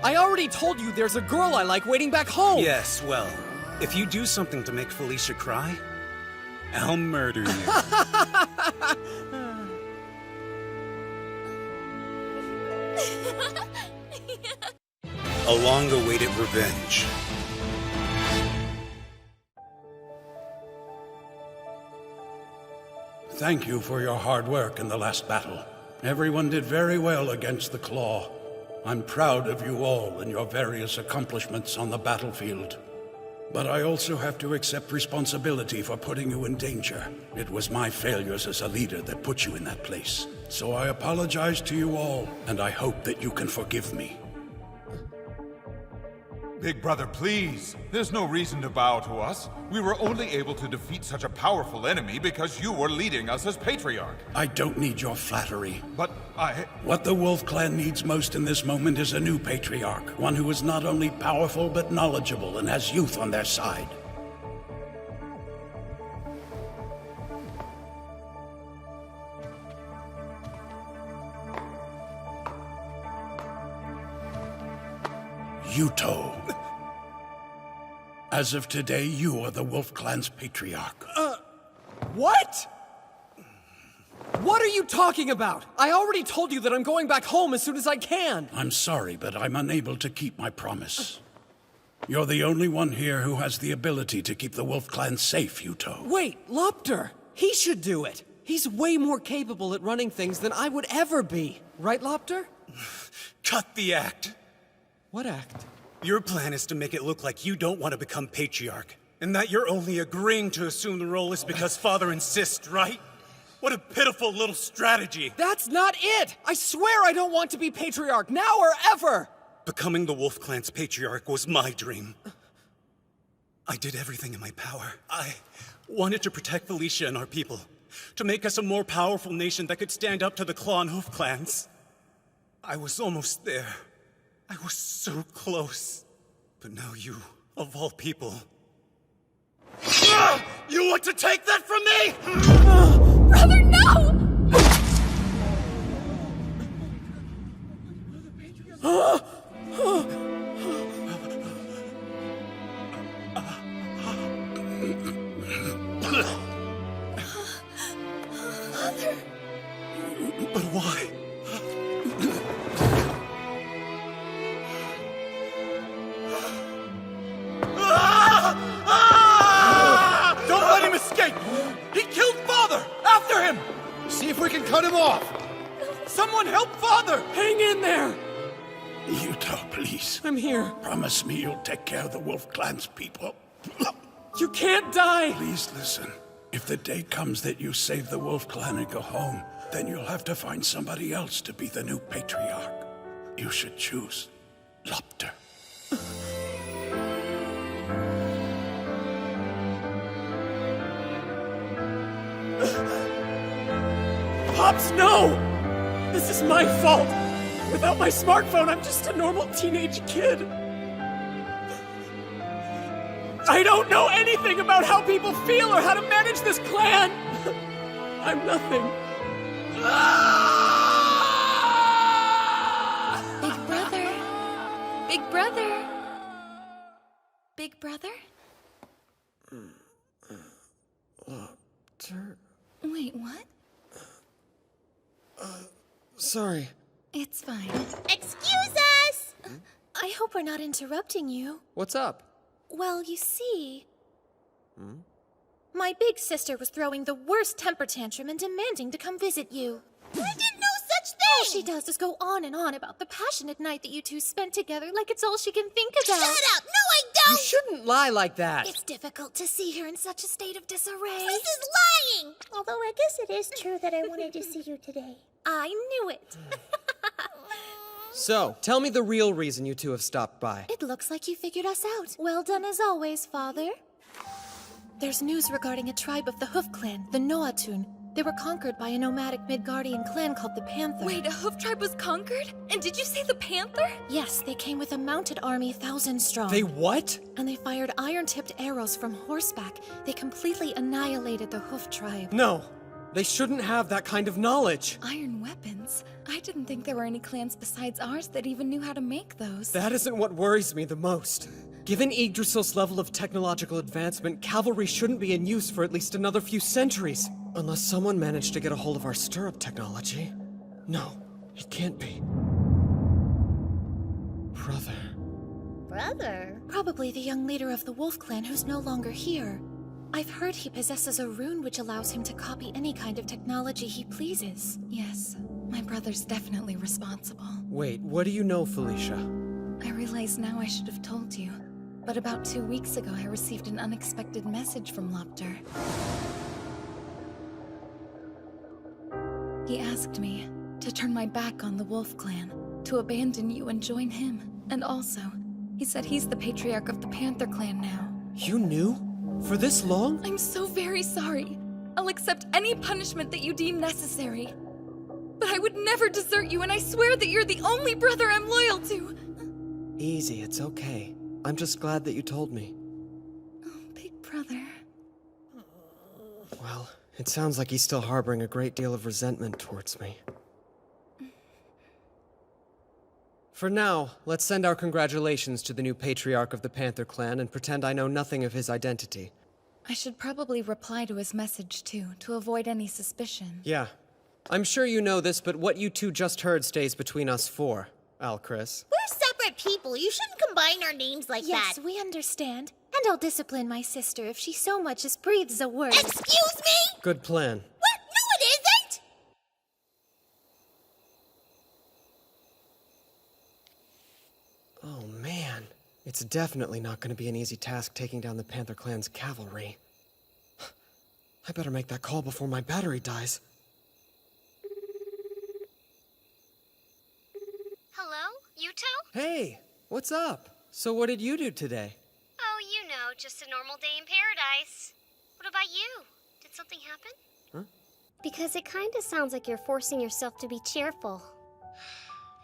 I already told you there's a girl I like waiting back home! Yes, well, if you do something to make Felicia cry, I'll murder you. A long-awaited revenge. Thank you for your hard work in the last battle. Everyone did very well against the Claw. I'm proud of you all and your various accomplishments on the battlefield. But I also have to accept responsibility for putting you in danger. It was my failures as a leader that put you in that place. So I apologize to you all, and I hope that you can forgive me. Big brother, please. There's no reason to bow to us. We were only able to defeat such a powerful enemy because you were leading us as Patriarch. I don't need your flattery. But What the Wolf Clan needs most in this moment is a new Patriarch. One who is not only powerful, but knowledgeable and has youth on their side. Yuto. As of today, you are the Wolf Clan's Patriarch. What? What are you talking about? I already told you that I'm going back home as soon as I can. I'm sorry, but I'm unable to keep my promise. You're the only one here who has the ability to keep the Wolf Clan safe, Yuto. Wait, Lopter! He should do it! He's way more capable at running things than I would ever be. Right, Lopter? Cut the act. What act? Your plan is to make it look like you don't want to become Patriarch, and that you're only agreeing to assume the role is because Father insists, right? What a pitiful little strategy. That's not it! I swear I don't want to be Patriarch, now or ever! Becoming the Wolf Clan's Patriarch was my dream. I did everything in my power. I wanted to protect Felicia and our people, to make us a more powerful nation that could stand up to the Claw and Hoof clans. I was almost there. I was so close. But now you, of all people... You want to take that from me?! Brother, no! Father. But why? Don't let him escape! He killed Father! After him! See if we can cut him off! Someone help Father! Hang in there! Yuto, please. I'm here. Promise me you'll take care of the Wolf Clan's people. You can't die! Please listen. If the day comes that you save the Wolf Clan and go home, then you'll have to find somebody else to be the new Patriarch. You should choose Lopter. Pops, no! This is my fault! Without my smartphone, I'm just a normal teenage kid. I don't know anything about how people feel or how to manage this clan! I'm nothing. Big brother. Big brother. Big brother? Wait, what? Sorry. It's fine. Excuse us! I hope we're not interrupting you. What's up? Well, you see... My big sister was throwing the worst temper tantrum and demanding to come visit you. I did no such thing! All she does is go on and on about the passionate night that you two spent together like it's all she can think about. Shut up! No, I don't! You shouldn't lie like that! It's difficult to see her in such a state of disarray. This is lying! Although I guess it is true that I wanted to see you today. I knew it. So, tell me the real reason you two have stopped by. It looks like you figured us out. Well done as always, Father. There's news regarding a tribe of the Hoof Clan, the Noatun. They were conquered by a nomadic Midgardian clan called the Panther. Wait, a hoof tribe was conquered? And did you say the Panther? Yes, they came with a mounted army 1,000 strong. They what? And they fired iron-tipped arrows from horseback. They completely annihilated the hoof tribe. No, they shouldn't have that kind of knowledge. Iron weapons? I didn't think there were any clans besides ours that even knew how to make those. That isn't what worries me the most. Given Yggdrasil's level of technological advancement, cavalry shouldn't be in use for at least another few centuries. Unless someone managed to get a hold of our stirrup technology. No, it can't be. Brother. Brother? Probably the young leader of the Wolf Clan who's no longer here. I've heard he possesses a rune which allows him to copy any kind of technology he pleases. Yes, my brother's definitely responsible. Wait, what do you know, Felicia? I realize now I should have told you. But about 2 weeks ago, I received an unexpected message from Lopter. He asked me to turn my back on the Wolf Clan, to abandon you and join him. And also, he said he's the Patriarch of the Panther Clan now. You knew? For this long? I'm so very sorry. I'll accept any punishment that you deem necessary. But I would never desert you, and I swear that you're the only brother I'm loyal to. Easy, it's okay. I'm just glad that you told me. Oh, big brother. Well, it sounds like he's still harboring a great deal of resentment towards me. For now, let's send our congratulations to the new Patriarch of the Panther Clan and pretend I know nothing of his identity. I should probably reply to his message, too, to avoid any suspicion. Yeah. I'm sure you know this, but what you two just heard stays between us four, Alcris. We're separate people. You shouldn't combine our names like that. Yes, we understand. And I'll discipline my sister if she so much as breathes a word. Excuse me? Good plan. What? No, it isn't! Oh, man. It's definitely not going to be an easy task taking down the Panther Clan's cavalry. I better make that call before my battery dies. Hello? Yuto? Hey, what's up? So what did you do today? Oh, you know, just a normal day in paradise. What about you? Did something happen? Because it kinda sounds like you're forcing yourself to be cheerful.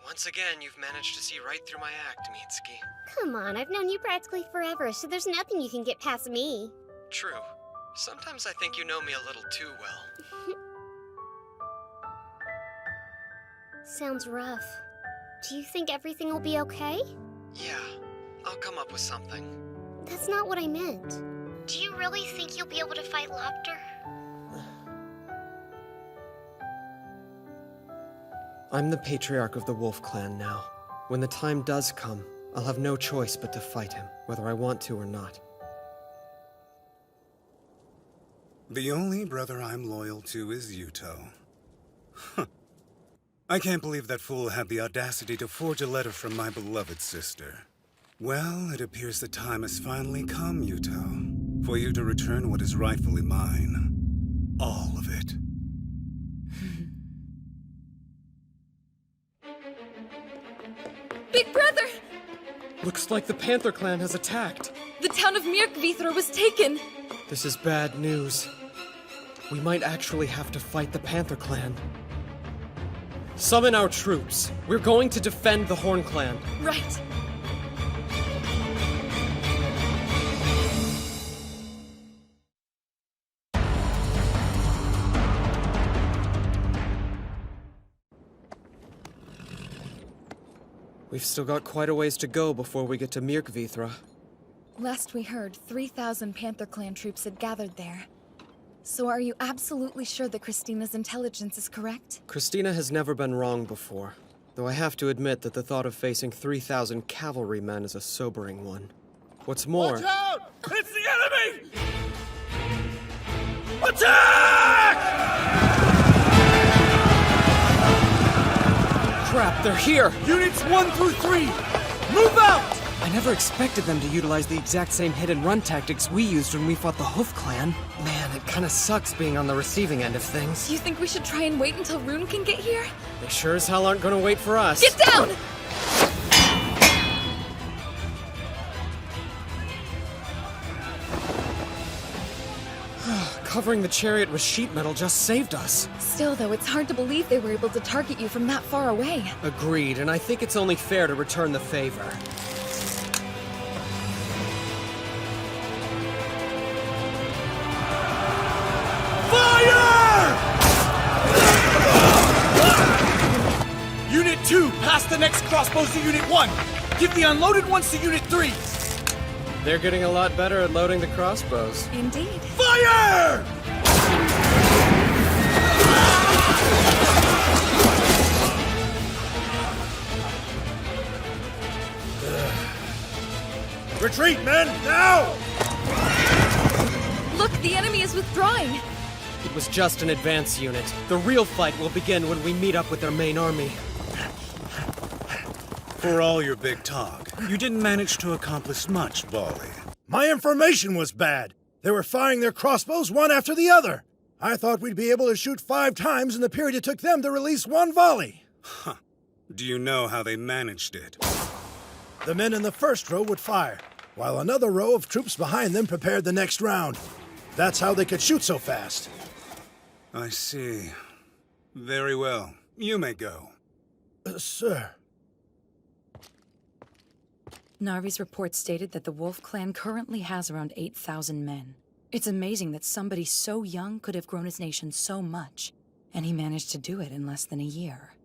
Once again, you've managed to see right through my act, Mitsuki. Come on, I've known you practically forever, so there's nothing you can get past me. True. Sometimes I think you know me a little too well. Sounds rough. Do you think everything will be okay? Yeah, I'll come up with something. That's not what I meant. Do you really think you'll be able to fight Lopter? I'm the Patriarch of the Wolf Clan now. When the time does come, I'll have no choice but to fight him, whether I want to or not. The only brother I'm loyal to is Yuto. Huh. I can't believe that fool had the audacity to forge a letter from my beloved sister. Well, it appears the time has finally come, Yuto, for you to return what is rightfully mine. All of it. Big brother! Looks like the Panther Clan has attacked. The town of Myrkvithra was taken! This is bad news. We might actually have to fight the Panther Clan. Summon our troops. We're going to defend the Horn Clan. Right. We've still got quite a ways to go before we get to Myrkvithra. Last we heard, 3,000 Panther Clan troops had gathered there. So are you absolutely sure that Christina's intelligence is correct? Christina has never been wrong before, though I have to admit that the thought of facing 3,000 cavalrymen is a sobering one. What's more... Watch out! It's the enemy! Attack! Crap, they're here! Units 1 through 3, move out! I never expected them to utilize the exact same hit-and-run tactics we used when we fought the Hoof Clan. Man, it kinda sucks being on the receiving end of things. Do you think we should try and wait until Rune can get here? They sure as hell aren't gonna wait for us. Get down! covering the chariot with sheet metal just saved us. Still, though, it's hard to believe they were able to target you from that far away. Agreed, and I think it's only fair to return the favor. Unit 2, pass the next crossbows to Unit 1. Give the unloaded ones to Unit 3. They're getting a lot better at loading the crossbows. Indeed. Fire! Retreat, men! Now! Look, the enemy is withdrawing. It was just an advance unit. The real fight will begin when we meet up with their main army. For all your big talk, you didn't manage to accomplish much, Volley. My information was bad. They were firing their crossbows one after the other. I thought we'd be able to shoot 5 times in the period it took them to release 1 volley. Huh. Do you know how they managed it? The men in the first row would fire, while another row of troops behind them prepared the next round. That's how they could shoot so fast. I see. Very well. You may go. Sir. Narvi's report stated that the Wolf Clan currently has around 8,000 men. It's amazing that somebody so young could have grown his nation so much, and he managed to do it in less than a year.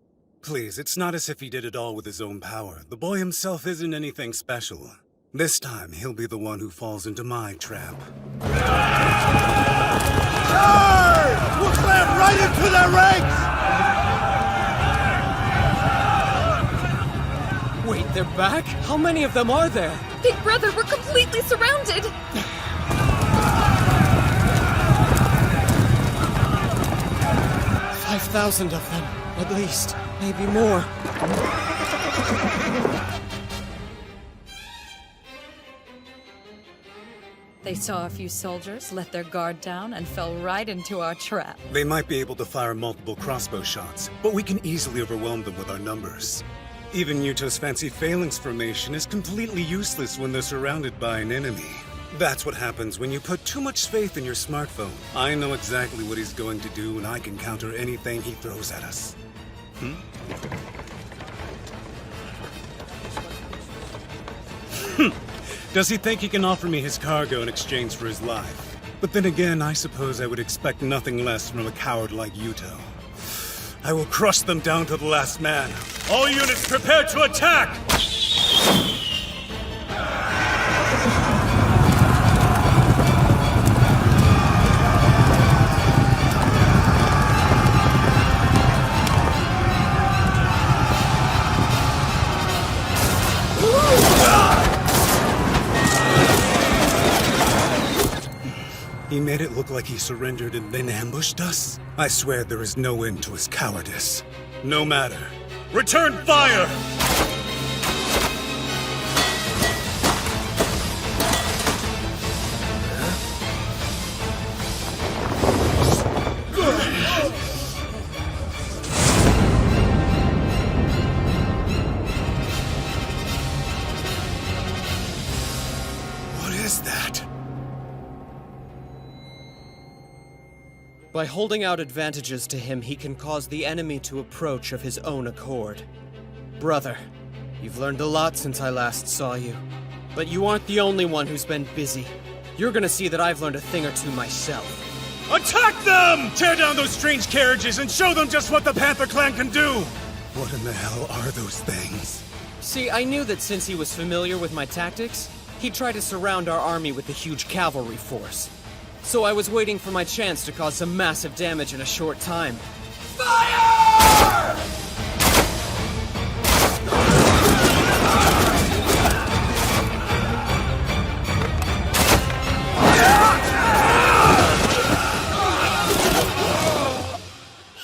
Please, it's not as if he did it all with his own power. The boy himself isn't anything special. This time, he'll be the one who falls into my trap. Charge! We'll slam right into their ranks! Wait, they're back? How many of them are there? Big Brother, we're completely surrounded! 5,000 of them, at least. Maybe more. They saw a few soldiers, let their guard down, and fell right into our trap. They might be able to fire multiple crossbow shots, but we can easily overwhelm them with our numbers. Even Yuto's fancy phalanx formation is completely useless when they're surrounded by an enemy. That's what happens when you put too much faith in your smartphone. I know exactly what he's going to do, and I can counter anything he throws at us. Does he think he can offer me his cargo in exchange for his life? But then again, I suppose I would expect nothing less from a coward like Yuto. I will crush them down to the last man. All units prepare to attack! He made it look like he surrendered and then ambushed us? I swear there is no end to his cowardice. No matter. Return fire! What is that? By holding out advantages to him, he can cause the enemy to approach of his own accord. Brother, you've learned a lot since I last saw you. But you aren't the only one who's been busy. You're gonna see that I've learned a thing or two myself. Attack them! Tear down those strange carriages and show them just what the Panther Clan can do! What in the hell are those things? See, I knew that since he was familiar with my tactics, he'd try to surround our army with a huge cavalry force. So I was waiting for my chance to cause some massive damage in a short time. Fire!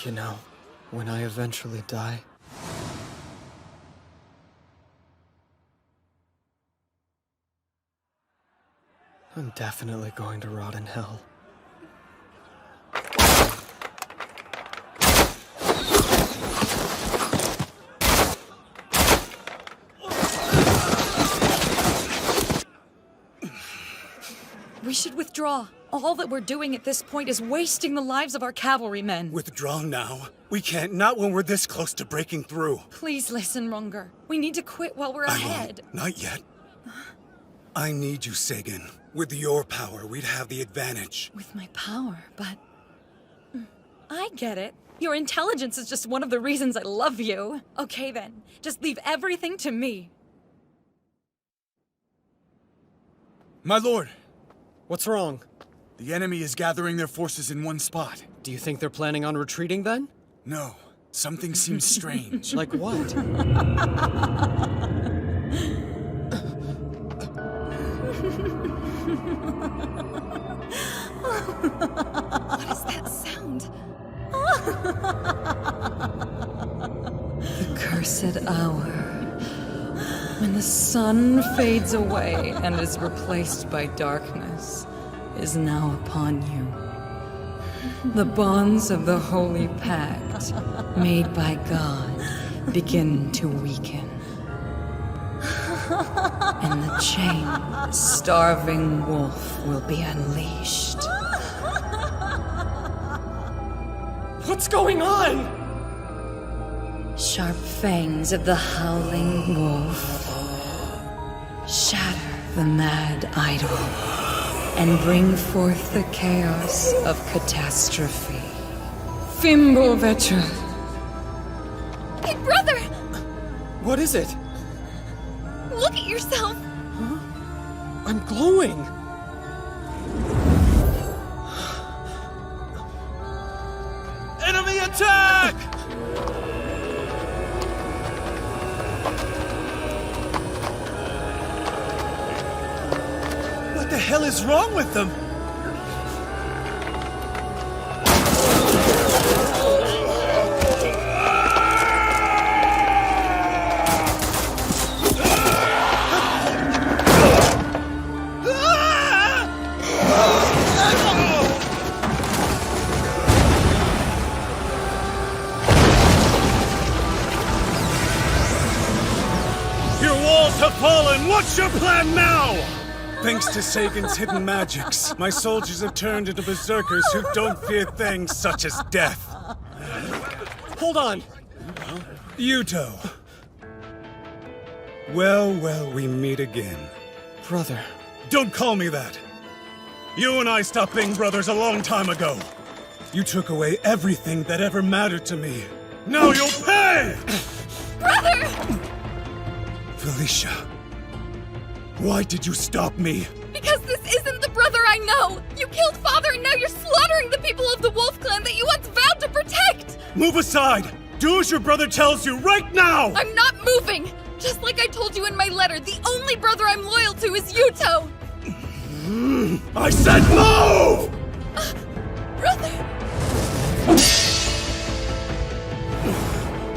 You know, when I eventually die, I'm definitely going to rot in hell. We should withdraw. withdraw. All that we're doing at this point is wasting the lives of our cavalrymen. Withdraw now? We can't, not when we're this close to breaking through. Please listen, Runger. We need to quit while we're ahead. Not yet. I need you, Sagan. With your power, we'd have the advantage. With my power, but... I get it. Your intelligence is just one of the reasons I love you. Okay then, just leave everything to me. My lord! What's wrong? The enemy is gathering their forces in one spot. Do you think they're planning on retreating then? No. Something seems strange. Like what? What is that sound? The cursed hour. When the sun fades away and is replaced by darkness, is now upon you. The bonds of the Holy Pact, made by God, begin to weaken. And the chained, starving wolf will be unleashed. What's going on? Sharp fangs of the howling wolf shatter the mad idol and bring forth the chaos of catastrophe. Fimbulvetr. Big brother! What is it? Look at yourself! I'm glowing! Enemy attack! What the hell is wrong with them? Your walls have fallen! What's your plan now? Thanks to Sagan's hidden magics, my soldiers have turned into berserkers who don't fear things such as death. Hold on! Yuto. Well, we meet again. Brother. Don't call me that! You and I stopped being brothers a long time ago. You took away everything that ever mattered to me. Now you'll pay! Brother! Felicia, why did you stop me? Because this isn't the brother I know! You killed Father and now you're slaughtering the people of the Wolf Clan that you once vowed to protect! Move aside! Do as your brother tells you right now! I'm not moving! Just like I told you in my letter, the only brother I'm loyal to is Yuto! I said move! Brother!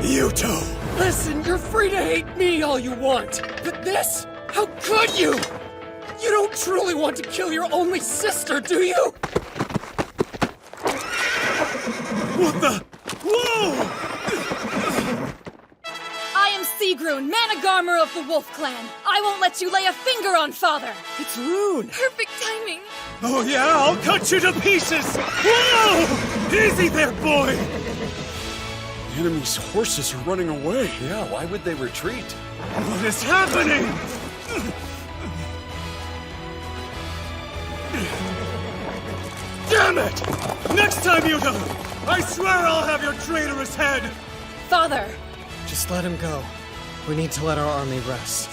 Yuto! Listen, you're free to hate me all you want, but this? How could you? You don't truly want to kill your only sister, do you? What the? Whoa! I am Sigrun, Managarmer of the Wolf Clan. I won't let you lay a finger on Father. It's Rune. Perfect timing. Oh yeah, I'll cut you to pieces! Whoa! Easy there, boy! The enemy's horses are running away. Yeah, why would they retreat? What is happening? Damn it! Next time, Yuto! I swear I'll have your traitorous head! Father! Just let him go. We need to let our army rest.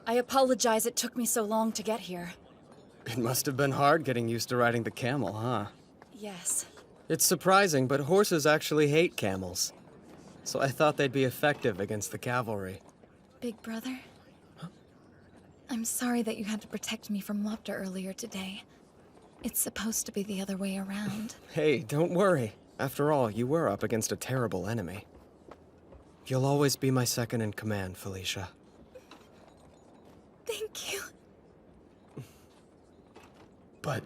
I apologize it took me so long to get here. It must have been hard getting used to riding the camel, huh? Yes. It's surprising, but horses actually hate camels. So I thought they'd be effective against the cavalry. Big brother? Huh? I'm sorry that you had to protect me from Lopter earlier today. It's supposed to be the other way around. Hey, don't worry. After all, you were up against a terrible enemy. You'll always be my second in command, Felicia. Thank you. But...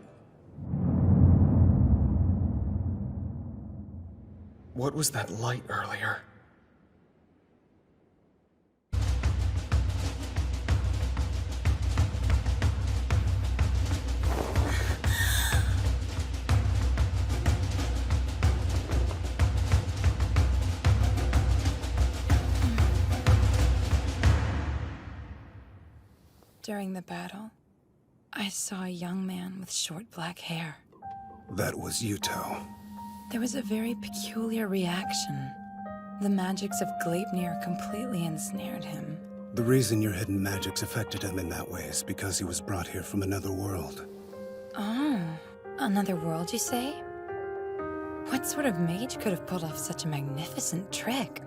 what was that light earlier? During the battle, I saw a young man with short black hair. That was Yuto. There was a very peculiar reaction. The magics of Gleipnir completely ensnared him. The reason your hidden magics affected him in that way is because he was brought here from another world. Oh, another world, you say? What sort of mage could have pulled off such a magnificent trick?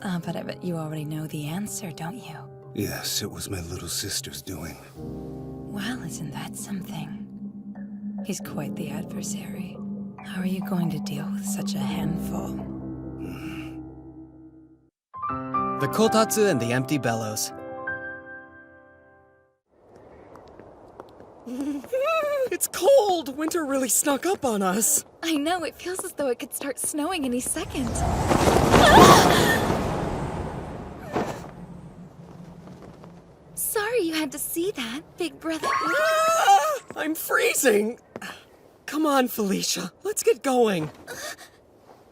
But I bet you already know the answer, don't you? Yes, it was my little sister's doing. Well, isn't that something? He's quite the adversary. How are you going to deal with such a handful? The Kotatsu and the Empty Bellows. It's cold! Winter really snuck up on us. I know, it feels as though it could start snowing any second. Sorry you had to see that, big brother. I'm freezing! Come on, Felicia, let's get going.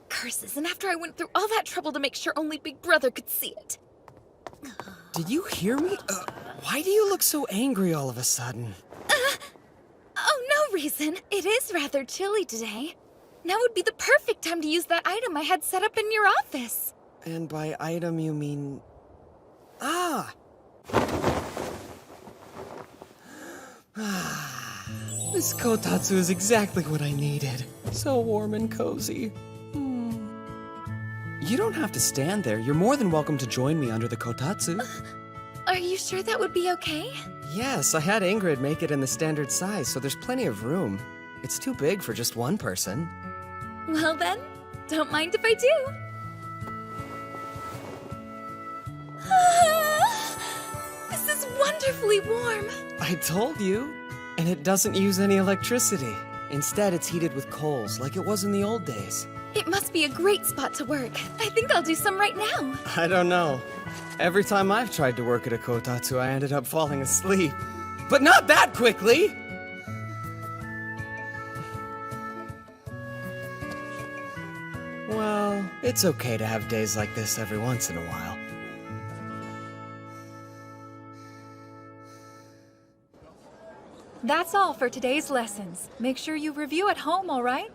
Curses, and after I went through all that trouble to make sure only Big Brother could see it. Did you hear me? Why do you look so angry all of a sudden? Oh, no reason. It is rather chilly today. Now would be the perfect time to use that item I had set up in your office. And by item you mean... Ah! This kotatsu is exactly what I needed. So warm and cozy. You don't have to stand there. You're more than welcome to join me under the kotatsu. Are you sure that would be okay? Yes, I had Ingrid make it in the standard size, so there's plenty of room. It's too big for just one person. Well then, don't mind if I do. This is wonderfully warm. I told you. And it doesn't use any electricity. Instead, it's heated with coals, like it was in the old days. It must be a great spot to work. I think I'll do some right now. I don't know. Every time I've tried to work at a kotatsu, I ended up falling asleep. But not that quickly! Well, it's okay to have days like this every once in a while. That's all for today's lessons. Make sure you review at home, all right?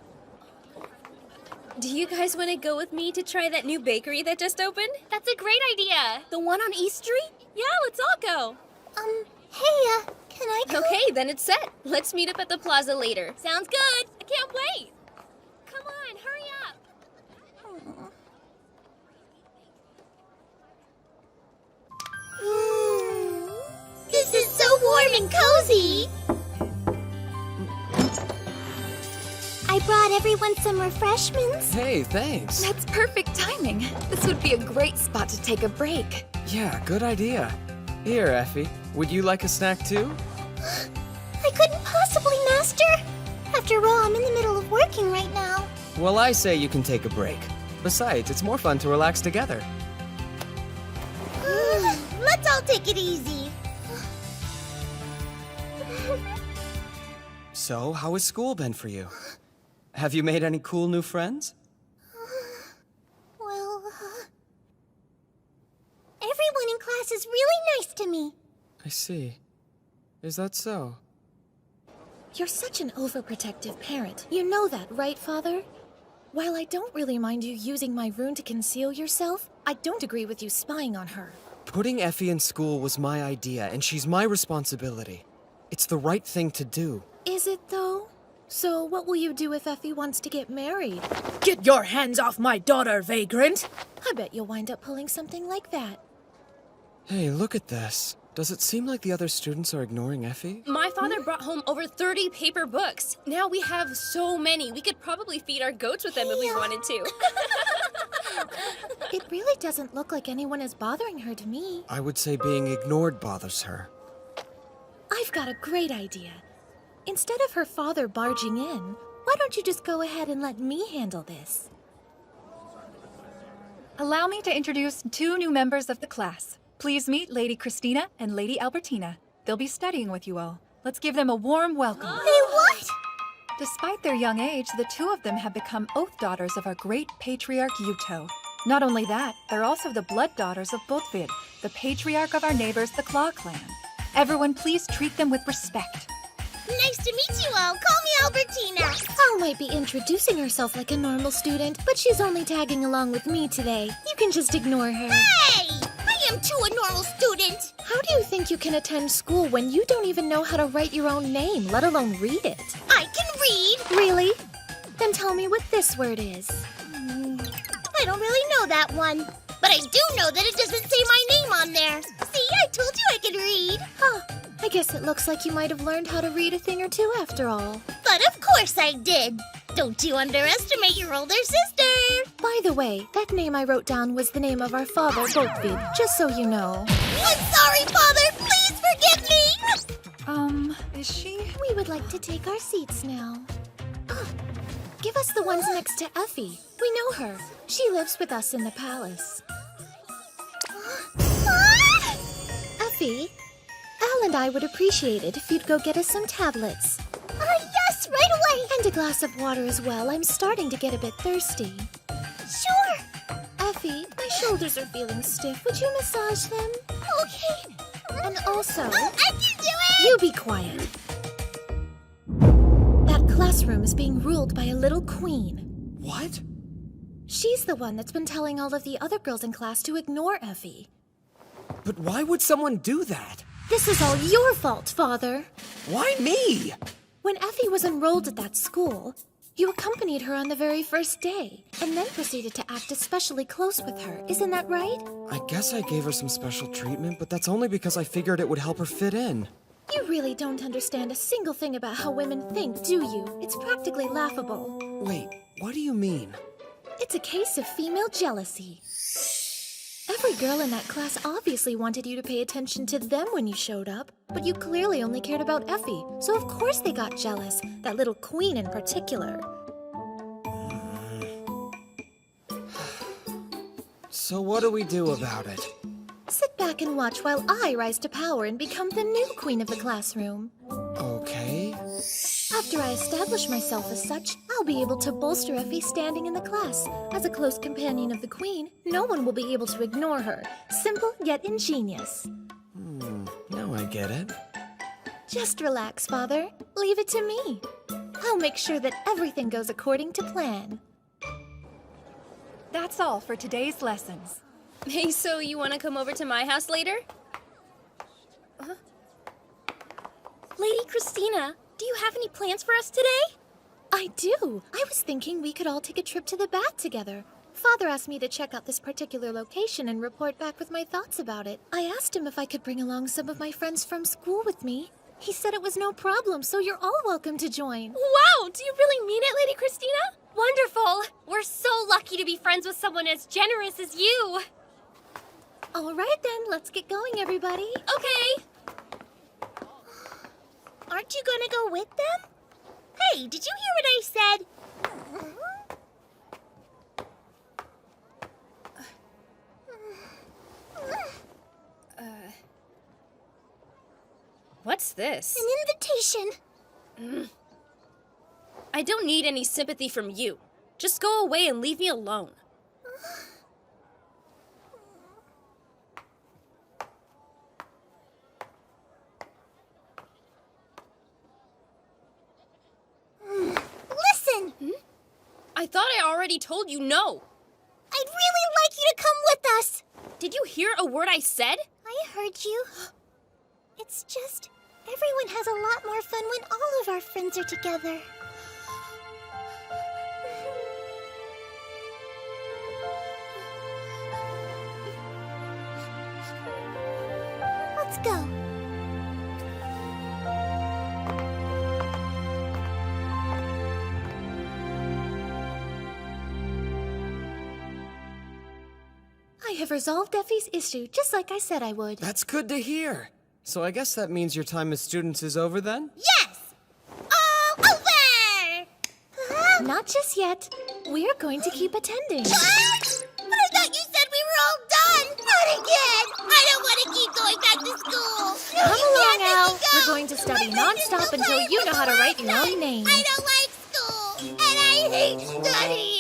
Do you guys want to go with me to try that new bakery that just opened? That's a great idea. The one on East Street? Yeah, let's all go. Hey, can I go? Okay, then it's set. Let's meet up at the plaza later. Sounds good. I can't wait. Come on, hurry up. This is so warm and cozy. I brought everyone some refreshments. Hey, thanks. That's perfect timing. This would be a great spot to take a break. Yeah, good idea. Here, Effie. Would you like a snack too? I couldn't possibly, Master. After all, I'm in the middle of working right now. Well, I say you can take a break. Besides, it's more fun to relax together. Let's all take it easy. So, how has school been for you? Have you made any cool new friends? Well, everyone in class is really nice to me. I see. Is that so? You're such an overprotective parent. You know that, right, Father? While I don't really mind you using my rune to conceal yourself, I don't agree with you spying on her. Putting Effie in school was my idea, and she's my responsibility. It's the right thing to do. Is it, though? So what will you do if Effie wants to get married? Get your hands off my daughter, vagrant! I bet you'll wind up pulling something like that. Hey, look at this. Does it seem like the other students are ignoring Effie? My father brought home over 30 paper books. Now we have so many. We could probably feed our goats with them if we wanted to. It really doesn't look like anyone is bothering her to me. I would say being ignored bothers her. I've got a great idea. Instead of her father barging in, why don't you just go ahead and let me handle this? Allow me to introduce 2 new members of the class. Please meet Lady Christina and Lady Albertina. They'll be studying with you all. Let's give them a warm welcome. Hey, what? Despite their young age, the 2 of them have become oath daughters of our great patriarch Yuto. Not only that, they're also the blood daughters of Bodvid, the patriarch of our neighbors, the Claw Clan. Everyone, please treat them with respect. Nice to meet you all. Call me Albertina. Al might be introducing herself like a normal student, but she's only tagging along with me today. You can just ignore her. Hey! I am too a normal student. How do you think you can attend school when you don't even know how to write your own name, let alone read it? I can read. Really? Then tell me what this word is. I don't really know that one. But I do know that it doesn't say my name on there. See, I told you I could read. Huh. I guess it looks like you might have learned how to read a thing or two after all. But of course I did. Don't you underestimate your older sister. By the way, that name I wrote down was the name of our father, Boltvid, just so you know. I'm sorry, Father. Please forgive me. Is she? We would like to take our seats now. Give us the ones next to Effie. We know her. She lives with us in the palace. Effie, Al and I would appreciate it if you'd go get us some tablets. Yes, right away. And a glass of water as well. I'm starting to get a bit thirsty. Sure. Effie, my shoulders are feeling stiff. Would you massage them? Okay. And also... I can do it! You be quiet. That classroom is being ruled by a little queen. What? She's the one that's been telling all of the other girls in class to ignore Effie. But why would someone do that? This is all your fault, Father. Why me? When Effie was enrolled at that school, you accompanied her on the very first day, and then proceeded to act especially close with her. Isn't that right? I guess I gave her some special treatment, but that's only because I figured it would help her fit in. You really don't understand a single thing about how women think, do you? It's practically laughable. Wait, what do you mean? It's a case of female jealousy. Every girl in that class obviously wanted you to pay attention to them when you showed up, but you clearly only cared about Effie, so of course they got jealous, that little queen in particular. So what do we do about it? Sit back and watch while I rise to power and become the new queen of the classroom. Okay. After I establish myself as such, I'll be able to bolster Effie's standing in the class. As a close companion of the queen, no one will be able to ignore her. Simple yet ingenious. Now I get it. Just relax, Father. Leave it to me. I'll make sure that everything goes according to plan. That's all for today's lessons. Hey, so you want to come over to my house later? Lady Christina, do you have any plans for us today? I do. I was thinking we could all take a trip to the bath together. Father asked me to check out this particular location and report back with my thoughts about it. I asked him if I could bring along some of my friends from school with me. He said it was no problem, so you're all welcome to join. Wow, do you really mean it, Lady Christina? Wonderful. We're so lucky to be friends with someone as generous as you. All right then, let's get going, everybody. Okay. Aren't you gonna go with them? Hey, did you hear what I said? What's this? An invitation. I don't need any sympathy from you. Just go away and leave me alone. Listen! I thought I already told you no. I'd really like you to come with us. Did you hear a word I said? I heard you. It's just, everyone has a lot more fun when all of our friends are together. Let's go. I have resolved Effie's issue, just like I said I would. That's good to hear. So I guess that means your time as students is over then? Yes! All over! Not just yet. We're going to keep attending. What? But I thought you said we were all done! Not again! I don't want to keep going back to school! Come along, Al. We're going to study non-stop until you know how to write your own name. I don't like school! And I hate studying!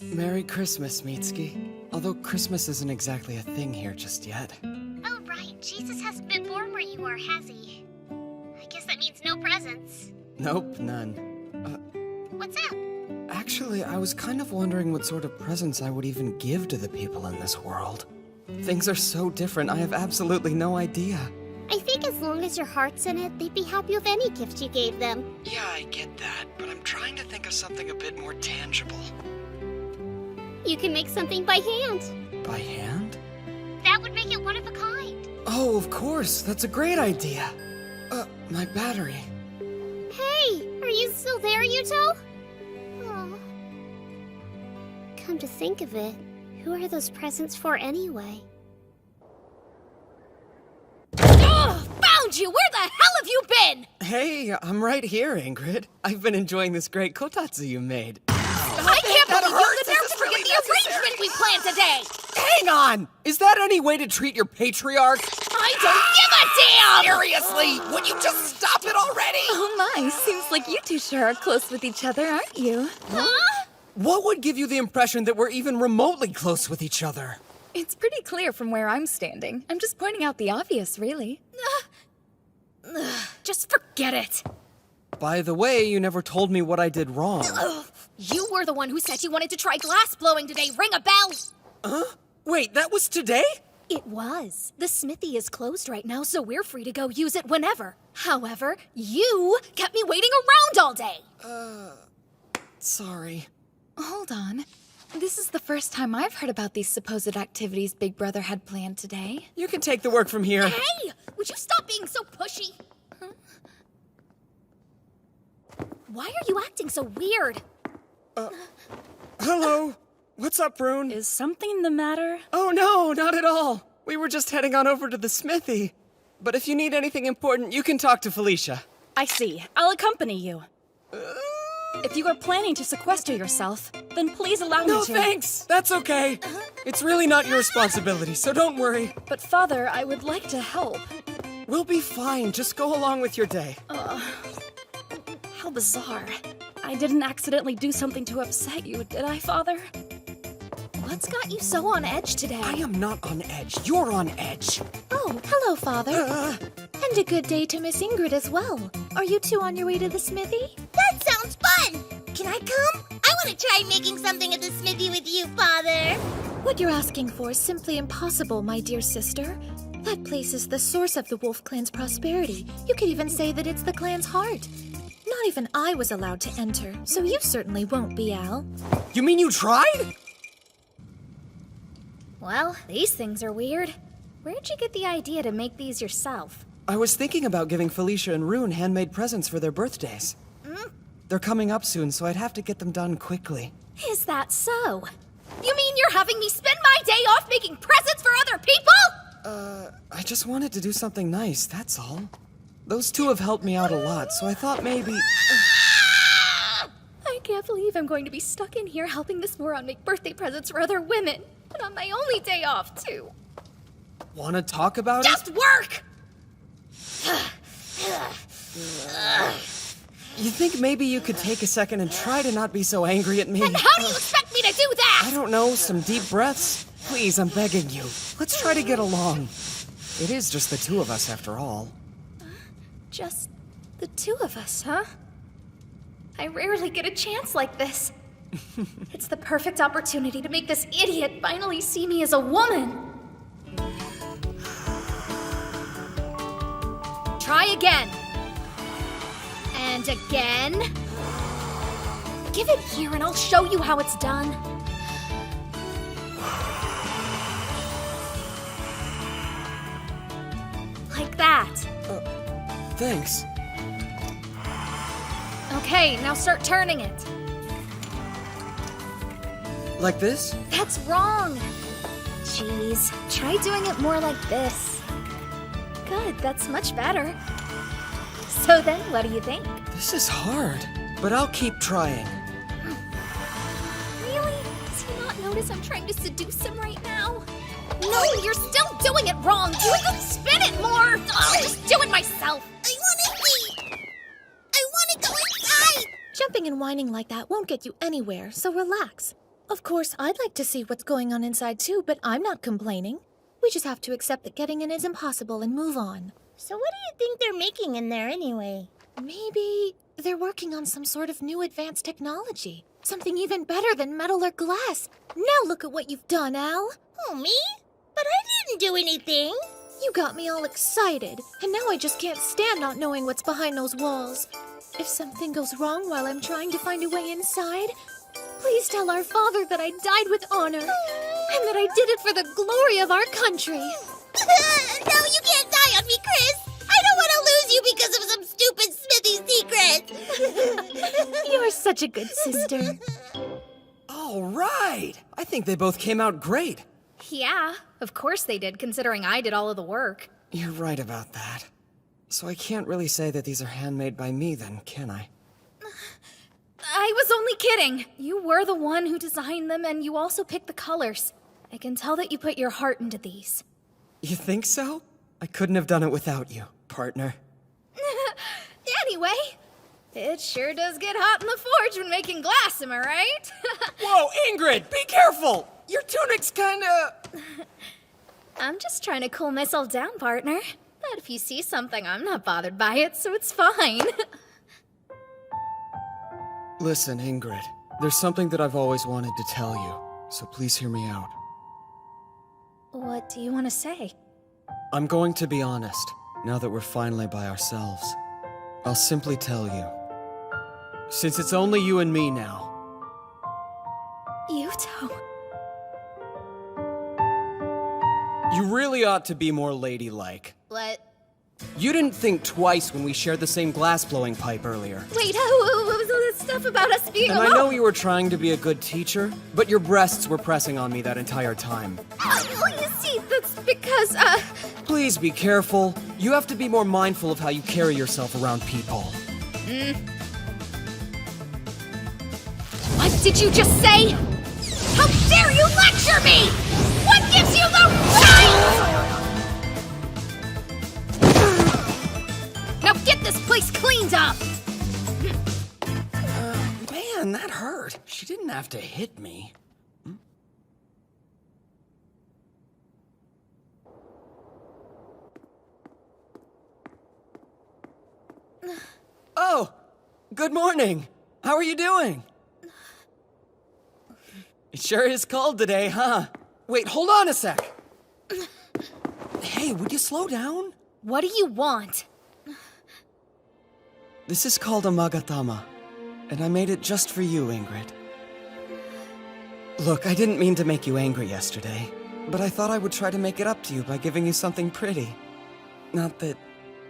Merry Christmas, Mitsuki. Although Christmas isn't exactly a thing here just yet. Oh, right. Jesus hasn't been born where you are, has he? I guess that means no presents. Nope, none. What's up? Actually, I was kind of wondering what sort of presents I would even give to the people in this world. Things are so different, I have absolutely no idea. I think as long as your heart's in it, they'd be happy with any gift you gave them. Yeah, I get that, but I'm trying to think of something a bit more tangible. You can make something by hand. By hand? That would make it one of a kind. Oh, of course, that's a great idea. My battery. Hey, are you still there, Yuto? Oh. Come to think of it, who are those presents for anyway? Ugh! Found you! Where the hell have you been? Hey, I'm right here, Ingrid. I've been enjoying this great kotatsu you made. I can't believe you had the nerve to forget the arrangement we planned today! Hang on! Is that any way to treat your patriarch? I don't give a damn! Seriously, would you just stop it already? Oh my, seems like you two sure are close with each other, aren't you? Huh? What would give you the impression that we're even remotely close with each other? It's pretty clear from where I'm standing. I'm just pointing out the obvious, really. Just forget it. By the way, you never told me what I did wrong. You were the one who said you wanted to try glass blowing today. Ring a bell! Huh? Wait, that was today? It was. The smithy is closed right now, so we're free to go use it whenever. However, you kept me waiting around all day. Sorry. Hold on. This is the first time I've heard about these supposed activities Big Brother had planned today. You can take the work from here. Hey! Would you stop being so pushy? Huh? Why are you acting so weird? Hello. What's up, Rune? Is something the matter? Oh no, not at all. We were just heading on over to the smithy. But if you need anything important, you can talk to Felicia. I see. I'll accompany you. If you are planning to sequester yourself, then please allow me to. No, thanks. That's okay. It's really not your responsibility, so don't worry. But Father, I would like to help. We'll be fine. Just go along with your day. How bizarre. I didn't accidentally do something to upset you, did I, Father? What's got you so on edge today? I am not on edge. You're on edge. Oh, hello, Father. And a good day to Miss Ingrid as well. Are you two on your way to the smithy? That sounds fun! Can I come? I want to try making something at the smithy with you, Father. What you're asking for is simply impossible, my dear sister. That place is the source of the Wolf Clan's prosperity. You could even say that it's the clan's heart. Not even I was allowed to enter, so you certainly won't be, Al. You mean you tried? Well, these things are weird. Where'd you get the idea to make these yourself? I was thinking about giving Felicia and Rune handmade presents for their birthdays. They're coming up soon, so I'd have to get them done quickly. Is that so? You mean you're having me spend my day off making presents for other people? I just wanted to do something nice, that's all. Those two have helped me out a lot, so I thought maybe... I can't believe I'm going to be stuck in here helping this moron make birthday presents for other women. And on my only day off, too. Wanna talk about Just work! You think maybe you could take a second and try to not be so angry at me? And how do you expect me to do that? I don't know, some deep breaths? Please, I'm begging you. Let's try to get along. It is just the two of us, after all. Just the two of us, huh? I rarely get a chance like this. It's the perfect opportunity to make this idiot finally see me as a woman. Try again. And again. Give it here and I'll show you how it's done. Like that. Thanks. Okay, now start turning it. Like this? That's wrong. Jeez, try doing it more like this. Good, that's much better. So then, what do you think? This is hard, but I'll keep trying. Really? Does he not notice I'm trying to seduce him right now? No, you're still doing it wrong! You can spin it more! I'll just do it myself! I want to eat! I want to go inside! Jumping and whining like that won't get you anywhere, so relax. Of course, I'd like to see what's going on inside too, but I'm not complaining. We just have to accept that getting in is impossible and move on. So what do you think they're making in there anyway? Maybe they're working on some sort of new advanced technology. Something even better than metal or glass. Now look at what you've done, Al. Oh, me? But I didn't do anything. You got me all excited, and now I just can't stand not knowing what's behind those walls. If something goes wrong while I'm trying to find a way inside, please tell our father that I died with honor, and that I did it for the glory of our country. No, you can't die on me, Chris. I don't want to lose you because of some stupid Smithy secret. You're such a good sister. All right! I think they both came out great. Yeah, of course they did, considering I did all of the work. You're right about that. So I can't really say that these are handmade by me then, can I? I was only kidding. You were the one who designed them, and you also picked the colors. I can tell that you put your heart into these. You think so? I couldn't have done it without you, partner. Anyway, it sure does get hot in the forge when making glass, am I right? Whoa, Ingrid, be careful! Your tunic's kinda... I'm just trying to cool myself down, partner. But if you see something, I'm not bothered by it, so it's fine. Listen, Ingrid, there's something that I've always wanted to tell you, so please hear me out. What do you want to say? I'm going to be honest, now that we're finally by ourselves. I'll simply tell you. Since it's only you and me now. Yuto. You really ought to be more ladylike. What? You didn't think twice when we shared the same glass-blowing pipe earlier. Wait, what was all this stuff about us being And alone? I know you were trying to be a good teacher, but your breasts were pressing on me that entire time. You see, that's because, Please be careful. You have to be more mindful of how you carry yourself around people. What did you just say? How dare you lecture me? What gives you the right? Now get this place cleaned up! Man, that hurt. She didn't have to hit me. Oh, good morning. How are you doing? It sure is cold today, huh? Wait, hold on a sec. Hey, would you slow down? What do you want? This is called a magatama, and I made it just for you, Ingrid. Look, I didn't mean to make you angry yesterday, but I thought I would try to make it up to you by giving you something pretty. Not that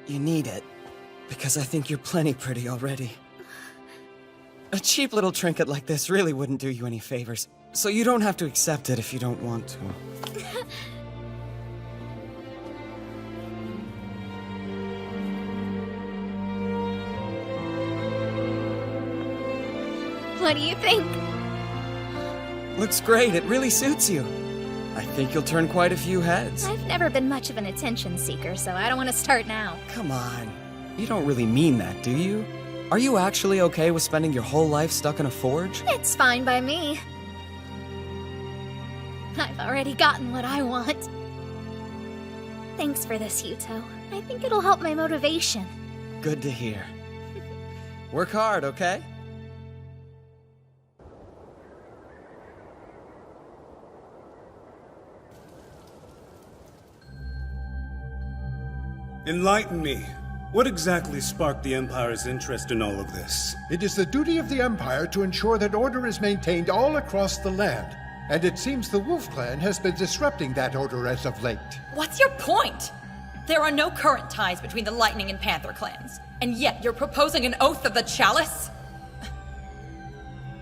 you need it, because I think you're plenty pretty already. A cheap little trinket like this really wouldn't do you any favors, so you don't have to accept it if you don't want to. What do you think? Looks great, it really suits you. I think you'll turn quite a few heads. I've never been much of an attention seeker, so I don't want to start now. Come on, you don't really mean that, do you? Are you actually okay with spending your whole life stuck in a forge? It's fine by me. I've already gotten what I want. Thanks for this, Yuto. I think it'll help my motivation. Good to hear. Work hard, okay? Enlighten me. What exactly sparked the Empire's interest in all of this? It is the duty of the Empire to ensure that order is maintained all across the land. And it seems the Wolf Clan has been disrupting that order as of late. What's your point? There are no current ties between the Lightning and Panther clans, and yet you're proposing an oath of the Chalice?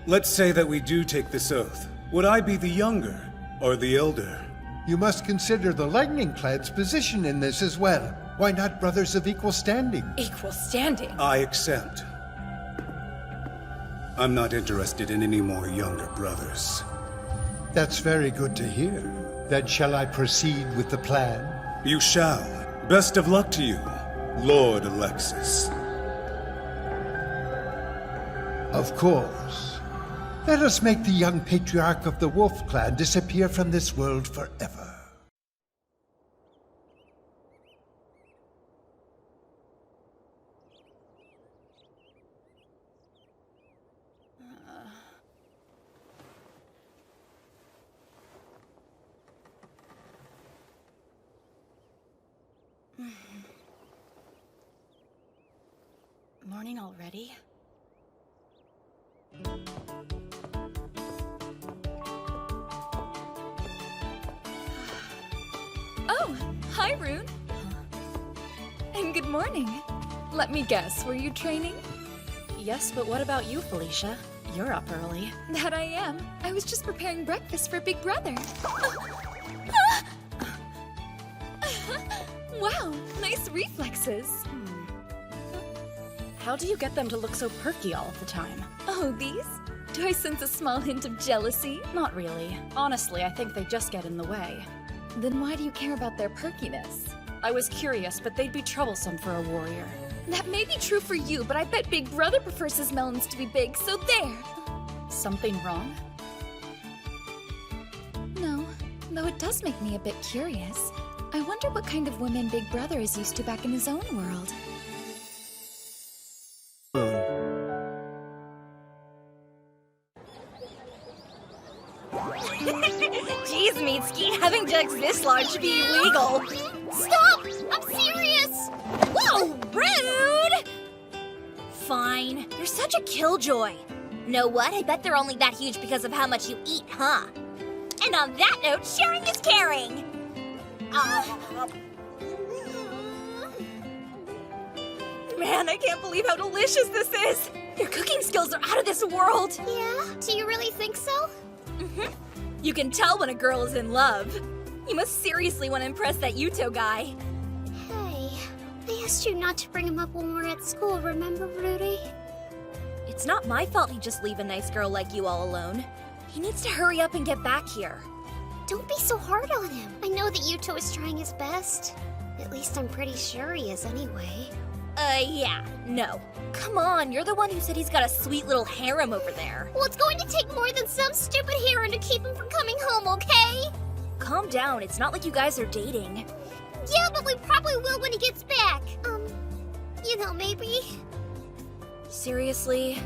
Let's say that we do take this oath. Would I be the younger or the elder? You must consider the Lightning Clan's position in this as well. Why not brothers of equal standing? Equal standing? I accept. I'm not interested in any more younger brothers. That's very good to hear. Then shall I proceed with the plan? You shall. Best of luck to you, Lord Alexis. Of course. Let us make the young patriarch of the Wolf Clan disappear from this world forever. Morning already? Oh, hi, Rune. And good morning. Let me guess, were you training? Yes, but what about you, Felicia? You're up early. That I am. I was just preparing breakfast for Big Brother. Wow, nice reflexes. How do you get them to look so perky all of the time? Oh, these? Do I sense a small hint of jealousy? Not really. Honestly, I think they just get in the way. Then why do you care about their perkiness? I was curious, but they'd be troublesome for a warrior. That may be true for you, but I bet Big Brother prefers his melons to be big, so there! Something wrong? No, though it does make me a bit curious. I wonder what kind of women Big Brother is used to back in his own world. Jeez, Mitsuki, having jugs this large should be illegal. Stop! I'm serious! Whoa, rude! Fine, you're such a killjoy. Know what? I bet they're only that huge because of how much you eat, huh? And on that note, sharing is caring. Man, I can't believe how delicious this is. Your cooking skills are out of this world. Yeah? Do you really think so? Mm-hmm. You can tell when a girl is in love. You must seriously want to impress that Yuto guy. Hey, I asked you not to bring him up when we were at school, remember, Rudy? It's not my fault he'd just leave a nice girl like you all alone. He needs to hurry up and get back here. Don't be so hard on him. I know that Yuto is trying his best. At least I'm pretty sure he is anyway. Yeah, no. Come on, you're the one who said he's got a sweet little harem over there. Well, it's going to take more than some stupid harem to keep him from coming home, okay? Calm down, it's not like you guys are dating. Yeah, but we probably will when he gets back. Maybe. Seriously?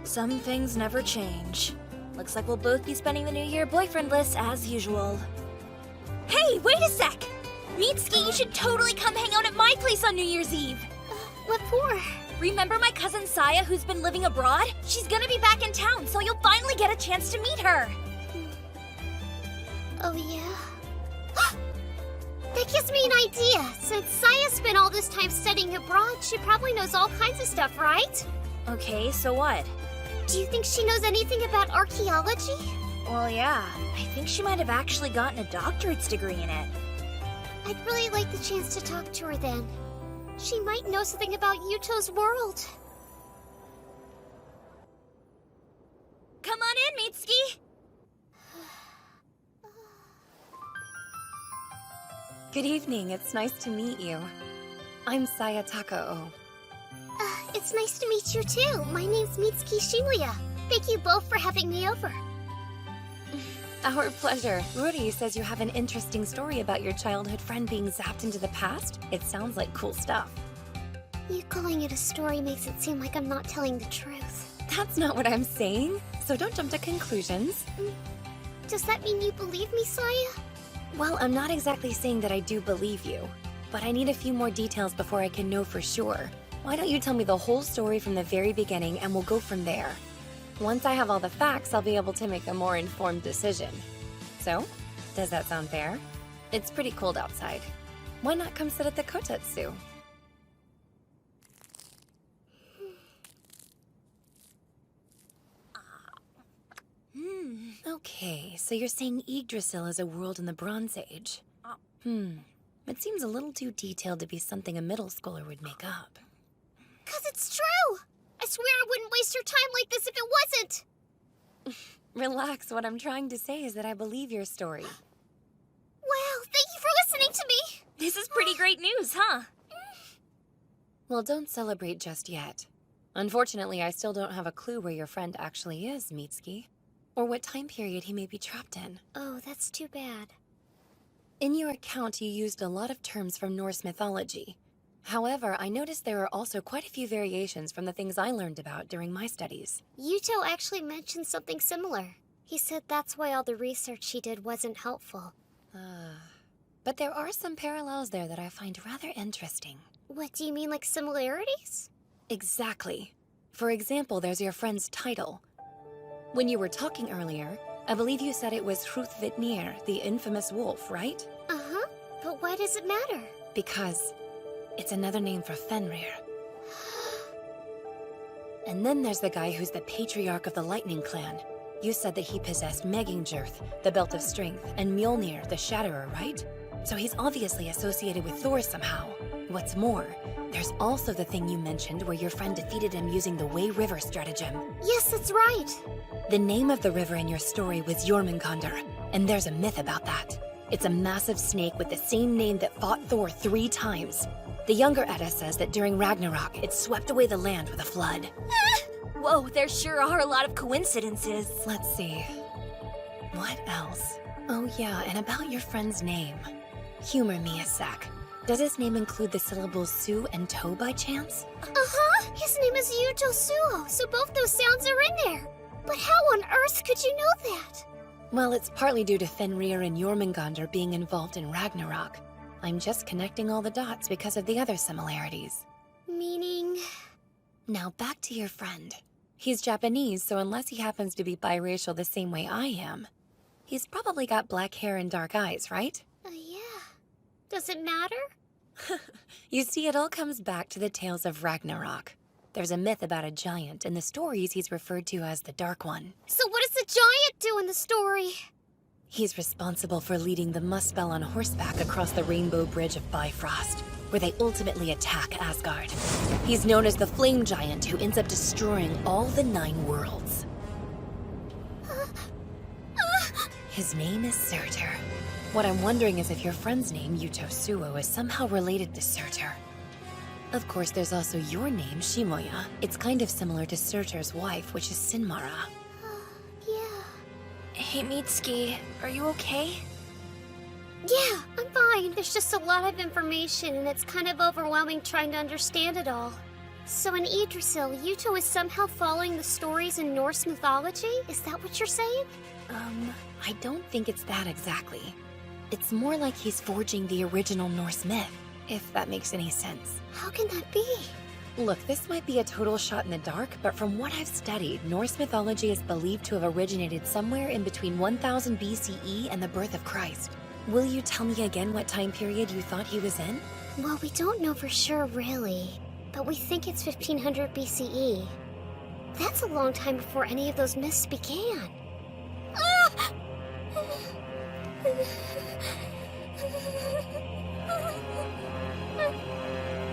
Some things never change. Looks like we'll both be spending the new year boyfriendless as usual. Hey, wait a sec! Mitsuki, you should totally come hang out at my place on New Year's Eve. What for? Remember my cousin Saya who's been living abroad? She's gonna be back in town, so you'll finally get a chance to meet her. Oh, yeah? That gives me an idea. Since Saya spent all this time studying abroad, she probably knows all kinds of stuff, right? Okay, so what? Do you think she knows anything about archaeology? Well, yeah. I think she might have actually gotten a doctorate's degree in it. I'd really like the chance to talk to her then. She might know something about Yuto's world. Come on in, Mitsuki! Good evening, it's nice to meet you. I'm Saya Takao. It's nice to meet you too. My name's Mitsuki Shibuya. Thank you both for having me over. Our pleasure. Rudy says you have an interesting story about your childhood friend being zapped into the past. It sounds like cool stuff. You calling it a story makes it seem like I'm not telling the truth. That's not what I'm saying, so don't jump to conclusions. Does that mean you believe me, Saya? Well, I'm not exactly saying that I do believe you, but I need a few more details before I can know for sure. Why don't you tell me the whole story from the very beginning and we'll go from there. Once I have all the facts, I'll be able to make a more informed decision. So, does that sound fair? It's pretty cold outside. Why not come sit at the kotetsu? Okay, so you're saying Yggdrasil is a world in the Bronze Age. It seems a little too detailed to be something a middle schooler would make up. 'Cause it's true! I swear I wouldn't waste your time like this if it wasn't! Relax, what I'm trying to say is that I believe your story. Wow, thank you for listening to me! This is pretty great news, huh? Well, don't celebrate just yet. Unfortunately, I still don't have a clue where your friend actually is, Mitsuki. or what time period he may be trapped in. Oh, that's too bad. In your account, you used a lot of terms from Norse mythology. However, I noticed there are also quite a few variations from the things I learned about during my studies. Yuto actually mentioned something similar. He said that's why all the research he did wasn't helpful. But there are some parallels there that I find rather interesting. What, do you mean like similarities? Exactly. For example, there's your friend's title. When you were talking earlier, I believe you said it was Hrúthvitnir, the infamous wolf, right? Uh-huh. But why does it matter? Because it's another name for Fenrir. And then there's the guy who's the patriarch of the Lightning Clan. You said that he possessed Megingjörth, the Belt of Strength, and Mjolnir, the Shatterer, right? So he's obviously associated with Thor somehow. What's more, there's also the thing you mentioned where your friend defeated him using the Way River stratagem. Yes, that's right. The name of the river in your story was Jormungandr, and there's a myth about that. It's a massive snake with the same name that fought Thor 3 times. The younger Edda says that during Ragnarok, it swept away the land with a flood. Whoa, there sure are a lot of coincidences. Let's see. What else? Oh yeah, and about your friend's name. Humor me a sec. Does his name include the syllables Su and To by chance? Uh-huh! His name is Yuto Suo, so both those sounds are in there. But how on earth could you know that? Well, it's partly due to Fenrir and Jormungandr being involved in Ragnarok. I'm just connecting all the dots because of the other similarities. Meaning? Now back to your friend. He's Japanese, so unless he happens to be biracial the same way I am, he's probably got black hair and dark eyes, right? Yeah. Does it matter? You see, it all comes back to the tales of Ragnarok. There's a myth about a giant. In the stories, he's referred to as the Dark One. So what does the giant do in the story? He's responsible for leading the Muspel on horseback across the Rainbow Bridge of Bifrost, where they ultimately attack Asgard. He's known as the Flame Giant, who ends up destroying all the 9 worlds. His name is Surtur. What I'm wondering is if your friend's name, Yuto Suo, is somehow related to Surtur. Of course, there's also your name, Shimoya. It's kind of similar to Surtur's wife, which is Sinmara. Hey, Mitsuki, are you okay? Yeah, I'm fine. There's just a lot of information, and it's kind of overwhelming trying to understand it all. So in Yggdrasil, Yuto is somehow following the stories in Norse mythology? Is that what you're saying? I don't think it's that exactly. It's more like he's forging the original Norse myth, if that makes any sense. How can that be? Look, this might be a total shot in the dark, but from what I've studied, Norse mythology is believed to have originated somewhere in between 1000 BCE and the birth of Christ. Will you tell me again what time period you thought he was in? Well, we don't know for sure, really. But we think it's 1500 BCE. That's a long time before any of those myths began.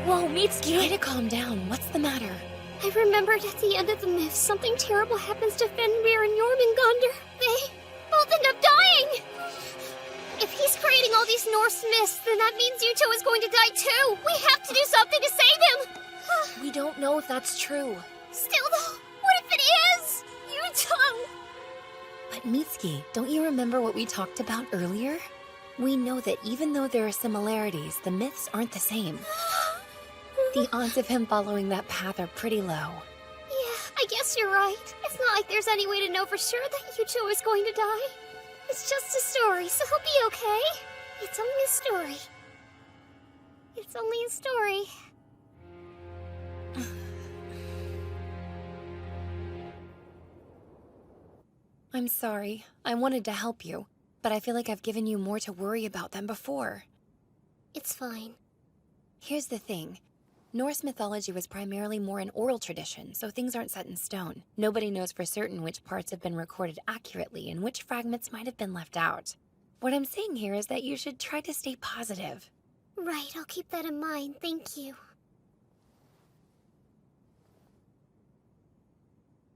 Whoa, Mitsuki! Try to calm down. What's the matter? I remembered at the end of the myth, something terrible happens to Fenrir and Jormungandr. They both end up dying! If he's creating all these Norse myths, then that means Yuto is going to die too! We have to do something to save him! We don't know if that's true. Still though, what if it is? Yuto! But Mitsuki, don't you remember what we talked about earlier? We know that even though there are similarities, the myths aren't the same. The odds of him following that path are pretty low. Yeah, I guess you're right. It's not like there's any way to know for sure that Yuto is going to die. It's just a story, so he'll be okay. It's only a story. It's only a story. I'm sorry. I wanted to help you, but I feel like I've given you more to worry about than before. It's fine. Here's the thing. Norse mythology was primarily more an oral tradition, so things aren't set in stone. Nobody knows for certain which parts have been recorded accurately and which fragments might have been left out. What I'm saying here is that you should try to stay positive. Right, I'll keep that in mind. Thank you.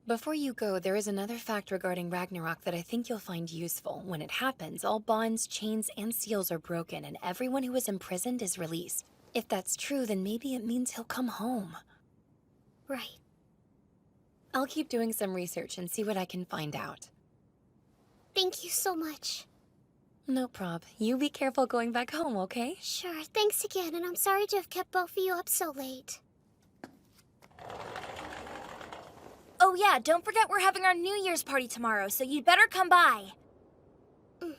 Before you go, there is another fact regarding Ragnarok that I think you'll find useful. When it happens, all bonds, chains, and seals are broken, and everyone who is imprisoned is released. If that's true, then maybe it means he'll come home. Right. I'll keep doing some research and see what I can find out. Thank you so much. No prob. You be careful going back home, okay? Sure, thanks again, and I'm sorry to have kept both of you up so late. Oh yeah, don't forget we're having our New Year's party tomorrow, so you'd better come by. And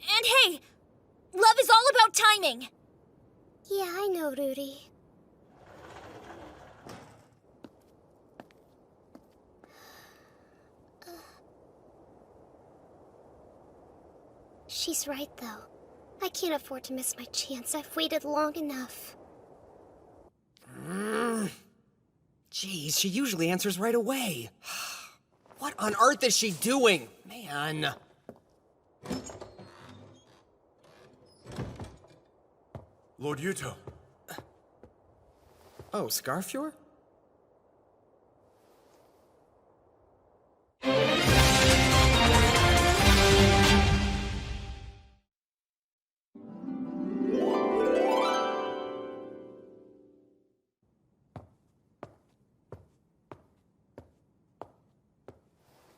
hey, love is all about timing. Yeah, I know, Rudy. She's right, though. I can't afford to miss my chance. I've waited long enough. Jeez, she usually answers right away. What on earth is she doing? Man. Lord Yuto. Oh, Scarfjord?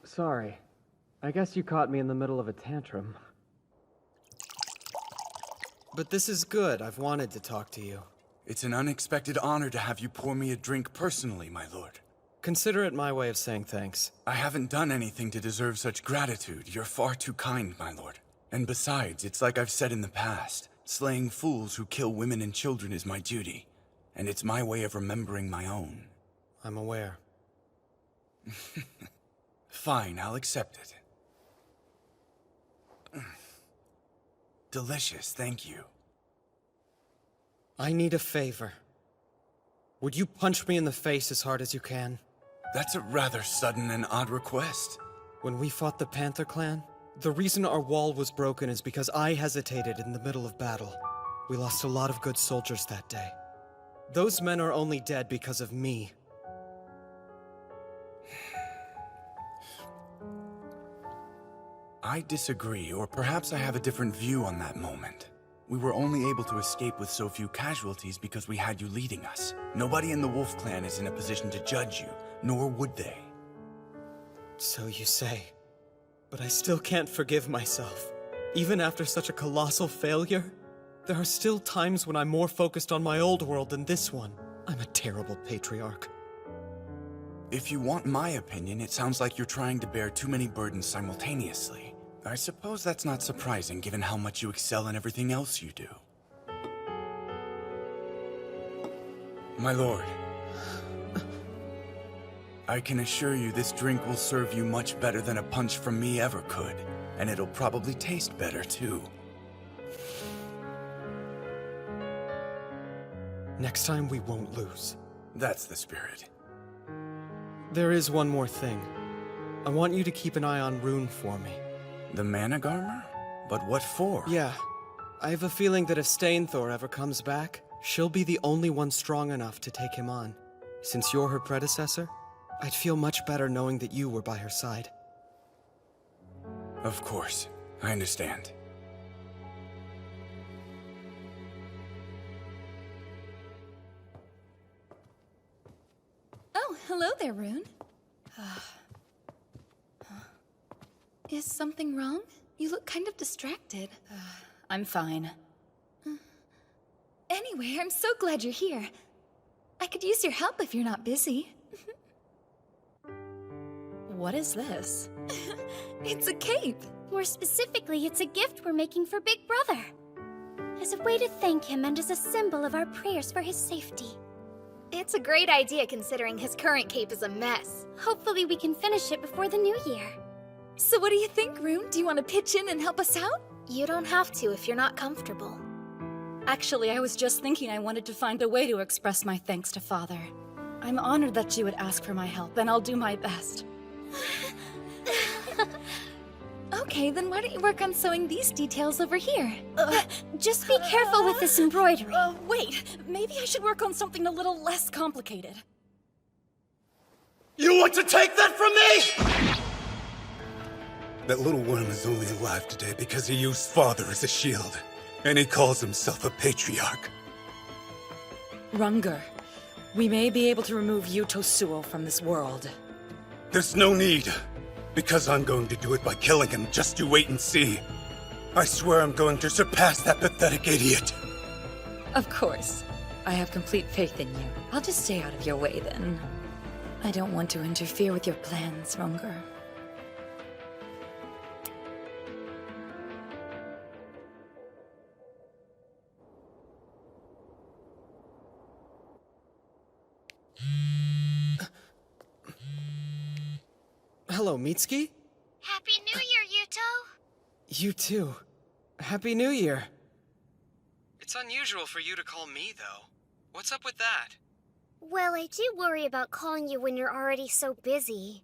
Sorry. I guess you caught me in the middle of a tantrum. But this is good. I've wanted to talk to you. It's an unexpected honor to have you pour me a drink personally, my lord. Consider it my way of saying thanks. I haven't done anything to deserve such gratitude. You're far too kind, my lord. And besides, it's like I've said in the past. Slaying fools who kill women and children is my duty. And it's my way of remembering my own. I'm aware. Fine, I'll accept it. Delicious, thank you. I need a favor. Would you punch me in the face as hard as you can? That's a rather sudden and odd request. When we fought the Panther Clan, the reason our wall was broken is because I hesitated in the middle of battle. We lost a lot of good soldiers that day. Those men are only dead because of me. I disagree, or perhaps I have a different view on that moment. We were only able to escape with so few casualties because we had you leading us. Nobody in the Wolf Clan is in a position to judge you, nor would they. So you say. But I still can't forgive myself. Even after such a colossal failure, there are still times when I'm more focused on my old world than this one. I'm a terrible patriarch. If you want my opinion, it sounds like you're trying to bear too many burdens simultaneously. I suppose that's not surprising, given how much you excel in everything else you do. My lord, I can assure you this drink will serve you much better than a punch from me ever could, and it'll probably taste better, too. Next time we won't lose. That's the spirit. There is one more thing. I want you to keep an eye on Rune for me. The Managarmer? But what for? Yeah. I have a feeling that if Stainthor ever comes back, she'll be the only one strong enough to take him on. Since you're her predecessor, I'd feel much better knowing that you were by her side. Of course. I understand. Oh, hello there, Rune. Is something wrong? You look kind of distracted. I'm fine. Anyway, I'm so glad you're here. I could use your help if you're not busy. What is this? It's a cape. More specifically, it's a gift we're making for Big Brother. As a way to thank him and as a symbol of our prayers for his safety. It's a great idea considering his current cape is a mess. Hopefully we can finish it before the new year. So what do you think, Rune? Do you want to pitch in and help us out? You don't have to if you're not comfortable. Actually, I was just thinking I wanted to find a way to express my thanks to Father. I'm honored that you would ask for my help, and I'll do my best. Okay, then why don't you work on sewing these details over here? Just be careful with this embroidery. Wait, maybe I should work on something a little less complicated. You want to take that from me?! That little worm is only alive today because he used Father as a shield. And he calls himself a patriarch. Runger, we may be able to remove Yuto Suo from this world. There's no need. Because I'm going to do it by killing him. Just you wait and see. I swear I'm going to surpass that pathetic idiot. Of course. I have complete faith in you. I'll just stay out of your way then. I don't want to interfere with your plans, Runger. Hello, Mitsuki? Happy New Year, Yuto! You too. Happy New Year. It's unusual for you to call me, though. What's up with that? Well, I do worry about calling you when you're already so busy.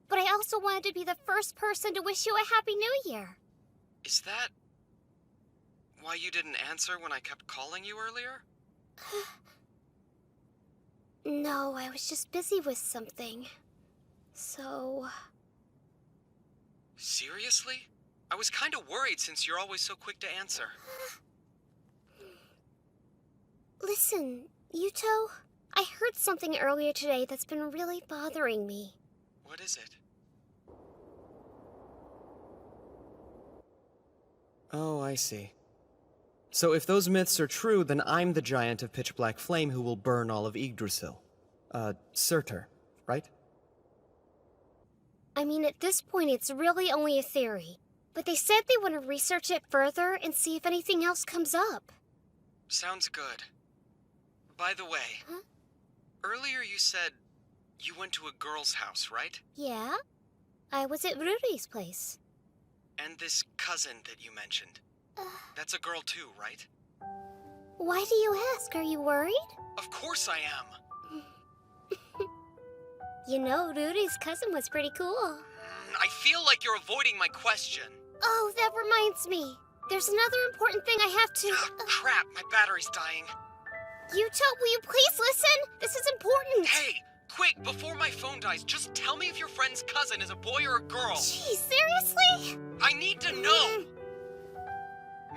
But I also wanted to be the first person to wish you a Happy New Year. Is that why you didn't answer when I kept calling you earlier? No, I was just busy with something. So... Seriously? I was kinda worried since you're always so quick to answer. Listen, Yuto, I heard something earlier today that's been really bothering me. What is it? Oh, I see. So if those myths are true, then I'm the giant of pitch black flame who will burn all of Yggdrasil. Surtur, right? I mean, at this point, it's really only a theory. But they said they want to research it further and see if anything else comes up. Sounds good. By the way, earlier you said you went to a girl's house, right? Yeah? I was at Rudy's place. And this cousin that you mentioned. That's a girl too, right? Why do you ask? Are you worried? Of course I am! You know, Rudy's cousin was pretty cool. I feel like you're avoiding my question. Oh, that reminds me. There's another important thing I have to... Crap, my battery's dying. Yuto, will you please listen? This is important. Hey, quick, before my phone dies, just tell me if your friend's cousin is a boy or a girl. Gee, seriously? I need to know!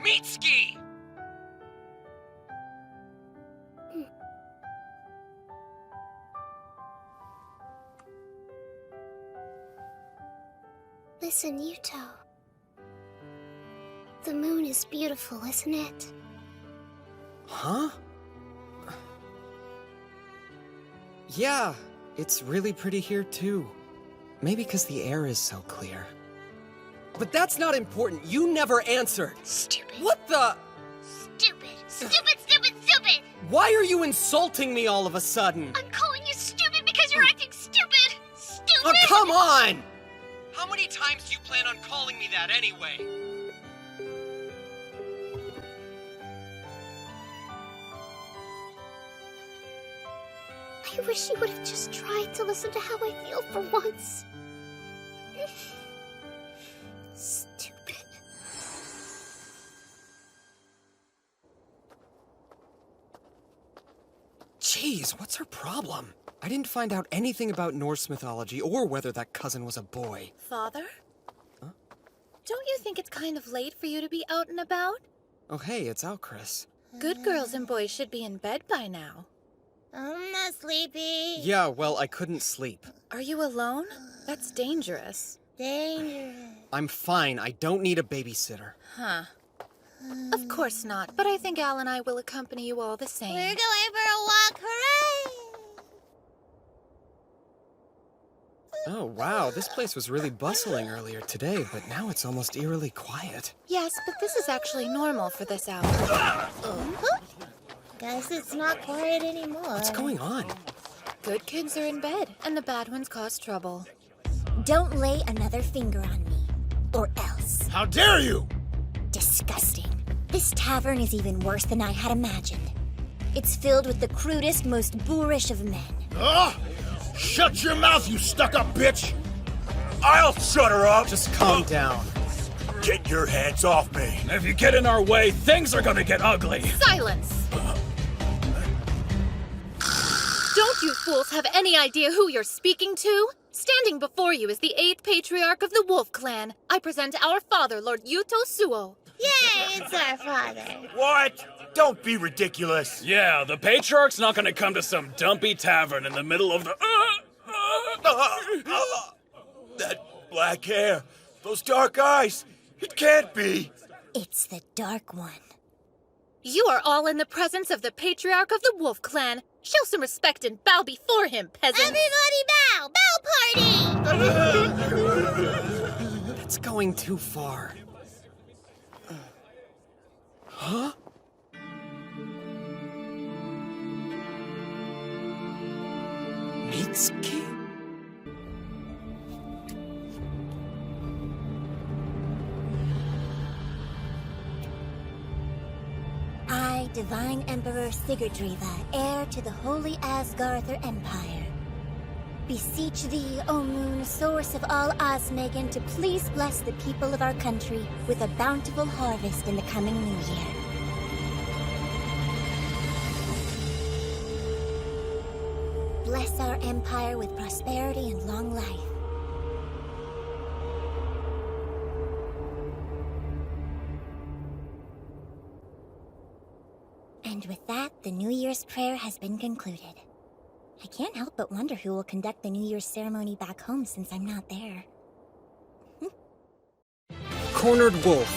Mitsuki! Listen, Yuto. The moon is beautiful, isn't it? Huh? Yeah, it's really pretty here too. Maybe because the air is so clear. But that's not important. You never answered. Stupid. What the? Stupid. Stupid, stupid, stupid! Why are you insulting me all of a sudden? I'm calling you stupid because you're acting stupid! Stupid! Oh, come on! How many times do you plan on calling me that anyway? I wish you would have just tried to listen to how I feel for once. Stupid. Jeez, what's her problem? I didn't find out anything about Norse mythology or whether that cousin was a boy. Father? Huh? Don't you think it's kind of late for you to be out and about? Oh, hey, it's Alcris. Good girls and boys should be in bed by now. I'm not sleepy. Yeah, well, I couldn't sleep. Are you alone? That's dangerous. Dangerous. I'm fine. I don't need a babysitter. Huh. Of course not, but I think Al and I will accompany you all the same. We're going for a walk, hooray! Oh, wow, this place was really bustling earlier today, but now it's almost eerily quiet. Yes, but this is actually normal for this hour. Guess it's not quiet anymore. What's going on? Good kids are in bed, and the bad ones cause trouble. Don't lay another finger on me, or else. How dare you! Disgusting. This tavern is even worse than I had imagined. It's filled with the crudest, most boorish of men. Oh! Shut your mouth, you stuck-up bitch! I'll shut her up! Just calm down. Get your hands off me! If you get in our way, things are gonna get ugly! Silence! Don't you fools have any idea who you're speaking to? Standing before you is the 8th patriarch of the Wolf Clan. I present our father, Lord Yuto Suo. Yay, it's our father. What? Don't be ridiculous. Yeah, the patriarch's not gonna come to some dumpy tavern in the middle of the... That black hair, those dark eyes. It can't be. It's the Dark One. You are all in the presence of the patriarch of the Wolf Clan. Show some respect and bow before him, peasants. Everybody bow! Bow party! That's going too far. Huh? Mitsuki? I, Divine Emperor Sigurdriva, heir to the Holy Asgarther Empire, beseech thee, O moon, source of all Osmegan, to please bless the people of our country with a bountiful harvest in the coming new year. Bless our empire with prosperity and long life. And with that, the New Year's prayer has been concluded. I can't help but wonder who will conduct the New Year's ceremony back home since I'm not there. Cornered Wolf.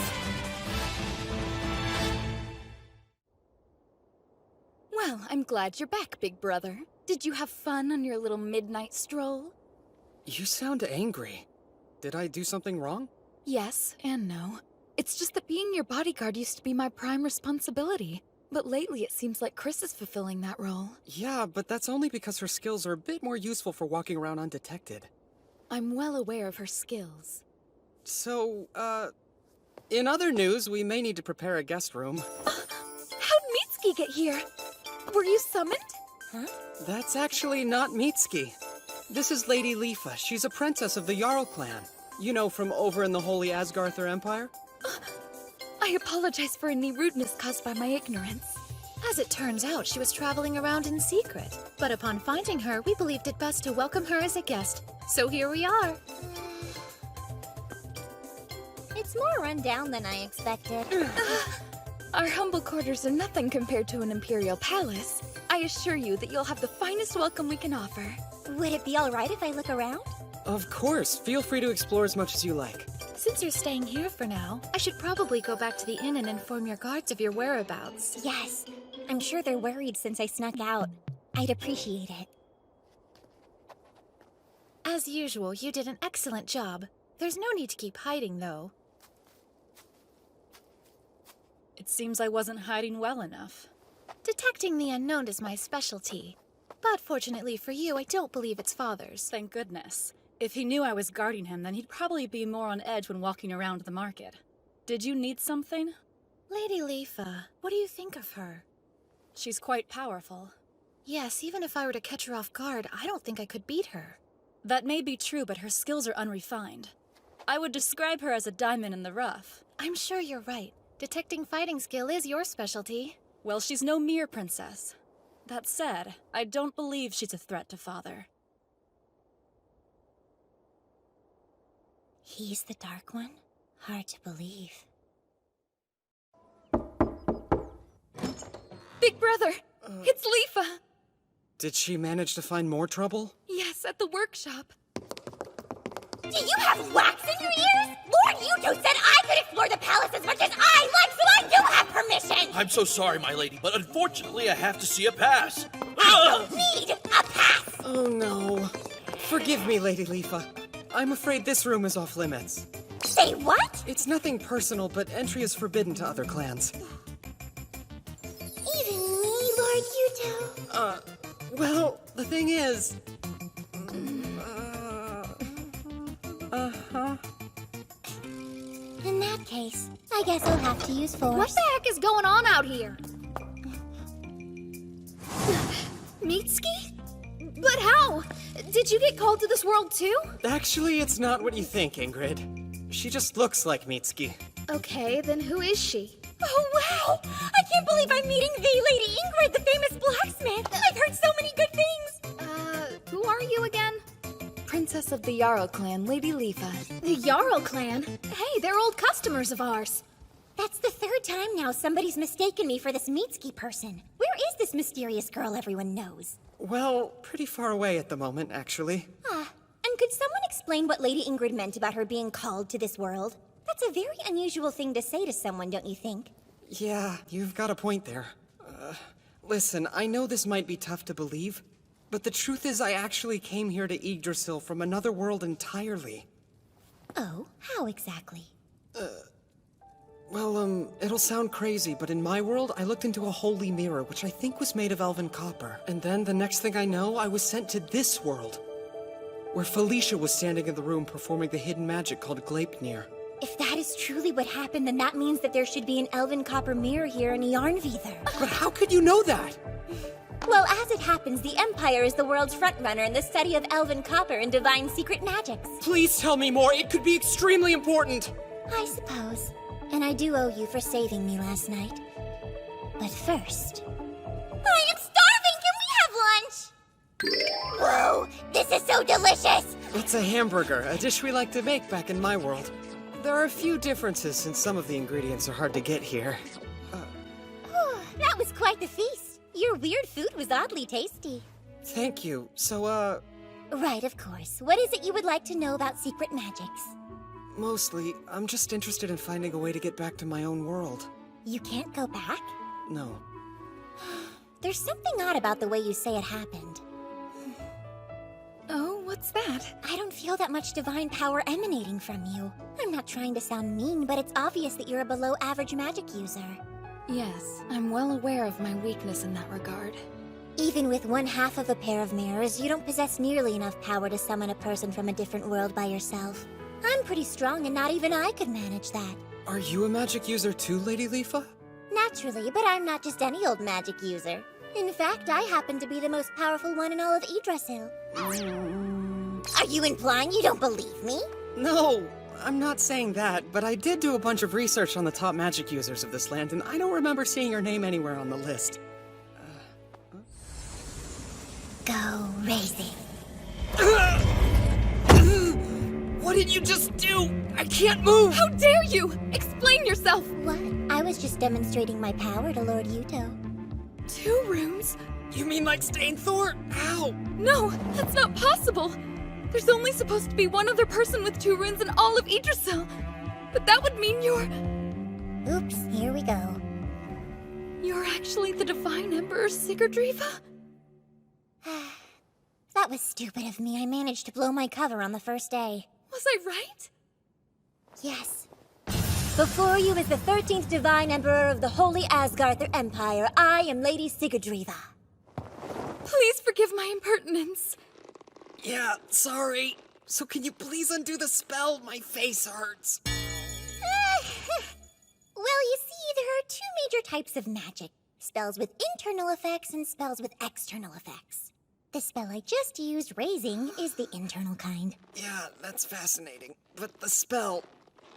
Well, I'm glad you're back, big brother. Did you have fun on your little midnight stroll? You sound angry. Did I do something wrong? Yes and no. It's just that being your bodyguard used to be my prime responsibility. But lately it seems like Chris is fulfilling that role. Yeah, but that's only because her skills are a bit more useful for walking around undetected. I'm well aware of her skills. So, in other news, we may need to prepare a guest room. How'd Mitsuki get here? Were you summoned? Huh? That's actually not Mitsuki. This is Lady Lifa. She's a princess of the Jarl clan. You know, from over in the Holy Asgarther Empire? I apologize for any rudeness caused by my ignorance. As it turns out, she was traveling around in secret. But upon finding her, we believed it best to welcome her as a guest. So here we are. It's more run down than I expected. Our humble quarters are nothing compared to an imperial palace. I assure you that you'll have the finest welcome we can offer. Would it be all right if I look around? Of course. Feel free to explore as much as you like. Since you're staying here for now, I should probably go back to the inn and inform your guards of your whereabouts. Yes. I'm sure they're worried since I snuck out. I'd appreciate it. As usual, you did an excellent job. There's no need to keep hiding, though. It seems I wasn't hiding well enough. Detecting the unknown is my specialty. But fortunately for you, I don't believe it's Father's. Thank goodness. If he knew I was guarding him, then he'd probably be more on edge when walking around the market. Did you need something? Lady Lifa, what do you think of her? She's quite powerful. Yes, even if I were to catch her off guard, I don't think I could beat her. That may be true, but her skills are unrefined. I would describe her as a diamond in the rough. I'm sure you're right. Detecting fighting skill is your specialty. Well, she's no mere princess. That said, I don't believe she's a threat to Father. He's the Dark One? Hard to believe. Big brother! It's Lifa! Did she manage to find more trouble? Yes, at the workshop. Do you have wax in your ears? Lord Yuto said I could explore the palace as much as I like, so I do have permission! I'm so sorry, my lady, but unfortunately I have to see a pass. I don't need a pass! Oh no. Forgive me, Lady Lifa. I'm afraid this room is off limits. Say what? It's nothing personal, but entry is forbidden to other clans. Even me, Lord Yuto? Well, the thing is... In that case, I guess I'll have to use force. What the heck is going on out here? Mitsuki? But how? Did you get called to this world too? Actually, it's not what you think, Ingrid. She just looks like Mitsuki. Okay, then who is she? Oh, wow! I can't believe I'm meeting the Lady Ingrid, the famous blacksmith! I've heard so many good things! Who are you again? Princess of the Jarl clan, Lady Lifa. The Jarl clan? Hey, they're old customers of ours. That's the third time now somebody's mistaken me for this Mitsuki person. Where is this mysterious girl everyone knows? Well, pretty far away at the moment, actually. And could someone explain what Lady Ingrid meant about her being called to this world? That's a very unusual thing to say to someone, don't you think? Yeah, you've got a point there. Listen, I know this might be tough to believe, but the truth is I actually came here to Yggdrasil from another world entirely. Oh, how exactly? Well, it'll sound crazy, but in my world, I looked into a holy mirror, which I think was made of elven copper. And then, the next thing I know, I was sent to this world, where Felicia was standing in the room performing the hidden magic called Gleipnir. If that is truly what happened, then that means that there should be an elven copper mirror here in Yarnvidar. But how could you know that? Well, as it happens, the Empire is the world's frontrunner in the study of elven copper and divine secret magics. Please tell me more. It could be extremely important. I suppose. And I do owe you for saving me last night. But first... I am starving! Can we have lunch? Whoa! This is so delicious! It's a hamburger, a dish we like to make back in my world. There are a few differences since some of the ingredients are hard to get here. That was quite the feast. Your weird food was oddly tasty. Thank you. So, Right, of course. What is it you would like to know about secret magics? Mostly, I'm just interested in finding a way to get back to my own world. You can't go back? No. There's something odd about the way you say it happened. Oh, what's that? I don't feel that much divine power emanating from you. I'm not trying to sound mean, but it's obvious that you're a below-average magic user. Yes, I'm well aware of my weakness in that regard. Even with one half of a pair of mirrors, you don't possess nearly enough power to summon a person from a different world by yourself. I'm pretty strong, and not even I could manage that. Are you a magic user too, Lady Leafa? Naturally, but I'm not just any old magic user. In fact, I happen to be the most powerful one in all of Yggdrasil. Are you implying you don't believe me? No, I'm not saying that, but I did do a bunch of research on the top magic users of this land, and I don't remember seeing your name anywhere on the list. Go racing. What did you just do? I can't move! How dare you! Explain yourself! What? I was just demonstrating my power to Lord Yuto. 2 rooms? You mean like Stainthor? Ow! No, that's not possible! There's only supposed to be one other person with 2 runes in all of Yggdrasil. But that would mean you're... Oops, here we go. You're actually the Divine Emperor Sigurdriva? That was stupid of me. I managed to blow my cover on the first day. Was I right? Yes. Before you is the 13th Divine Emperor of the Holy Asgarther Empire. I am Lady Sigurdriva. Please forgive my impertinence. Yeah, sorry. So can you please undo the spell? My face hurts. Well, you see, there are 2 major types of magic. Spells with internal effects and spells with external effects. The spell I just used, Raising, is the internal kind. Yeah, that's fascinating. But the spell,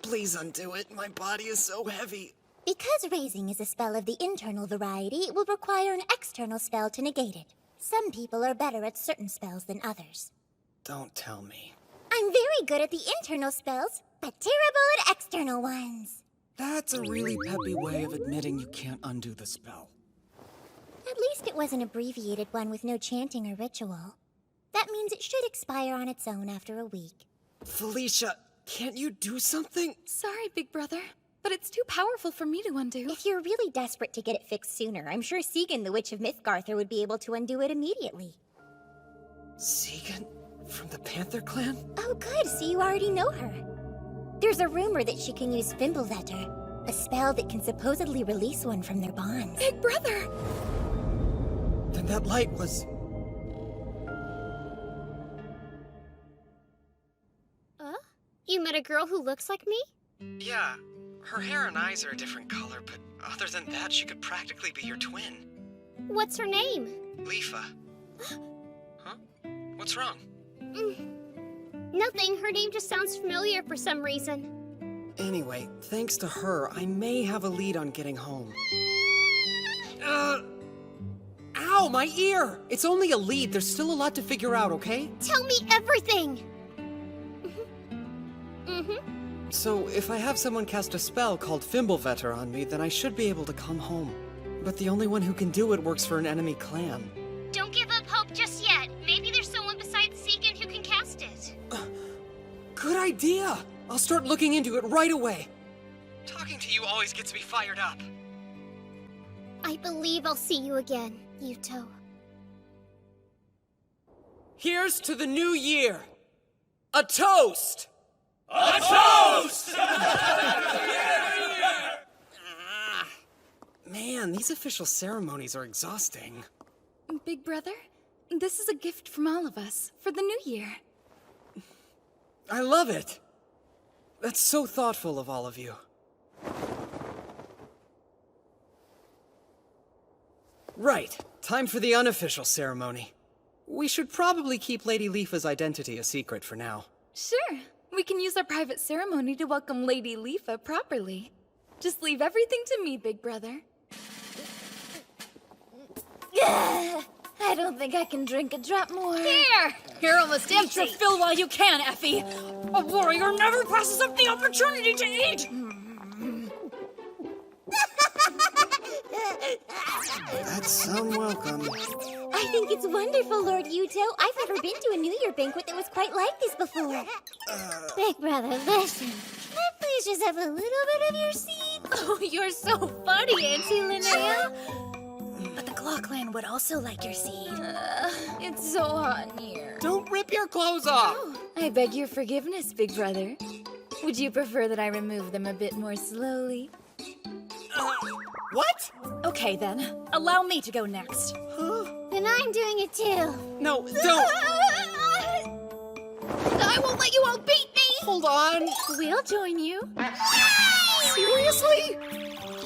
please undo it. My body is so heavy. Because Raising is a spell of the internal variety, it will require an external spell to negate it. Some people are better at certain spells than others. Don't tell me. I'm very good at the internal spells, but terrible at external ones. That's a really peppy way of admitting you can't undo the spell. At least it was an abbreviated one with no chanting or ritual. That means it should expire on its own after a week. Felicia, can't you do something? Sorry, big brother, but it's too powerful for me to undo. If you're really desperate to get it fixed sooner, I'm sure Segan, the Witch of Mythgarther, would be able to undo it immediately. Segan? From the Panther Clan? Oh good, so you already know her. There's a rumor that she can use Fimbulvetter, a spell that can supposedly release one from their bonds. Big brother! Then that light was... You met a girl who looks like me? Yeah. Her hair and eyes are a different color, but other than that, she could practically be your twin. What's her name? Leafa. Huh? What's wrong? Nothing. Her name just sounds familiar for some reason. Anyway, thanks to her, I may have a lead on getting home. Ow, my ear! It's only a lead. There's still a lot to figure out, okay? Tell me everything! So, if I have someone cast a spell called Fimbulvetter on me, then I should be able to come home. But the only one who can do it works for an enemy clan. Don't give up hope just yet. Maybe there's someone besides Segan who can cast it. idea! I'll start looking into it right away. Talking to you always gets me fired up. I believe I'll see you again, Yuto. Here's to the new year! A toast! A toast! Man, these official ceremonies are exhausting. Big brother, this is a gift from all of us for the new year. I love it! That's so thoughtful of all of you. Right, time for the unofficial ceremony. We should probably keep Lady Leafa's identity a secret for now. Sure, we can use our private ceremony to welcome Lady Leafa properly. Just leave everything to me, big brother. I don't think I can drink a drop more. Here! You're almost Eat your empty. fill while you can, Effie! A warrior never passes up the opportunity to eat! That's unwelcome. I think it's wonderful, Lord Yuto. I've never been to a New Year banquet that was quite like this before. Big brother, listen. Can I please just have a little bit of your seed? Oh, you're so funny, Auntie Linnea. But the Claw Clan would also like your seed. It's so hot in here. Don't rip your clothes off! I beg your forgiveness, big brother. Would you prefer that I remove them a bit more slowly? What? Okay then, allow me to go next. Then I'm doing it too. No, don't! I won't let you all beat me! Hold on! We'll join you. Seriously?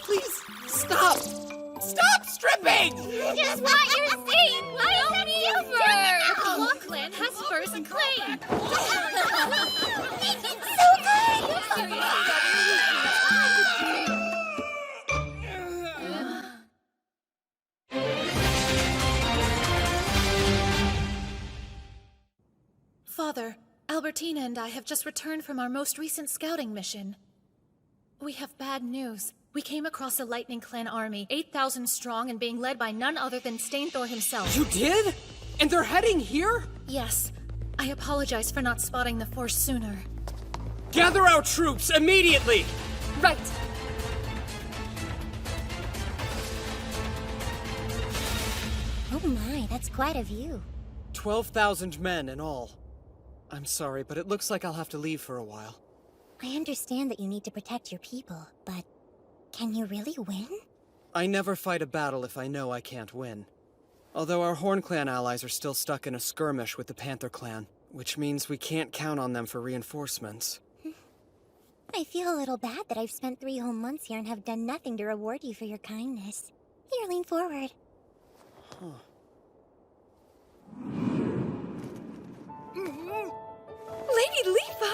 Please, stop! Stop stripping! I just want your seed! Why don't you The first? Claw Clan has first claim. So good! Father, Albertina and I have just returned from our most recent scouting mission. We have bad news. We came across a Lightning Clan army, 8,000 strong and being led by none other than Stainthor himself. You did? And they're heading here? Yes. I apologize for not spotting the force sooner. Gather our troops immediately! Right. Oh my, that's quite a view. 12,000 men in all. I'm sorry, but it looks like I'll have to leave for a while. I understand that you need to protect your people, but can you really win? I never fight a battle if I know I can't win. Although our Horn Clan allies are still stuck in a skirmish with the Panther Clan, which means we can't count on them for reinforcements. I feel a little bad that I've spent 3 whole months here and have done nothing to reward you for your kindness. Here, lean forward. Huh. Lady Leafa!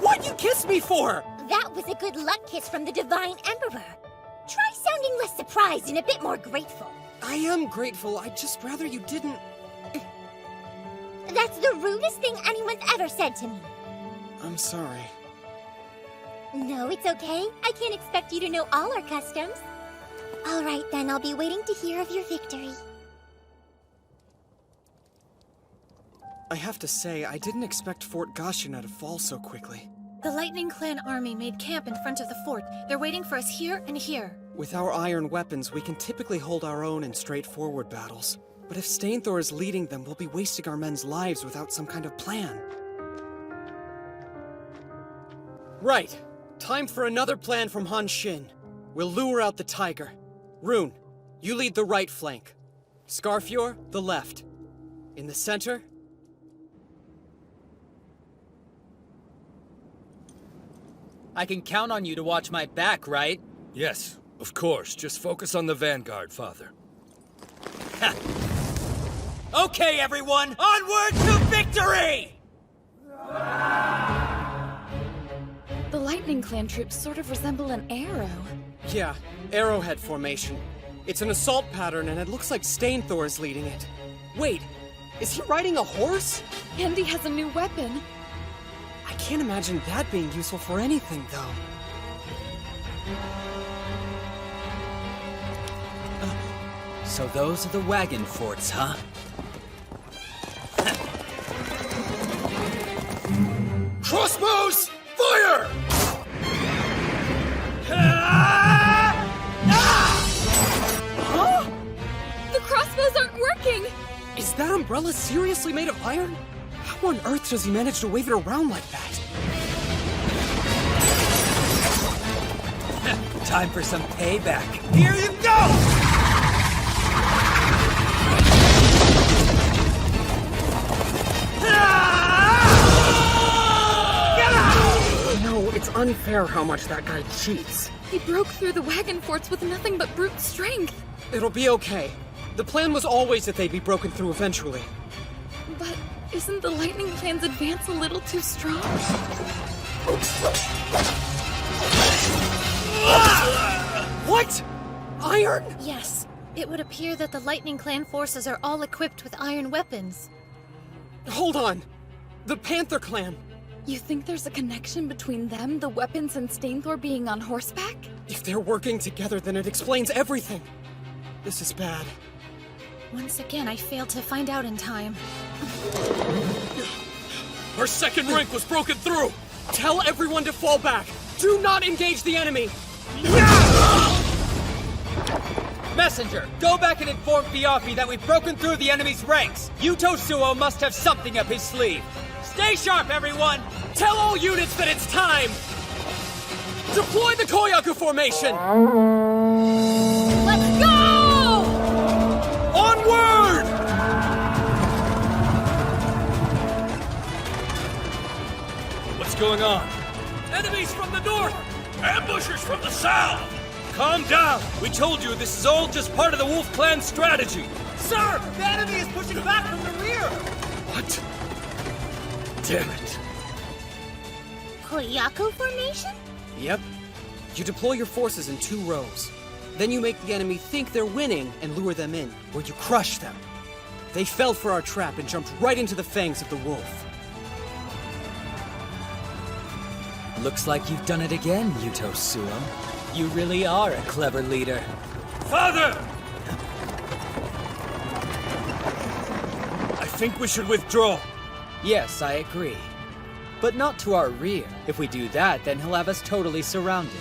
What'd you kiss me for? That was a good luck kiss from the Divine Emperor. Try sounding less surprised and a bit more grateful. I am grateful. I'd just rather you didn't... That's the rudest thing anyone's ever said to me. I'm sorry. No, it's okay. I can't expect you to know all our customs. All right, then. I'll be waiting to hear of your victory. I have to say, I didn't expect Fort Gashina to fall so quickly. The Lightning Clan army made camp in front of the fort. They're waiting for us here and here. With our iron weapons, we can typically hold our own in straightforward battles. But if Stainthor is leading them, we'll be wasting our men's lives without some kind of plan. Right. Time for another plan from Han Xin. We'll lure out the tiger. Rune, you lead the right flank. Scarfior, the left. In the center... I can count on you to watch my back, right? Yes, of course. Just focus on the vanguard, Father. Okay, everyone! Onward to victory! The Lightning Clan troops sort of resemble an arrow. Yeah, arrowhead formation. It's an assault pattern, and it looks like Stainthor is leading it. Wait, is he riding a horse? And he has a new weapon. I can't imagine that being useful for anything, though. So those are the wagon forts, huh? Chalice seriously made of iron? How on earth does he manage to wave it around like that? Time for some payback. Here you go! No, it's unfair how much that guy cheats. He broke through the wagon forts with nothing but brute strength. It'll be okay. The plan was always that they'd be broken through eventually. But isn't the Lightning Clan's advance a little too strong? What? Iron? Yes. It would appear that the Lightning Clan forces are all equipped with iron weapons. Hold on. The Panther Clan. You think there's a connection between them, the weapons, and Stainthor being on horseback? If they're working together, then it explains everything. This is bad. Once again, I failed to find out in time. Our second rank was broken through! Tell everyone to fall back! Do not engage the enemy! Messenger, go back and inform Fiafi that we've broken through the enemy's ranks. Yuto Suo must have something up his sleeve. Stay sharp, everyone! Tell all units that it's time! Deploy the Koyaku formation! Let's go! Onward! What's going on? Enemies from the north! Ambushers from the south! Calm down! We told you this is all just part of the Wolf Clan strategy! Sir, the enemy is pushing back from the rear! What? Damn it. Koyaku formation? Yep. You deploy your forces in 2 rows. Then you make the enemy think they're winning and lure them in, where you crush them. They fell for our trap and jumped right into the fangs of the wolf. Looks like you've done it again, Yuto Suo. You really are a clever leader. Father! I think we should withdraw. Yes, I agree. But not to our rear. If we do that, then he'll have us totally surrounded.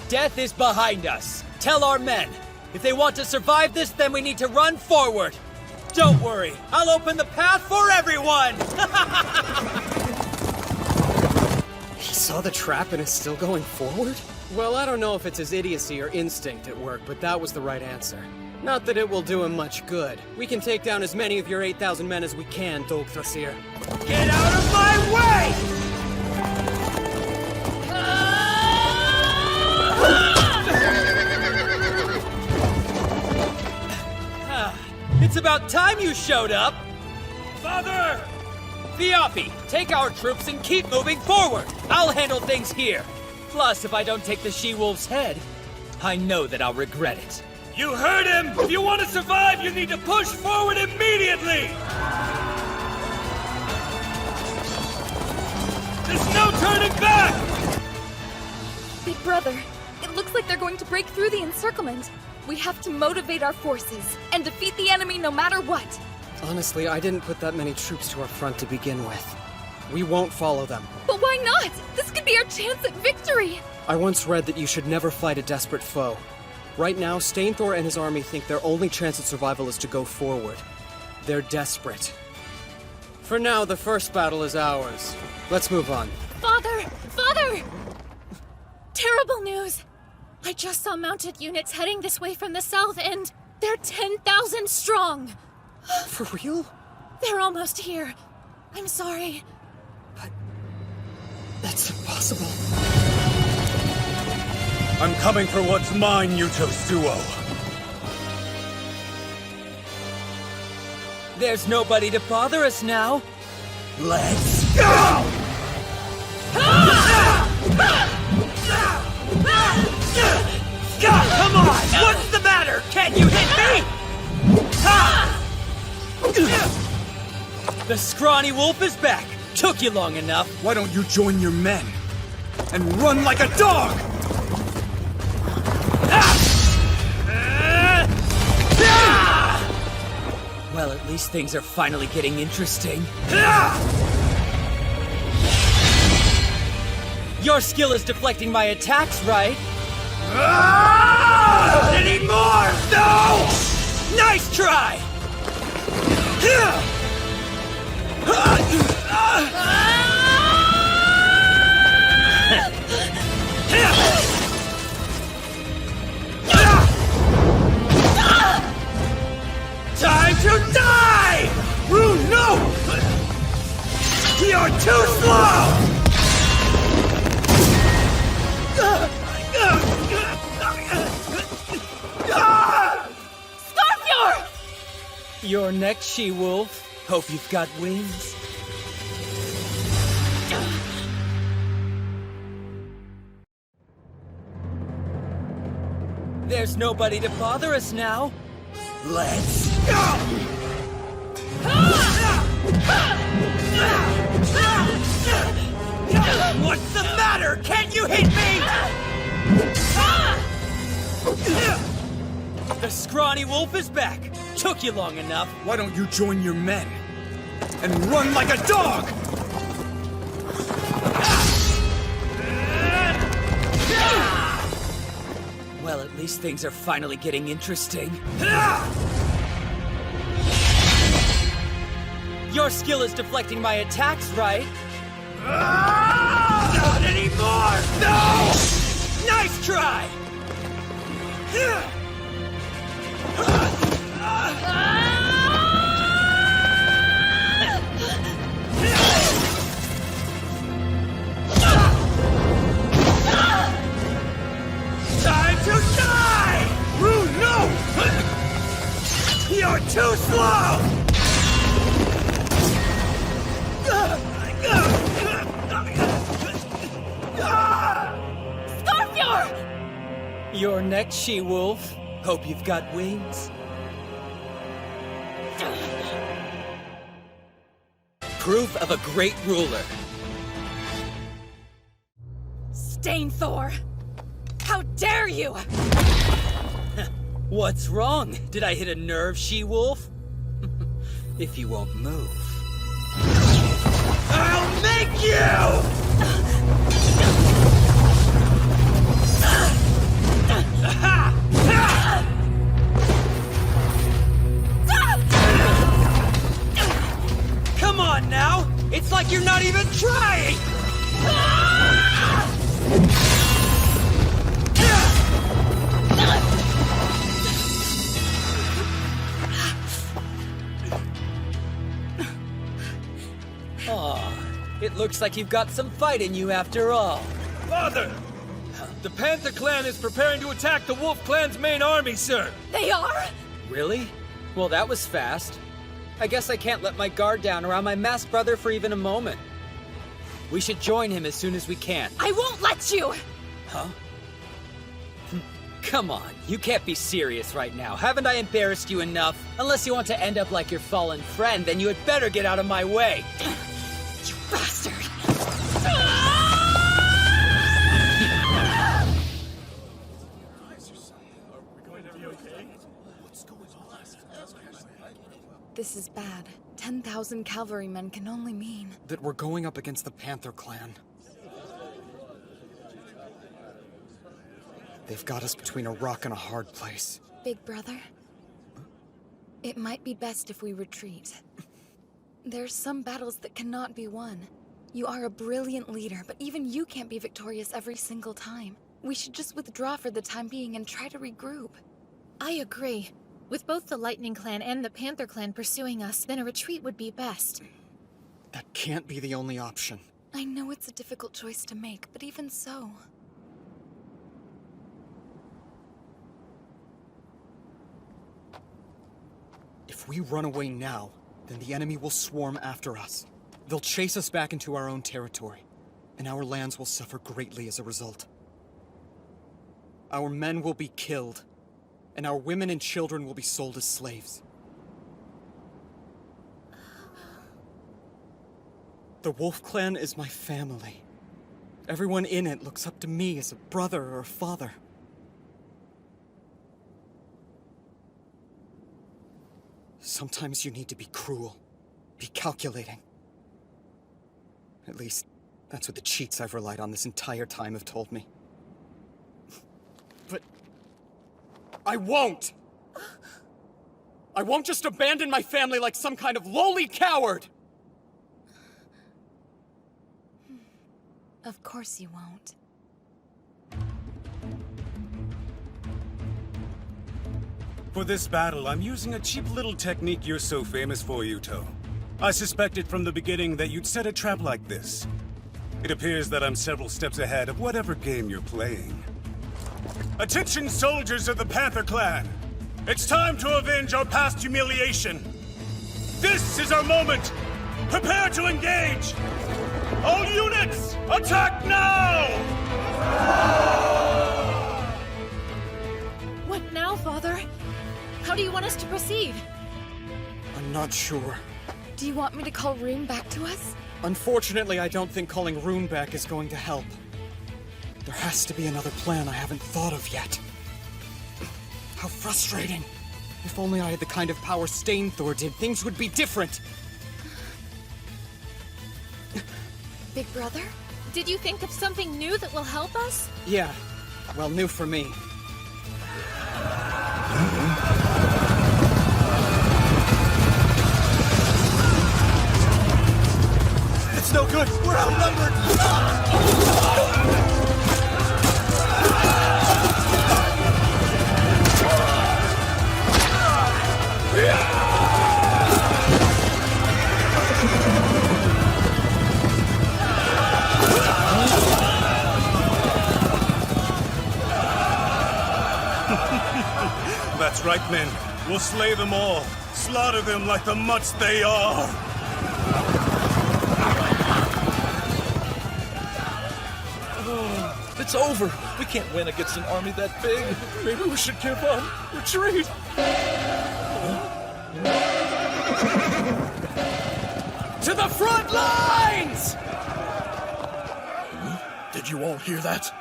Death is behind us. Tell our men. If they want to survive this, then we need to run forward. Don't worry, I'll open the path for everyone! He saw the trap and is still going forward? Well, I don't know if it's his idiocy or instinct at work, but that was the right answer. Not that it will do him much good. We can take down as many of your 8,000 men as we can, Dolgthasir. Get out of my way! It's about time you showed up! Father! Fiafi, take our troops and keep moving forward! I'll handle things here! Plus, if I don't take the she-wolf's head, I know that I'll regret it. You heard him! If you want to survive, you need to push forward immediately! There's no turning back! Big brother, it looks like they're going to break through the encirclement. We have to motivate our forces and defeat the enemy no matter what. Honestly, I didn't put that many troops to our front to begin with. We won't follow them. But why not? This could be our chance at victory! I once read that you should never fight a desperate foe. Right now, Stainthor and his army think their only chance at survival is to go forward. They're desperate. For now, the first battle is ours. Let's move on. Father! Father! Terrible news! I just saw mounted units heading this way from the south, and they're 10,000 strong! For real? They're almost here. I'm sorry. That's impossible. I'm coming for what's mine, Yuto Suo. There's nobody to bother us now. Let's go! Come on! What's the matter? Can't you hit me? The scrawny wolf is back. Took you long enough. Why don't you join your men and run like a dog? Well, at least things are finally getting interesting. Your skill is deflecting my attacks, right? Any more? No! Nice try! You're too slow! Scorpior! You're next, She-Wolf. Hope you've got wings. There's nobody to bother us now. Let's go! What's the matter? Can't you hit me? The scrawny wolf is back. Took you long enough. Why don't you join your men and run like a dog? Well, at least things are finally getting interesting. Your skill is deflecting my attacks, right? Not anymore! No! Nice try! Time to die! Rune, no! You're too slow! Scorpior! You're next, She-Wolf. Hope you've got wings. Proof of a great ruler. Stainthor! How dare you! What's wrong? Did I hit a nerve, She-Wolf? If you won't move, I'll make you! Come on now! It's like you're not even trying! Aw, it looks like you've got some fight in you after all. Father! The Panther Clan is preparing to attack the Wolf Clan's main army, sir! They are? Really? Well, that was fast. I guess I can't let my guard down around my masked brother for even a moment. We should join him as soon as we can. I won't let you! Huh? Come on, you can't be serious right now. Haven't I embarrassed you enough? Unless you want to end up like your fallen friend, then you had better get out of my way. You bastard! This is bad. 10,000 cavalrymen can only mean that we're going up against the Panther Clan. They've got us between a rock and a hard place. Big brother. It might be best if we retreat. There's some battles that cannot be won. You are a brilliant leader, but even you can't be victorious every single time. We should just withdraw for the time being and try to regroup. I agree. With both the Lightning Clan and the Panther Clan pursuing us, then a retreat would be best. That can't be the only option. I know it's a difficult choice to make, but even so... If we run away now, then the enemy will swarm after us. They'll chase us back into our own territory, and our lands will suffer greatly as a result. Our men will be killed, and our women and children will be sold as slaves. The Wolf Clan is my family. Everyone in it looks up to me as a brother or a father. Sometimes you need to be cruel, be calculating. At least, that's what the cheats I've relied on this entire time have told me. But... I won't! I won't just abandon my family like some kind of lowly coward! Of course you won't. For this battle, I'm using a cheap little technique you're so famous for, Yuto. I suspected from the beginning that you'd set a trap like this. It appears that I'm several steps ahead of whatever game you're playing. Attention, soldiers of the Panther Clan! It's time to avenge our past humiliation! This is our moment! Prepare to engage! All units, attack now! What now, Father? How do you want us to proceed? I'm not sure. Do you want me to call Rune back to us? Unfortunately, I don't think calling Rune back is going to help. There has to be another plan I haven't thought of yet. How frustrating. If only I had the kind of power Stainthor did, things would be different. Big brother? Did you think of something new that will help us? Yeah. Well, new for me. It's no good. We're outnumbered. That's right, men. We'll slay them all. Slaughter them like the mutts they are. It's over. We can't win against an army that big. Maybe we should give up. Retreat. To the front lines! Did you all hear that?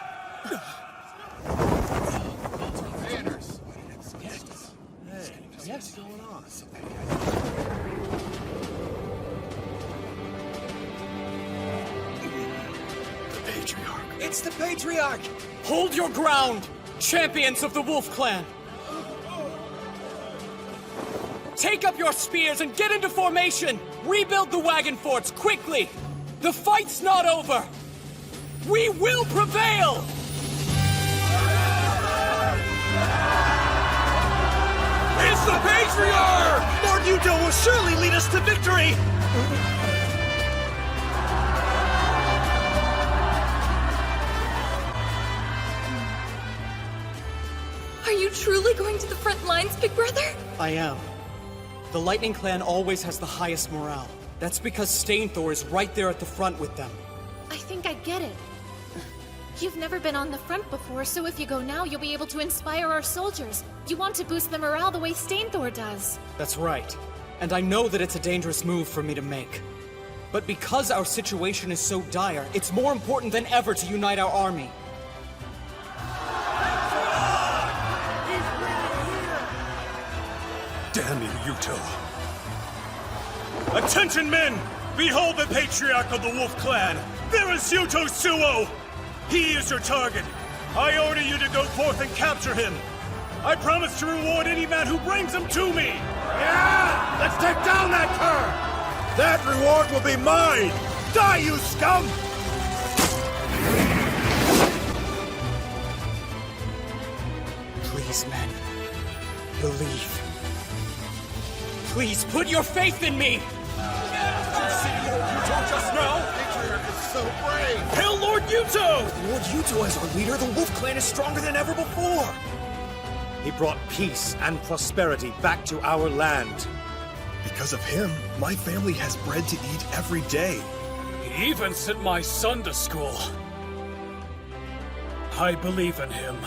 What's going on? The Patriarch. It's the Patriarch! Hold your ground, champions of the Wolf Clan! Take up your spears and get into formation! Rebuild the wagon forts, quickly! The fight's not over! We will prevail! It's the Patriarch! Lord Yuto will surely lead us to victory! Are you truly going to the front lines, Big Brother? I am. The Lightning Clan always has the highest morale. That's because Stainthor is right there at the front with them. I think I get it. You've never been on the front before, so if you go now, you'll be able to inspire our soldiers. You want to boost the morale the way Stainthor does. That's right. And I know that it's a dangerous move for me to make. But because our situation is so dire, it's more important than ever to unite our army. Damn you, Yuto. Attention, men! Behold the Patriarch of the Wolf Clan! There is Yuto Suo! He is your target. I order you to go forth and capture him. I promise to reward any man who brings him to me. Yeah! Let's take down that cur! That reward will be mine! Die, you scum! Please, men. Believe. Please, put your faith in me! Yuto just now? Patriarch is so brave! Hail Lord Yuto! Lord Yuto as our leader, the Wolf Clan is stronger than ever before! He brought peace and prosperity back to our land. Because of him, my family has bread to eat every day. He even sent my son to school. I believe in him.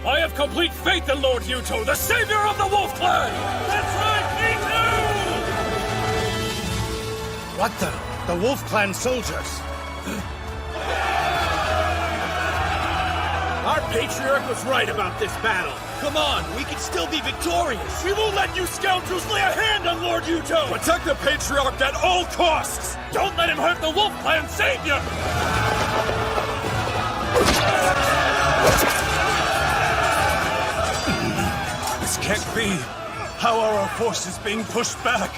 I have complete faith in Lord Yuto, the savior of the Wolf Clan! That's right, me too! What the? The Wolf Clan soldiers! Our Patriarch was right about this battle. Come on, we can still be victorious. We won't let you scoundrels lay a hand on Lord Yuto! Protect the Patriarch at all costs! Don't let him hurt the Wolf Clan savior! This can't be. How are our forces being pushed back?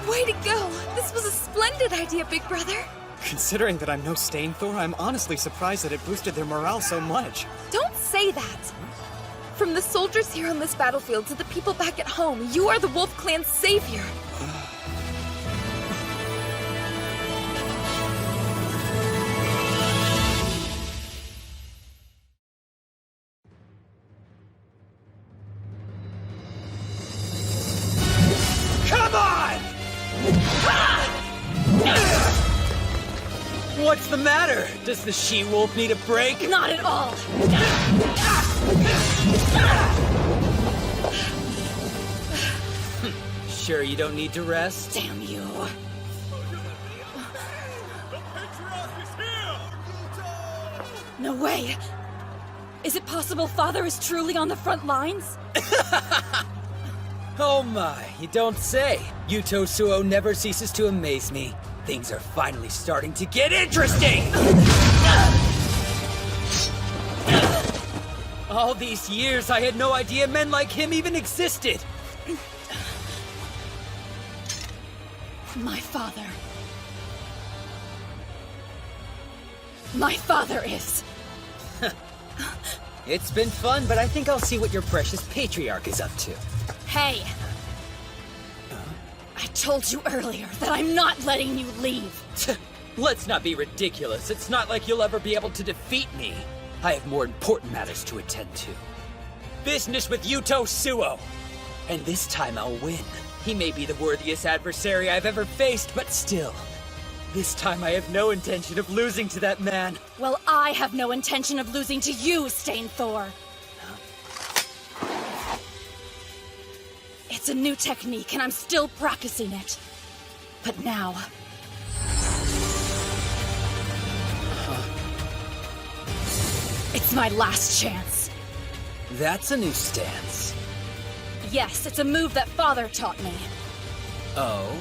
Way to go! This was a splendid idea, Big Brother! Considering that I'm no Stainthor, I'm honestly surprised that it boosted their morale so much. Don't say that! From the soldiers here on this battlefield to the people back at home, you are the Wolf Clan's savior. Come on! What's the matter? Does the she-wolf need a break? Not at all! Sure you don't need to rest? Damn you. No way! Is it possible Father is truly on the front lines? Oh my, you don't say. Yuto Suo never ceases to amaze me. Things are finally starting to get interesting! All these years, I had no idea men like him even existed. My father. My father is... It's been fun, but I think I'll see what your precious patriarch is up to. Hey! I told you earlier that I'm not letting you leave. Let's not be ridiculous. It's not like you'll ever be able to defeat me. I have more important matters to attend to. Business with Yuto Suo. And this time I'll win. He may be the worthiest adversary I've ever faced, but still. This time I have no intention of losing to that man. Well, I have no intention of losing to you, Stainthor. It's a new technique, and I'm still practicing it. But now... It's my last chance. That's a new stance. Yes, it's a move that Father taught me. Oh?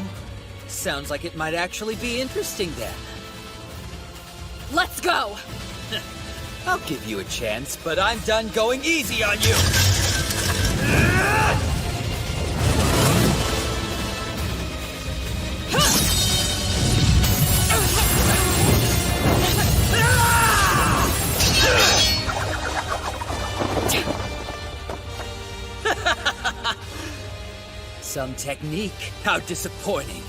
Sounds like it might actually be interesting then. Let's go! I'll give you a chance, but I'm done going easy on you! Some technique. How disappointing.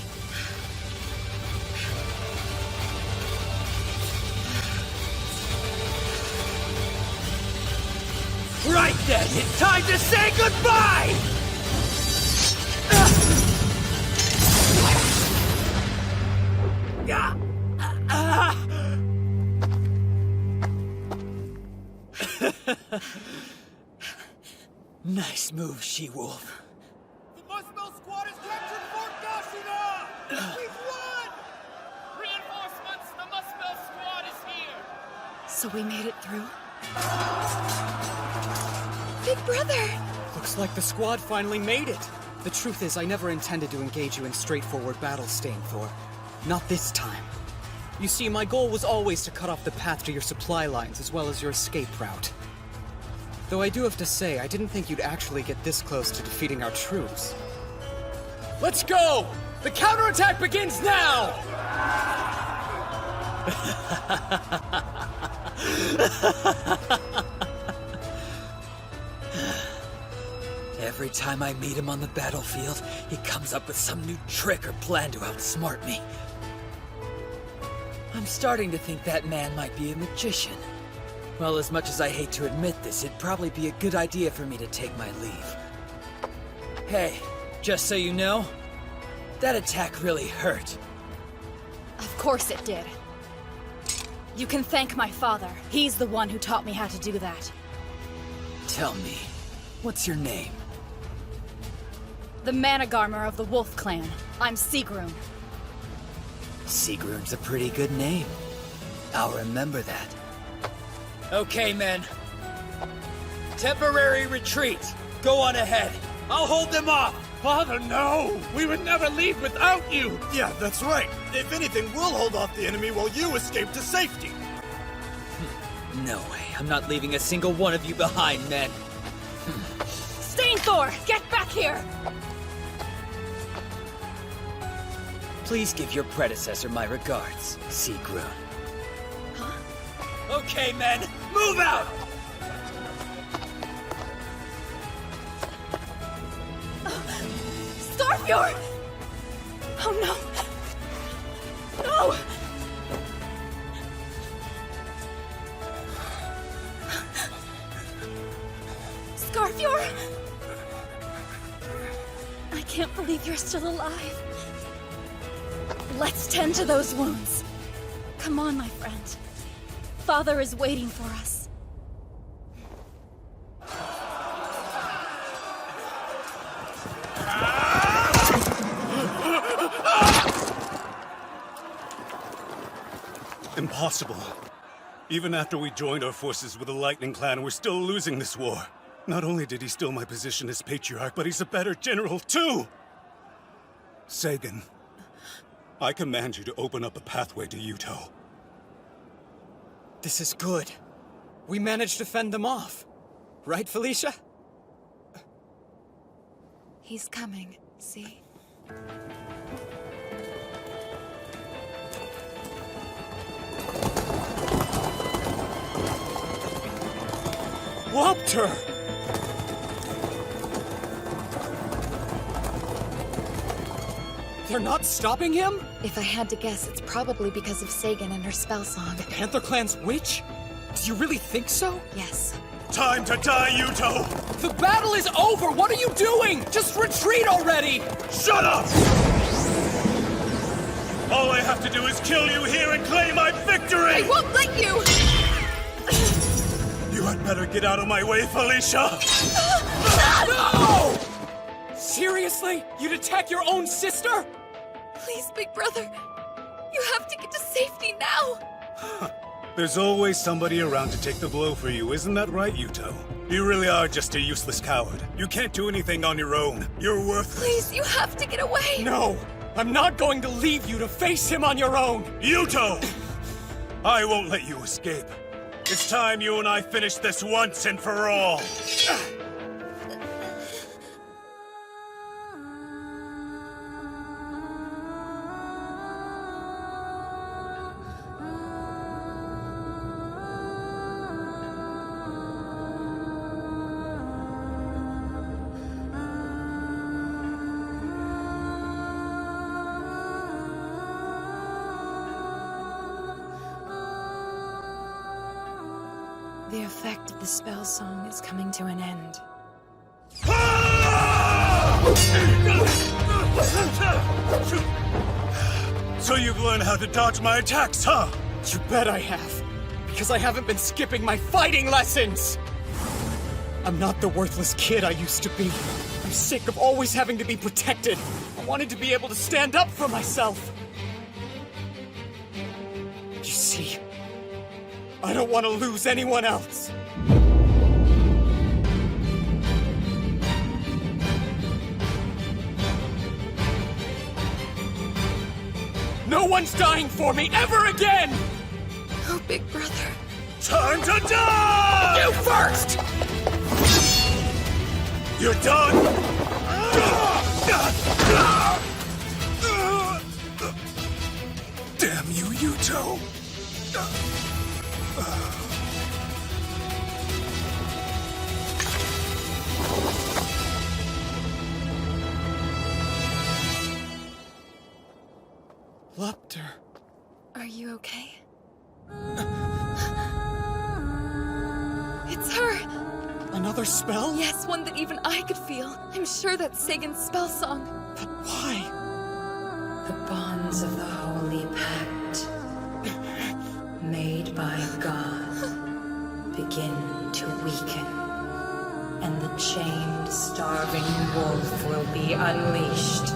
Right then, it's time to say goodbye! Nice move, She-Wolf. The Muspel squad has captured Fort Gashina! We've won! Reinforcements, the Muspel squad is here! So we made it through? Big brother! Looks like the squad finally made it. The truth is, I never intended to engage you in straightforward battle, Stainthor. Not this time. You see, my goal was always to cut off the path to your supply lines as well as your escape route. Though I do have to say, I didn't think you'd actually get this close to defeating our troops. Let's go! The counterattack begins now! Every time I meet him on the battlefield, he comes up with some new trick or plan to outsmart me. I'm starting to think that man might be a magician. Well, as much as I hate to admit this, it'd probably be a good idea for me to take my leave. Hey, just so you know, that attack really hurt. Of course it did. You can thank my father. He's the one who taught me how to do that. Tell me, what's your name? The Managarmer of the Wolf Clan. I'm Sigrun. Sigrun's a pretty good name. I'll remember that. Okay, men. Temporary retreat. Go on ahead. I'll hold them off. Father, no! We would never leave without you! Yeah, that's right. If anything, we'll hold off the enemy while you escape to safety. No way. I'm not leaving a single one of you behind, men. Stainthor, get back here! Please give your predecessor my regards, Sigrun. Huh? Okay, men, move out! Scarfjord! Oh no! No! Scarfjord! I can't believe you're still alive. Let's tend to those wounds. Come on, my friend. Father is waiting for us. Impossible. Even after we joined our forces with the Lightning Clan, we're still losing this war. Not only did he steal my position as Patriarch, but he's a better general, too! Sagan, I command you to open up a pathway to Yuto. This is good. We managed to fend them off. Right, Felicia? He's coming, see? Wopter! They're not stopping him? If I had to guess, it's probably because of Sagan and her spell song. The Panther Clan's witch? Do you really think so? Yes. Time to die, Yuto! The battle is over! What are you doing? Just retreat already! Shut up! All I have to do is kill you here and claim my victory! I won't let you! You had better get out of my way, Felicia! No! Seriously? You'd attack your own sister? Please, big brother. You have to get to safety now. There's always somebody around to take the blow for you, isn't that right, Yuto? You really are just a useless coward. You can't do anything on your own. You're worthless. Please, you have to get away. No! I'm not going to leave you to face him on your own! Yuto! I won't let you escape. It's time you and I finish this once and for all. The effect of the spell song is coming to an end. So you've learned how to dodge my attacks, huh? You bet I have. Because I haven't been skipping my fighting lessons! I'm not the worthless kid I used to be. I'm sick of always having to be protected. I wanted to be able to stand up for myself. You see, I don't want to lose anyone else. No one's dying for me ever again! Oh, big brother. Time to die! You first! You're done! Damn you, Yuto! Lupter. Are you okay? It's her! Another spell? Yes, one that even I could feel. I'm sure that's Sagan's spell song. But why? The bonds of the Holy Pact, made by God, begin to weaken, and the chained, starving wolf will be unleashed.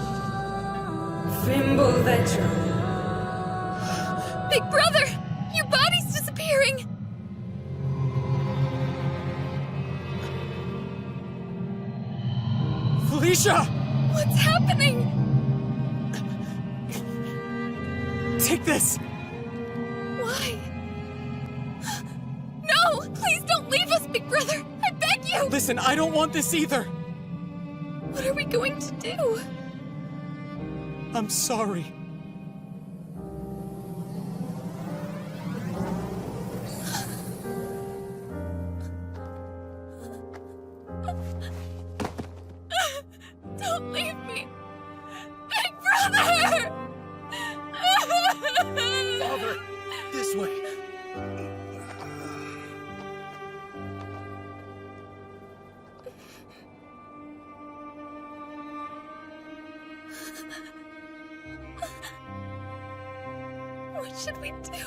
Fimbulvetro. Big brother! Your body's disappearing! Felicia! What's happening? Take this! Why? No! Please don't leave us, big brother! I beg you! Listen, I don't want this either! What are we going to do? I'm sorry. Don't leave me. What should we do?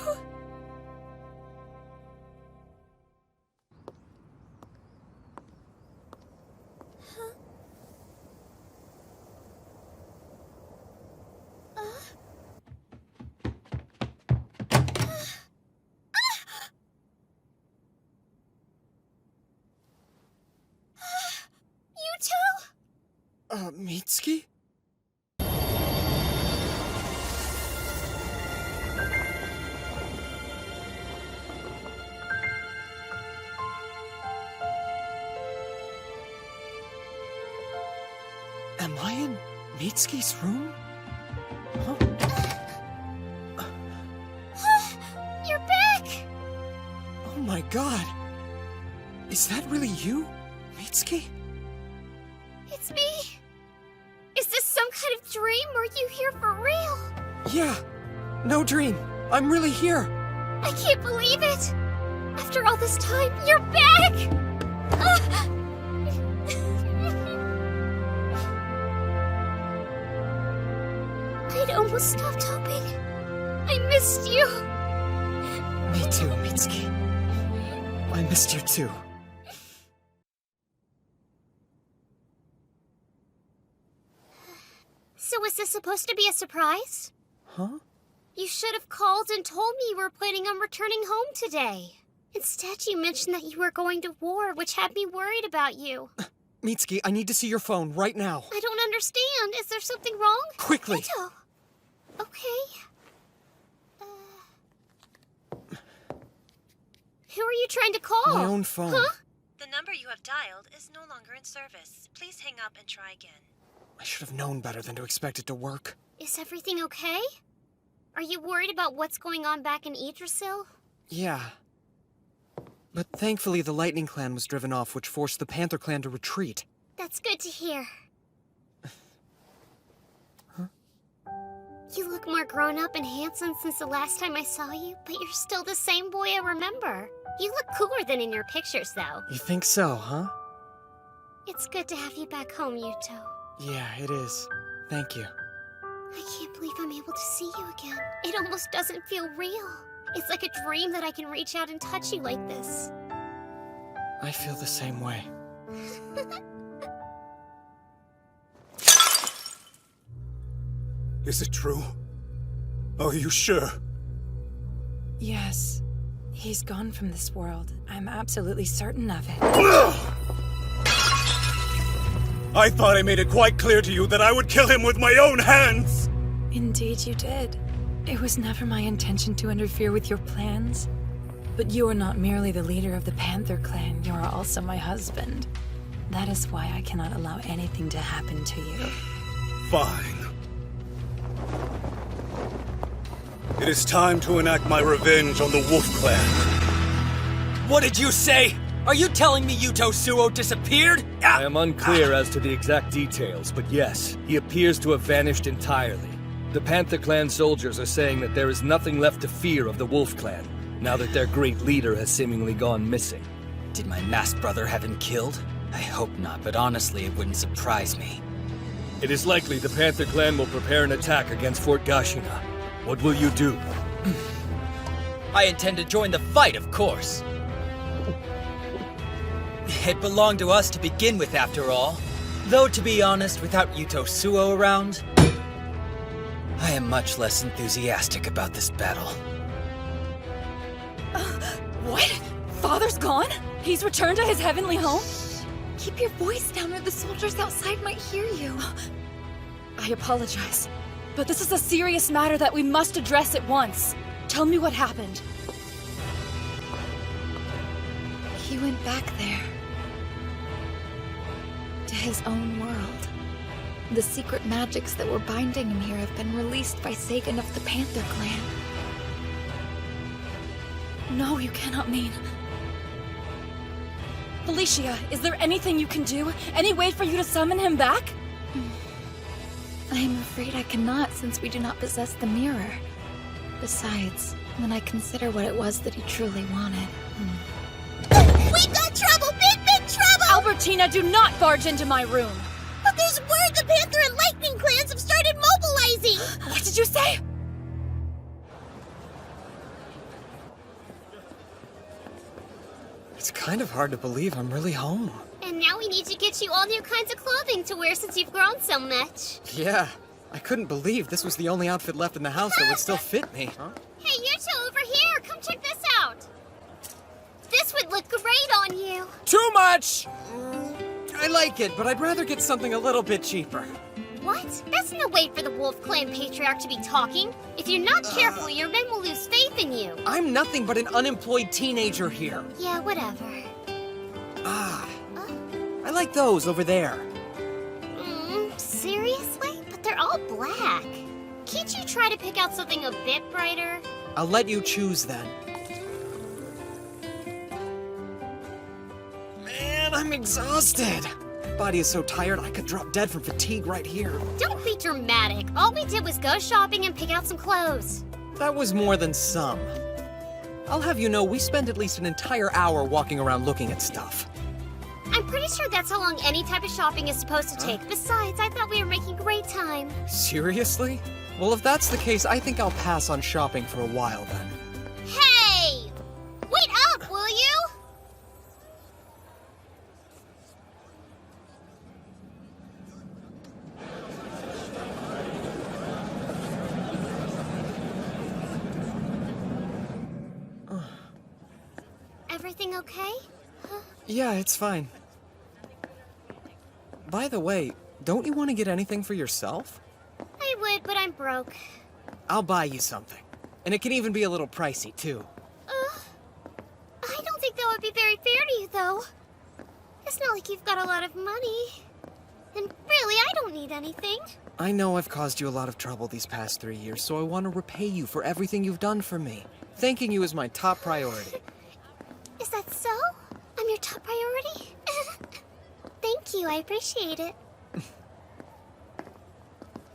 Mitsuki? Am I in Mitsuki's room? Huh? You're back! Oh my god! Is that really you, Mitsuki? It's me. Is this some kind of dream, or are you here for real? Yeah, no dream. I'm really here. I can't believe it! After all this time, you're back! I'd almost stopped hoping. I missed you. Me too, Mitsuki. I missed you too. So was this supposed to be a surprise? Huh? You should have called and told me you were planning on returning home today. Instead, you mentioned that you were going to war, which had me worried about you. Mitsuki, I need to see your phone right now. I don't understand. Is there something wrong? Quickly! Yuto. Okay. Who are you trying to call? My own phone. Huh? The number you have dialed is no longer in service. Please hang up and try again. I should have known better than to expect it to work. Is everything okay? Are you worried about what's going on back in Yggdrasil? Yeah. But thankfully the Lightning Clan was driven off, which forced the Panther Clan to retreat. That's good to hear. Huh? You look more grown up and handsome since the last time I saw you, but you're still the same boy I remember. You look cooler than in your pictures, though. You think so, huh? It's good to have you back home, Yuto. Yeah, it is. Thank you. I can't believe I'm able to see you again. It almost doesn't feel real. It's like a dream that I can reach out and touch you like this. I feel the same way. Is it true? Are you sure? Yes. He's gone from this world. I'm absolutely certain of it. I thought I made it quite clear to you that I would kill him with my own hands! Indeed you did. It was never my intention to interfere with your plans. But you are not merely the leader of the Panther Clan, you are also my husband. That is why I cannot allow anything to happen to you. Fine. It is time to enact my revenge on the Wolf Clan. What did you say? Are you telling me Yuto Suo disappeared? I am unclear as to the exact details, but yes, he appears to have vanished entirely. The Panther Clan soldiers are saying that there is nothing left to fear of the Wolf Clan, now that their great leader has seemingly gone missing. Did my masked brother have him killed? I hope not, but honestly, it wouldn't surprise me. It is likely the Panther Clan will prepare an attack against Fort Gashina. What will you do? I intend to join the fight, of course. It belonged to us to begin with, after all. Though, to be honest, without Yuto Suo around, I am much less enthusiastic about this battle. What? Father's gone? He's returned to his heavenly home? Keep your voice down or the soldiers outside might hear you. I apologize, but this is a serious matter that we must address at once. Tell me what happened. He went back there. To his own world. The secret magics that were binding him here have been released by Sagan of the Panther Clan. No, you cannot mean... Felicia, is there anything you can do? Any way for you to summon him back? I am afraid I cannot, since we do not possess the mirror. Besides, when I consider what it was that he truly wanted... We've got trouble! Big trouble! Albertina, do not barge into my room! But there's word the Panther and Lightning clans have started mobilizing! What did you say? It's kind of hard to believe I'm really home. And now we need to get you all new kinds of clothing to wear since you've grown so much. Yeah, I couldn't believe this was the only outfit left in the house that would still fit me. Hey, you two over here, come check this out. This would look great on you. Too much! I like it, but I'd rather get something a little bit cheaper. What? That's no way for the Wolf Clan Patriarch to be talking. If you're not careful, your men will lose faith in you. I'm nothing but an unemployed teenager here. Yeah, whatever. I like those over there. Seriously? But they're all black. Can't you try to pick out something a bit brighter? I'll let you choose then. Man, I'm exhausted. My body is so tired I could drop dead from fatigue right here. Don't be dramatic. All we did was go shopping and pick out some clothes. That was more than some. I'll have you know we spend at least an entire hour walking around looking at stuff. I'm pretty sure that's how long any type of shopping is supposed to take. Besides, I thought we were making great time. Seriously? Well, if that's the case, I think I'll pass on shopping for a while then. Hey! Wait up, will you? Everything okay? Yeah, it's fine. By the way, don't you want to get anything for yourself? I would, but I'm broke. I'll buy you something. And it can even be a little pricey, too. I don't think that would be very fair to you, though. It's not like you've got a lot of money. And really, I don't need anything. I know I've caused you a lot of trouble these past 3 years, so I want to repay you for everything you've done for me. Thanking you is my top priority. Is that so? I'm your top priority? Thank you, I appreciate it.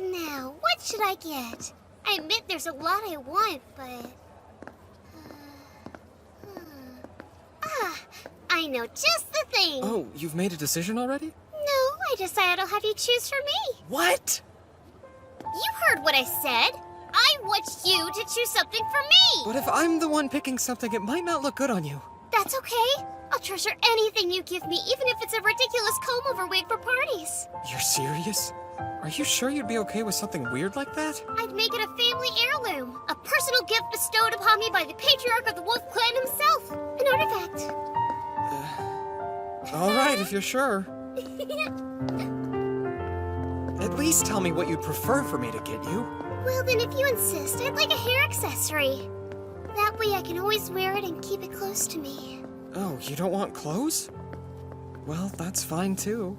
Now, what should I get? I admit there's a lot I want, but... I know just the thing! Oh, you've made a decision already? No, I decided I'll have you choose for me. What? You heard what I said! I want you to choose something for me! But if I'm the one picking something, it might not look good on you. That's okay. I'll treasure anything you give me, even if it's a ridiculous comb-over wig for parties. You're serious? Are you sure you'd be okay with something weird like that? I'd make it a family heirloom. A personal gift bestowed upon me by the Patriarch of the Wolf Clan himself. An artifact. All right, if you're sure. At least tell me what you'd prefer for me to get you. Well, then if you insist, I'd like a hair accessory. That way I can always wear it and keep it close to me. Oh, you don't want clothes? Well, that's fine too.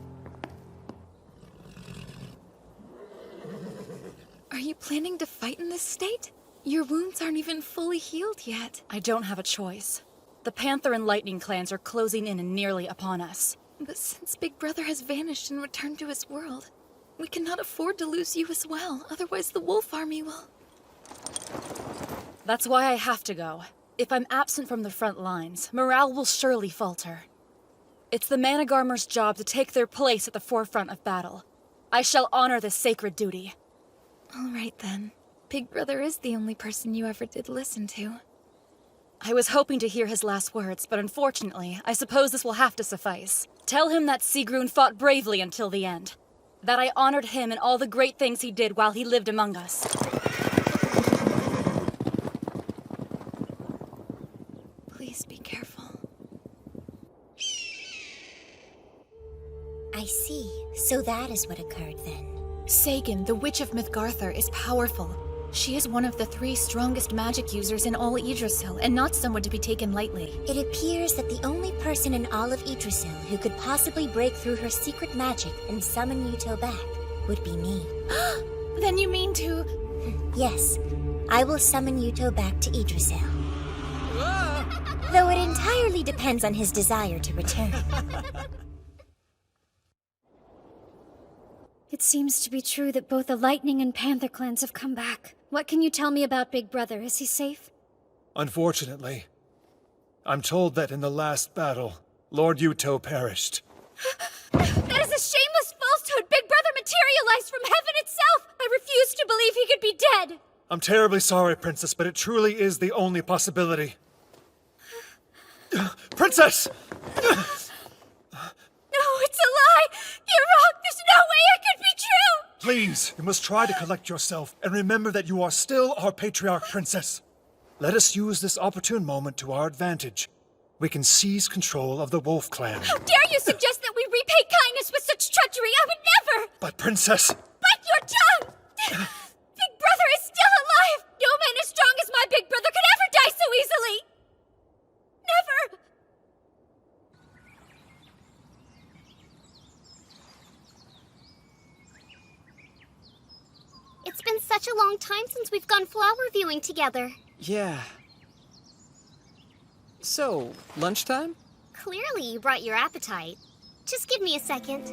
Are you planning to fight in this state? Your wounds aren't even fully healed yet. I don't have a choice. The Panther and Lightning clans are closing in and nearly upon us. But since Big Brother has vanished and returned to his world, we cannot afford to lose you as well. Otherwise the Wolf Army will... That's why I have to go. If I'm absent from the front lines, morale will surely falter. It's the Managarmers' job to take their place at the forefront of battle. I shall honor this sacred duty. All right then. Big Brother is the only person you ever did listen to. I was hoping to hear his last words, but unfortunately, I suppose this will have to suffice. Tell him that Sigrun fought bravely until the end. That I honored him and all the great things he did while he lived among us. Please be careful. I see. So that is what occurred then. Sagan, the Witch of Mythgarthur, is powerful. She is one of the 3 strongest magic users in all Yggdrasil, and not someone to be taken lightly. It appears that the only person in all of Yggdrasil who could possibly break through her secret magic and summon Yuto back would be me. Then you mean to... Yes, I will summon Yuto back to Yggdrasil. Though it entirely depends on his desire to return. It seems to be true that both the Lightning and Panther clans have come back. What can you tell me about Big Brother? Is he safe? Unfortunately, I'm told that in the last battle, Lord Yuto perished. That is a shameless falsehood! Big Brother materialized from heaven itself! I refuse to believe he could be dead! I'm terribly sorry, Princess, but it truly is the only possibility. Princess! No, it's a lie! You're wrong! There's no way it could be true! Please, you must try to collect yourself and remember that you are still our patriarch princess. Let us use this opportune moment to our advantage. We can seize control of the Wolf Clan. How dare you suggest that we repay kindness with such treachery? I would never! But Princess... Bite your tongue! Big Brother is still alive! No man as strong as my Big Brother could ever die so easily! Never! It's been such a long time since we've gone flower viewing together. Yeah. So, lunchtime? Clearly you brought your appetite. Just give me a second.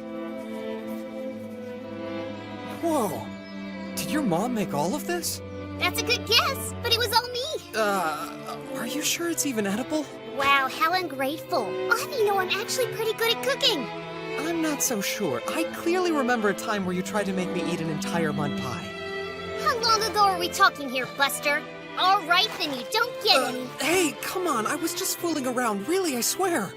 Whoa. Did your mom make all of this? That's a good guess, but it was all me. Are you sure it's even edible? Wow, how ungrateful. I'll have you know I'm actually pretty good at cooking. I'm not so sure. I clearly remember a time where you tried to make me eat an entire mud pie. How long ago are we talking here, Buster? All right, then you don't get any. Hey, come on. I was just fooling around. Really, I swear.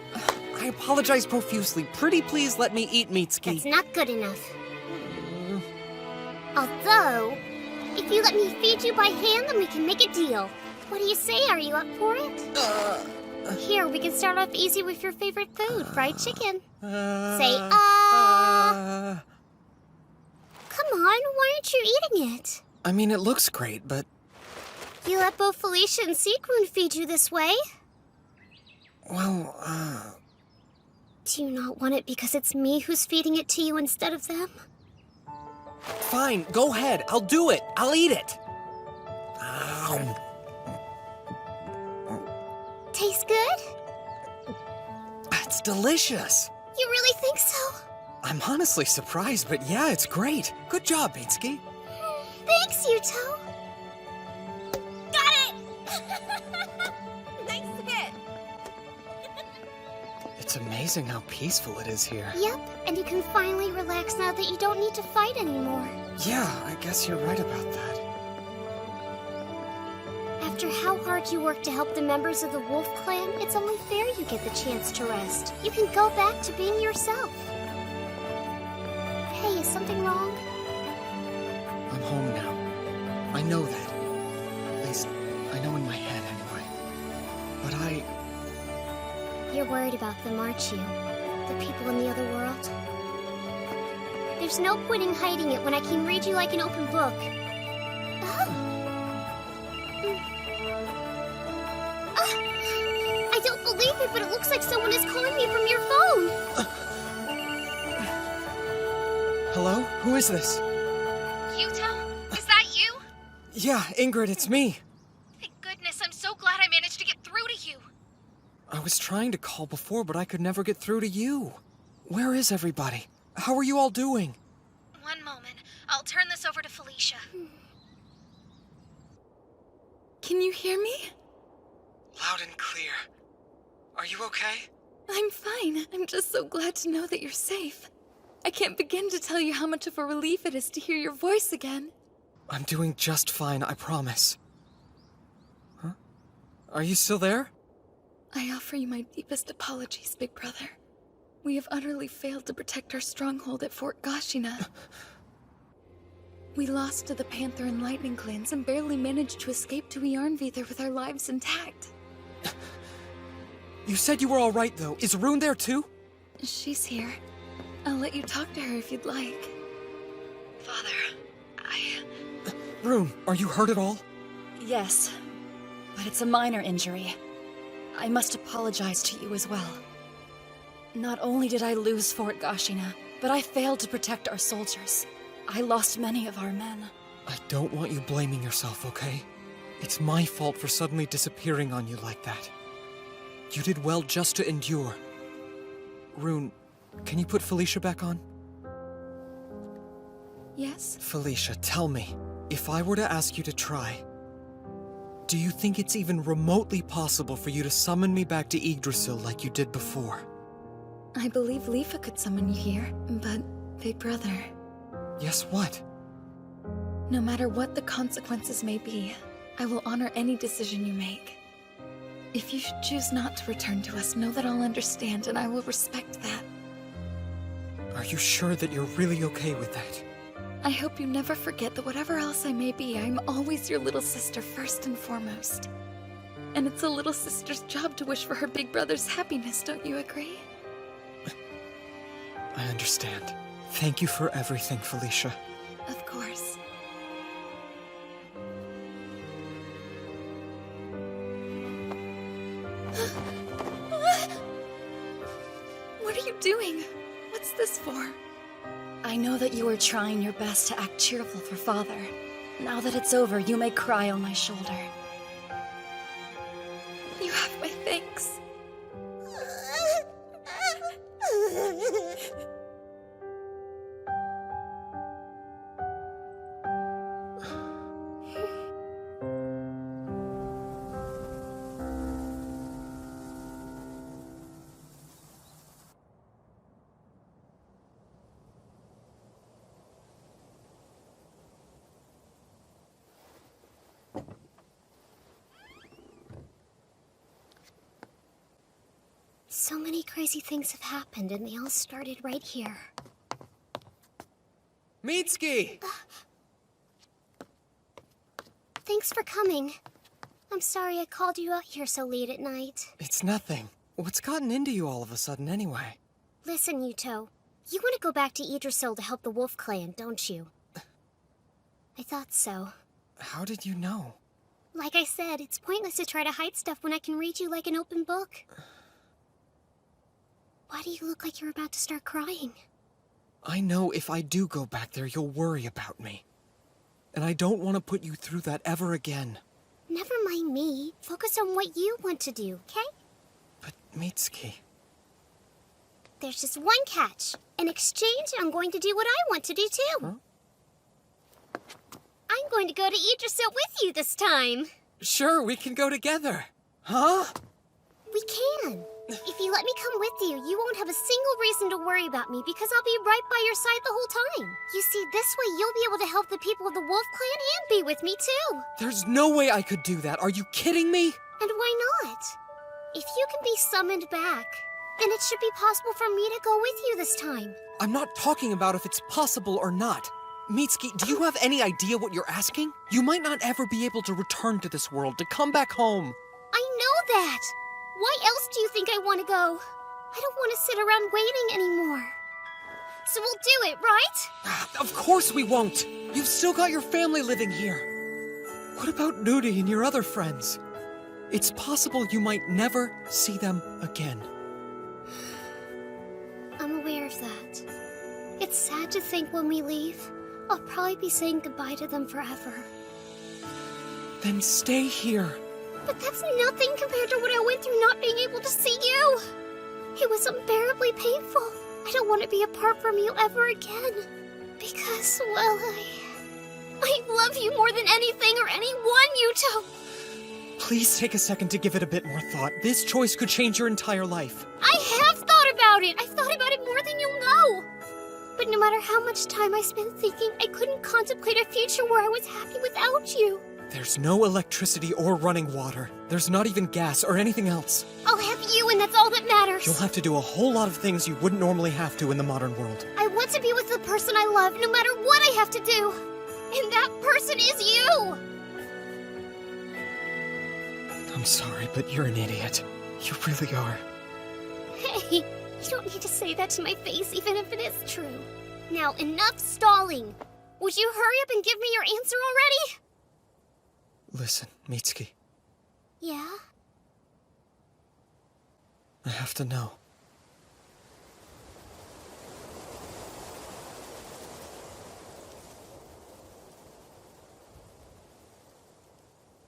I apologize profusely. Pretty please let me eat, Mitsuki. That's not good enough. Although, if you let me feed you by hand, then we can make a deal. What do you say? Are you up for it? Here, we can start off easy with your favorite food, fried chicken. Say, Come on, why aren't you eating it? I mean, it looks great, but... You let both Felicia and Seagroon feed you this way? Well, Do you not want it because it's me who's feeding it to you instead of them? Fine, go ahead. I'll do it. I'll eat it. Tastes good? It's delicious. You really think so? I'm honestly surprised, but yeah, it's great. Good job, Mitsuki. Thanks, Yuto. Got it! Nice hit! It's amazing how peaceful it is here. Yep, and you can finally relax now that you don't need to fight anymore. Yeah, I guess you're right about that. After how hard you worked to help the members of the Wolf Clan, it's only fair you get the chance to rest. You can go back to being yourself. Hey, is something wrong? I'm home now. I know that. At least, I know in my head anyway. But You're worried about them, aren't you? The people in the other world? There's no point in hiding it when I can read you like an open book. I don't believe it, but it looks like someone is calling me from your phone. Hello? Who is this? Yuto? Is that you? Yeah, Ingrid, it's me. Thank goodness, I'm so glad I managed to get through to you. I was trying to call before, but I could never get through to you. Where is everybody? How are you all doing? One moment. I'll turn this over to Felicia. Can you hear me? Loud and clear. Are you okay? I'm fine. I'm just so glad to know that you're safe. I can't begin to tell you how much of a relief it is to hear your voice again. I'm doing just fine, I promise. Huh? Are you still there? I offer you my deepest apologies, Big Brother. We have utterly failed to protect our stronghold at Fort Gashina. We lost to the Panther and Lightning clans and barely managed to escape to Yarnvither with our lives intact. You said you were all right, though. Is Rune there, too? She's here. I'll let you talk to her if you'd like. Father, Rune, are you hurt at all? Yes, but it's a minor injury. I must apologize to you as well. Not only did I lose Fort Gashina, but I failed to protect our soldiers. I lost many of our men. I don't want you blaming yourself, okay? It's my fault for suddenly disappearing on you like that. You did well just to endure. Rune, can you put Felicia back on? Yes? Felicia, tell me, if I were to ask you to try, do you think it's even remotely possible for you to summon me back to Yggdrasil like you did before? I believe Leafa could summon you here, but Big Brother... Yes, what? No matter what the consequences may be, I will honor any decision you make. If you should choose not to return to us, know that I'll understand and I will respect that. Are you sure that you're really okay with that? I hope you never forget that whatever else I may be, I'm always your little sister first and foremost. And it's a little sister's job to wish for her big brother's happiness, don't you agree? I understand. Thank you for everything, Felicia. Of course. What are you doing? What's this for? I know that you are trying your best to act cheerful for Father. Now that it's over, you may cry on my shoulder. You have my thanks. So many crazy things have happened, and they all started right here. Mitsuki! Thanks for coming. I'm sorry I called you out here so late at night. It's nothing. What's gotten into you all of a sudden, anyway? Listen, Yuto. You want to go back to Idrisil to help the Wolf Clan, don't you? I thought so. How did you know? Like I said, it's pointless to try to hide stuff when I can read you like an open book. Why do you look like you're about to start crying? I know if I do go back there, you'll worry about me. And I don't want to put you through that ever again. Never mind me. Focus on what you want to do, okay? But, Mitsuki... There's just one catch. In exchange, I'm going to do what I want to do too. Huh? I'm going to go to Idrisil with you this time. Sure, we can go together. Huh? We can. If you let me come with you, you won't have a single reason to worry about me because I'll be right by your side the whole time. You see, this way you'll be able to help the people of the Wolf Clan and be with me too. There's no way I could do that. Are you kidding me? And why not? If you can be summoned back, then it should be possible for me to go with you this time. I'm not talking about if it's possible or not. Mitsuki, do you have any idea what you're asking? You might not ever be able to return to this world, to come back home. I know that! Why else do you think I want to go? I don't want to sit around waiting anymore. So we'll do it, right? Of course we won't! You've still got your family living here. What about Nudi and your other friends? It's possible you might never see them again. I'm aware of that. It's sad to think when we leave, I'll probably be saying goodbye to them forever. Then stay here. But that's nothing compared to what I went through not being able to see you. It was unbearably painful. I don't want to be apart from you ever again. Because, well, I love you more than anything or anyone, Yuto. Please take a second to give it a bit more thought. This choice could change your entire life. I have thought about it. I've thought about it more than you'll know. But no matter how much time I spent thinking, I couldn't contemplate a future where I was happy without you. There's no electricity or running water. There's not even gas or anything else. I'll have you, and that's all that matters. You'll have to do a whole lot of things you wouldn't normally have to in the modern world. I want to be with the person I love, no matter what I have to do. And that person is you! I'm sorry, but you're an idiot. You really are. Hey, you don't need to say that to my face, even if it is true. Now, enough stalling. Would you hurry up and give me your answer already? Listen, Mitsuki. Yeah? I have to know.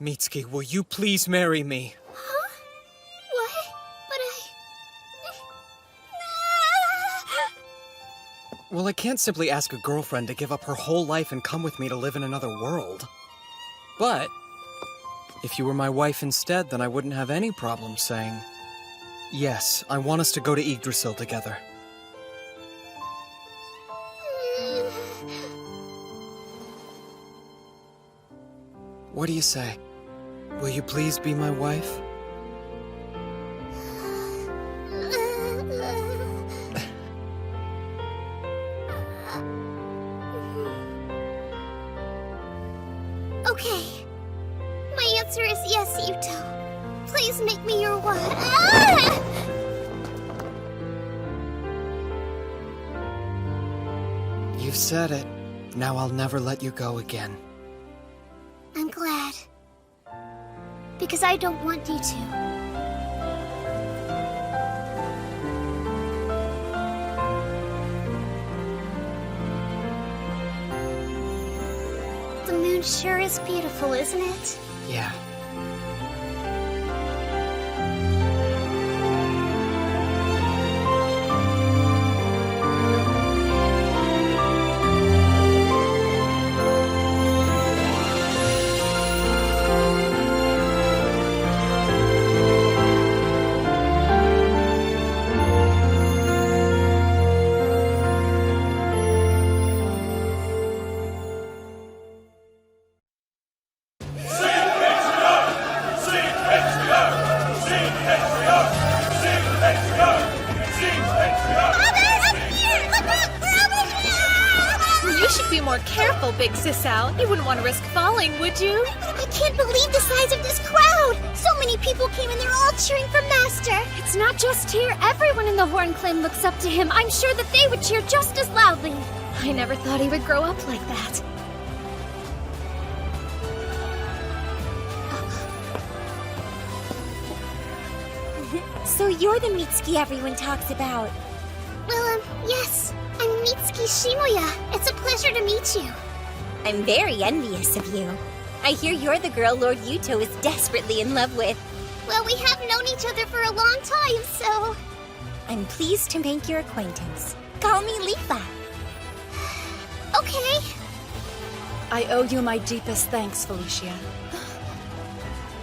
Mitsuki, will you please marry me? Huh? What? But Well, I can't simply ask a girlfriend to give up her whole life and come with me to live in another world. But if you were my wife instead, then I wouldn't have any problem saying, yes, I want us to go to Yggdrasil together. What do you say? Will you please be my wife? answer is yes, Yuto. Please make me your wife. Ah! You've said it. Now I'll never let you go again. I'm glad. Because I don't want you to. The moon sure is beautiful, isn't it? Yeah. You should be more careful, Big Sisal. You wouldn't want to risk falling, would you? I can't believe the size of this crowd! So many people came and they're all cheering for Master! It's not just here. Everyone in the Horn Clan looks up to him. I'm sure that they would cheer just as loudly. I never thought he would grow up like that. So you're the Mitsuki everyone talks about. Well, yes. I'm Mitsuki Shimuya. It's a pleasure to meet you. I'm very envious of you. I hear you're the girl Lord Yuto is desperately in love with. Well, we have known each other for a long time, so... I'm pleased to make your acquaintance. Call me Lifa. Okay. I owe you my deepest thanks, Felicia.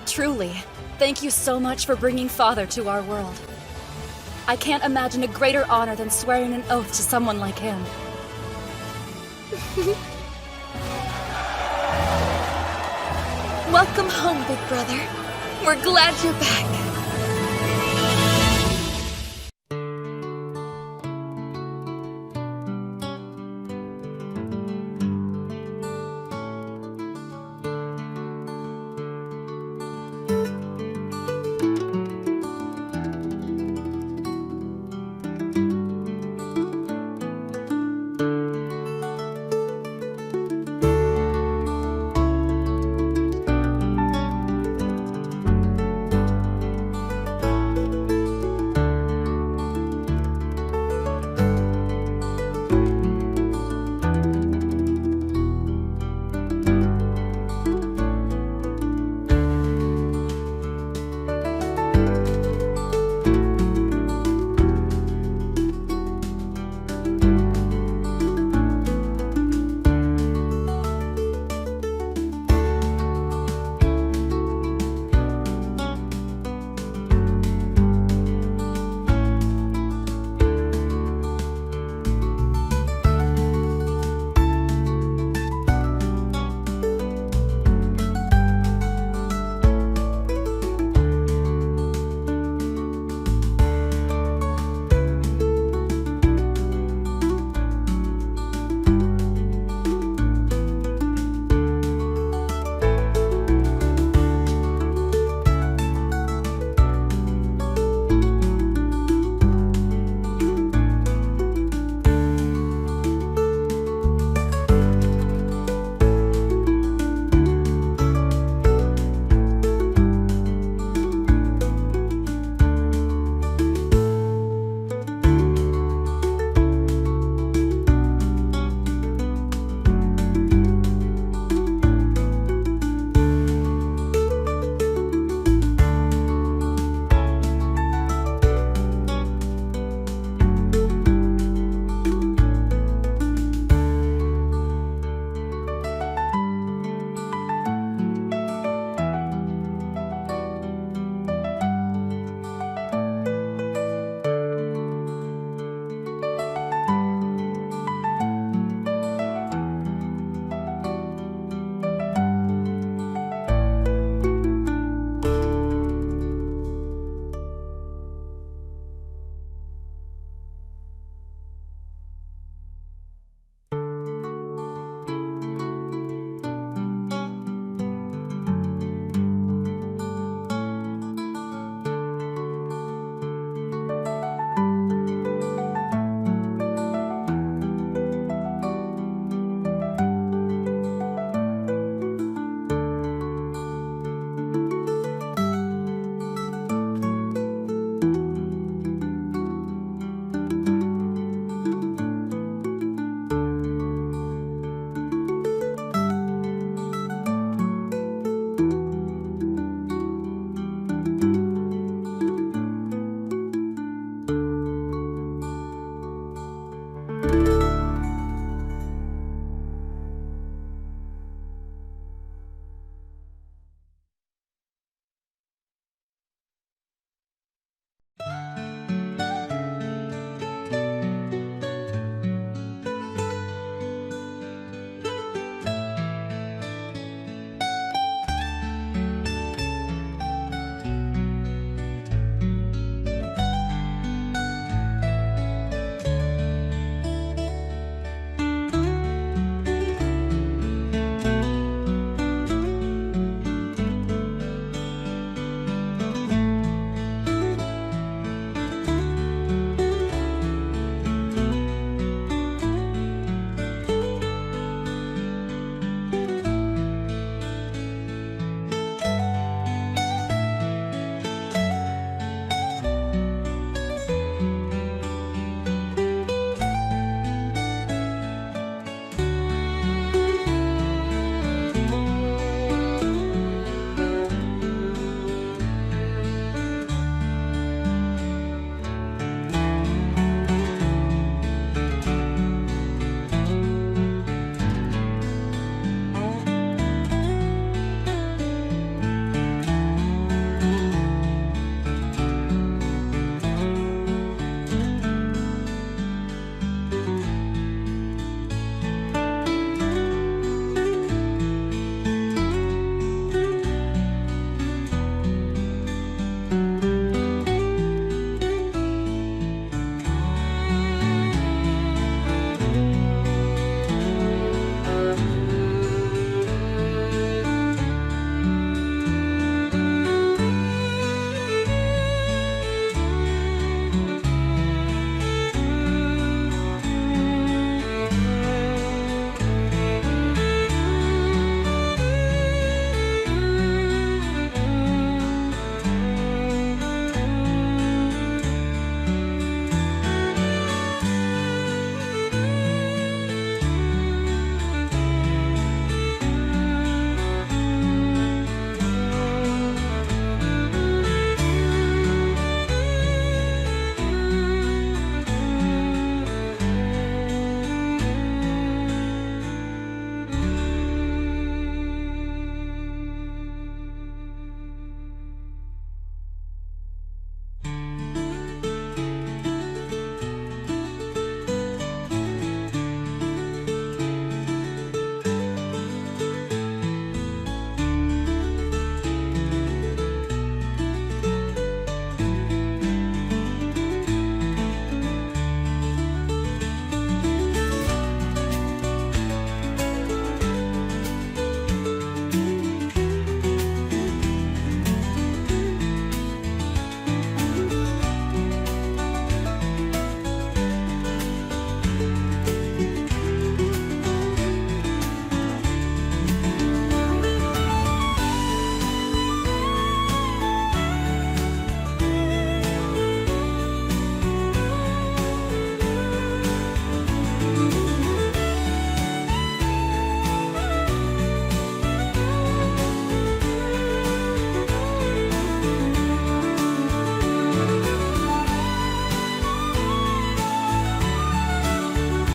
Truly, thank you so much for bringing Father to our world. I can't imagine a greater honor than swearing an oath to someone like him. Welcome home, big brother. We're glad you're back.